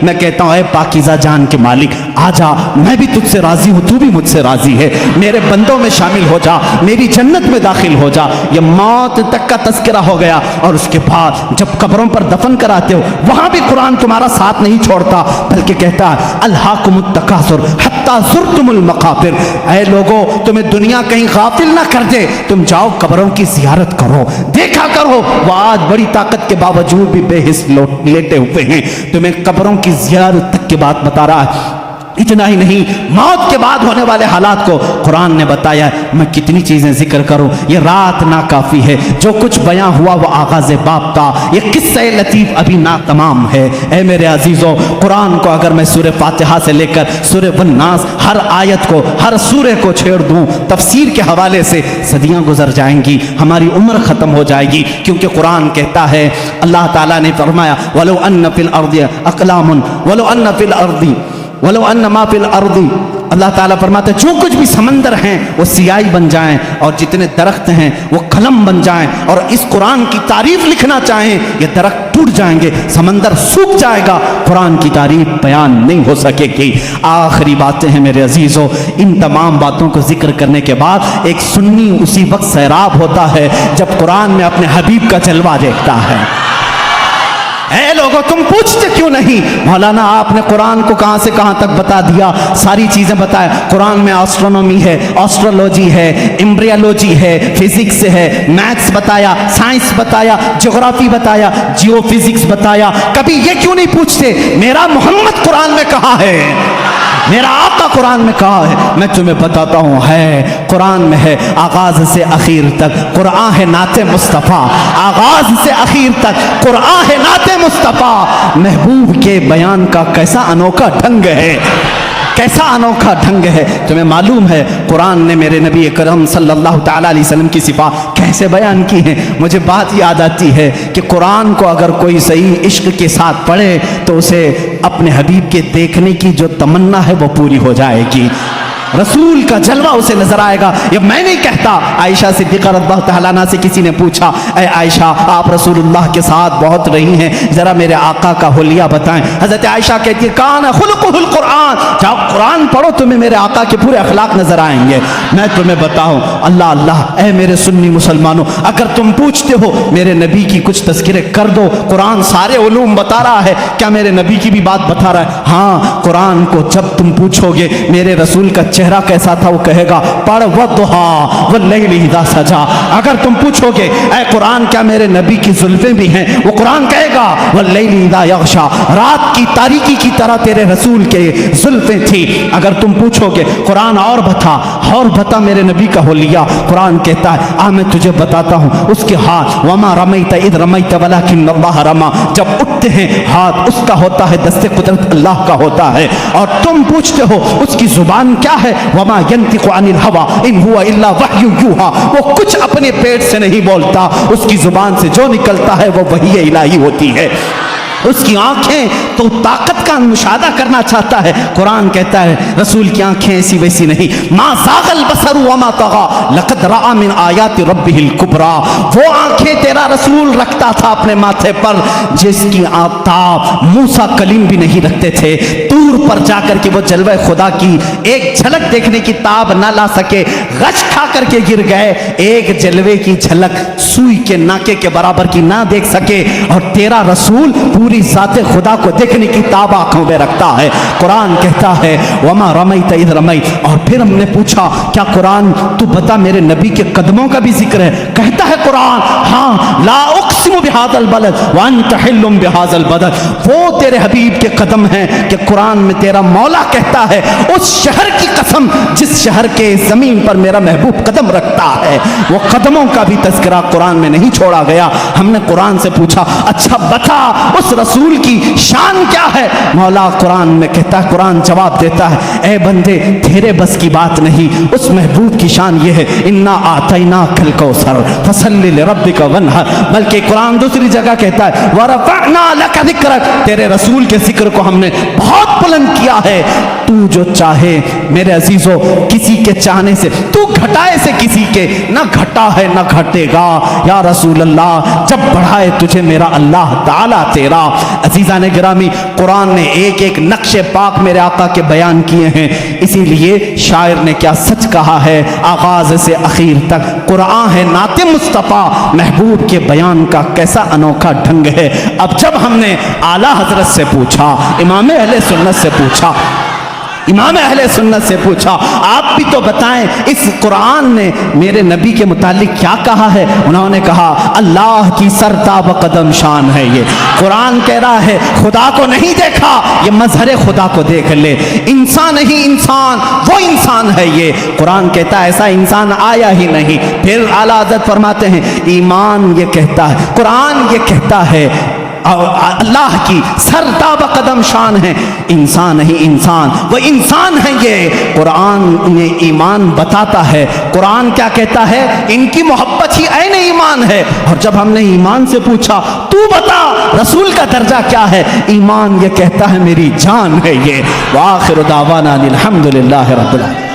S1: میں کہتا ہوں اے پاکیزہ جان کے مالک آ جا, میں بھی تجھ سے راضی ہوں, تو بھی مجھ سے راضی ہے, میرے بندوں میں شامل ہو جا, میری جنت میں داخل ہو جا. یہ موت تک کا تذکرہ ہو گیا. اور اس کے بعد جب قبروں پر دفن کراتے ہو وہاں بھی قرآن تمہارا ساتھ نہیں چھوڑتا, بلکہ کہتا ہے الہاکم التکاثر حتی زرتم المقابر. اے لوگوں تمہیں دنیا کہیں غافل نہ کر دے, تم جاؤ قبروں کی زیارت کرو, دیکھا کرو. وہ آج بڑی طاقت کے باوجود بھی بے حس لیٹے ہوئے ہیں, تمہیں قبروں کی زیارت تک کی بات بتا رہا ہے. اتنا ہی نہیں, موت کے بعد ہونے والے حالات کو قرآن نے بتایا ہے. میں کتنی چیزیں ذکر کروں, یہ رات ناکافی ہے. جو کچھ بیاں ہوا وہ آغاز باب تھا, یہ قصہ لطیف ابھی ناتمام ہے. اے میرے عزیزوں, قرآن کو اگر میں سورہ فاتحہ سے لے کر سورہ والناس ہر آیت کو, ہر سورہ کو چھیڑ دوں تفسیر کے حوالے سے, صدیاں گزر جائیں گی, ہماری عمر ختم ہو جائے گی. کیونکہ قرآن کہتا ہے, اللہ تعالیٰ نے فرمایا وَلَوْ أَنَّ فِي الْأَرْضِ أَقْلَامٌ وَلَوْ أَنَّ فِي الْأَرْضِ وَلَوْ أَنَّ مَا فِي الْأَرْضِ. اللہ تعالیٰ فرماتے ہیں جو کچھ بھی سمندر ہیں وہ سیاہی بن جائیں, اور جتنے درخت ہیں وہ قلم بن جائیں, اور اس قرآن کی تعریف لکھنا چاہیں یہ درخت ٹوٹ جائیں گے, سمندر سوکھ جائے گا, قرآن کی تعریف بیان نہیں ہو سکے گی. آخری باتیں ہیں میرے عزیزوں. ان تمام باتوں کو ذکر کرنے کے بعد ایک سنی اسی وقت سیراب ہوتا ہے جب قرآن میں اپنے حبیب کا جلوہ دیکھتا ہے. اے لوگوں تم پوچھتے کیوں نہیں, مولانا آپ نے قرآن کو کہاں سے کہاں تک بتا دیا, ساری چیزیں بتائے. قرآن میں آسٹرونومی ہے, آسٹرولوجی ہے, ایمبریالوجی ہے, فزکس ہے, میتھس بتایا, سائنس بتایا, جغرافی بتایا, جیو فزکس بتایا. کبھی یہ کیوں نہیں پوچھتے میرا محمد قرآن میں کہاں ہے, میرا آقا قرآن میں کہا ہے؟ میں تمہیں بتاتا ہوں, ہے قرآن میں ہے, آغاز سے اخیر تک. قرآن ہے نعت مصطفیٰ, آغاز سے اخیر تک قرآن ہے نعت مصطفیٰ. محبوب کے بیان کا کیسا انوکھا ڈھنگ ہے, کیسا انوکھا ڈھنگ ہے. تمہیں معلوم ہے قرآن نے میرے نبی اکرم صلی اللہ تعالیٰ علیہ وسلم کی صفات کیسے بیان کی ہیں. مجھے بات یاد آتی ہے کہ قرآن کو اگر کوئی صحیح عشق کے ساتھ پڑھے تو اسے اپنے حبیب کے دیکھنے کی جو تمنا ہے وہ پوری ہو جائے گی, رسول کا جلوہ اسے نظر آئے گا. یہ میں نہیں کہتا. عائشہ صدیقہ رضی اللہ تعالیٰ عنہا سے کسی نے پوچھا, اے عائشہ آپ رسول اللہ کے ساتھ بہت رہی ہیں, ذرا میرے آقا کا حلیہ بتائیں. حضرت عائشہ کہتی ہے کان خلقہ القرآن, جاؤ قرآن پڑھو تمہیں میرے آقا کے پورے اخلاق نظر آئیں گے. میں تمہیں بتاؤں, اللہ اللہ, اے میرے سنی مسلمانوں, اگر تم پوچھتے ہو میرے نبی کی کچھ تذکرے کر دو. قرآن سارے علوم بتا رہا ہے, کیا میرے نبی کی بھی بات بتا رہا ہے؟ ہاں, قرآن کو جب تم پوچھو گے میرے رسول کا چہرہ کیسا تھا وہ کہے گا پڑھ والضحیٰ واللیل اذا سجا. اگر تم پوچھو گے اے قرآن کیا میرے نبی کی زلفیں بھی ہیں, وہ قرآن کہے گا واللیل اذا یغشا, رات کی تاریکی کی طرح تیرے رسول کے زلفیں تھی. اگر تم پوچھو گے قرآن اور بتا میرے نبی کا حلیہ, قرآن کہتا ہے میں تجھے بتاتا ہوں اس کے ہاتھ, وما رمیت اذ رمیت ولکن اللہ رما, جب اٹھتے ہیں ہاتھ اس کا ہوتا ہے, دست قدرت اللہ کا ہوتا ہے. اور تم پوچھتے ہو اس کی زبان کیا ہے, وما ينطق عن الهوى ان هو الا وحی یوحى, وہ کچھ اپنے پیٹ سے نہیں بولتا, اس کی زبان سے جو نکلتا ہے وہ وحی الہی ہوتی ہے. اس کی آنکھیں تو طاقت کا مشاہدہ کرنا چاہتا ہے. قرآن کہتا ہے رسول کی آنکھیں ایسی ویسی نہیں. ما زاغ البصر وما طغى لقد رأى من آیات ربه الکبریٰ. وہ آنکھیں تیرا رسول رکھتا تھا اپنے ماتھے پر جس کی آفتاب موسیٰ کلیم بھی نہیں رکھتے تھے. طور پر جا کر کے وہ جلوہ خدا کی ایک جھلک دیکھنے کی تاب نہ لا سکے, غش کھا کر کے گر گئے. ایک جلوے کی جھلک سوئی کے ناکے کے برابر کی نہ دیکھ سکے, اور تیرا رسول پوری ذات خدا کو دیکھنے کی تاب آنکھوں میں رکھتا ہے. قرآن کہتا ہے وما رمیت اذ رمیت. اور پھر ہم نے پوچھا کیا قرآن تو بتا میرے نبی کے قدموں کا بھی ذکر ہے؟ کہتا ہے قرآن ہاں, لا اقسم بہذا البلد وانت حل بہذا البلد. وہ تیرے حبیب کے قدم ہیں کہ قرآن میں تیرا مولا کہتا ہے اس شہر کی قسم جس شہر کے زمین پر میرا محبوب قدم رکھتا ہے. وہ قدموں کا بھی تذکرہ قرآن میں نہیں چھوڑا گیا. ہم نے قرآن سے پوچھا اچھا بتا اس رسول کی شان کیا ہے؟ مولا قرآن میں کہتا ہے, قرآن جواب دیتا ہے اے بندے تیرے بس کی بات نہیں. اس محبوب کی شان یہ ہے انا اعطیناک الکوثر فصلی لربک وانحر. بلکہ قرآن دوسری جگہ کہتا ہے ورفعنا لک ذکرک. تیرے رسول کے ذکر کو ہم نے بہت بلند کیا ہے. تو جو چاہے میرے عزیزو کسی کے چاہنے سے, تو گھٹائے سے کسی کے نہ گھٹا ہے نہ گھٹے گا. یا رسول اللہ جب بڑھائے تجھے میرا اللہ تعالیٰ تیرا. عزیزان گرامی قرآن نے ایک ایک نقش پاک میرے آقا کے بیان کیے ہیں. اسی لیے شاعر نے کیا سچ کہا ہے, آغاز سے اخیر تک قرآن ہے نعت مصطفیٰ. محبوب کے بیان کا کیسا انوکھا ڈھنگ ہے. اب جب ہم نے اعلیٰ حضرت سے پوچھا, امام اہل سنت سے پوچھا, امام اہل سنت سے پوچھا آپ بھی تو بتائیں اس قرآن نے میرے نبی کے متعلق کیا کہا ہے؟ انہوں نے کہا اللہ کی سرتاب قدم شان ہے. یہ قرآن کہہ رہا ہے خدا کو نہیں دیکھا, یہ مظہر خدا کو دیکھ لے. انسان نہیں انسان, وہ انسان ہے. یہ قرآن کہتا ہے ایسا انسان آیا ہی نہیں. پھر اعلیٰ حضرت فرماتے ہیں ایمان یہ کہتا ہے, قرآن یہ کہتا ہے اللہ کی سرتاب قدم شان ہے. انسان نہیں انسان, وہ انسان ہے. یہ قرآن انہیں ایمان بتاتا ہے. قرآن کیا کہتا ہے ان کی محبت ہی عین ایمان ہے. اور جب ہم نے ایمان سے پوچھا تو بتا رسول کا درجہ کیا ہے, ایمان یہ کہتا ہے میری جان ہے. یہ وآخر دعوانا الحمدللہ رب العالمین.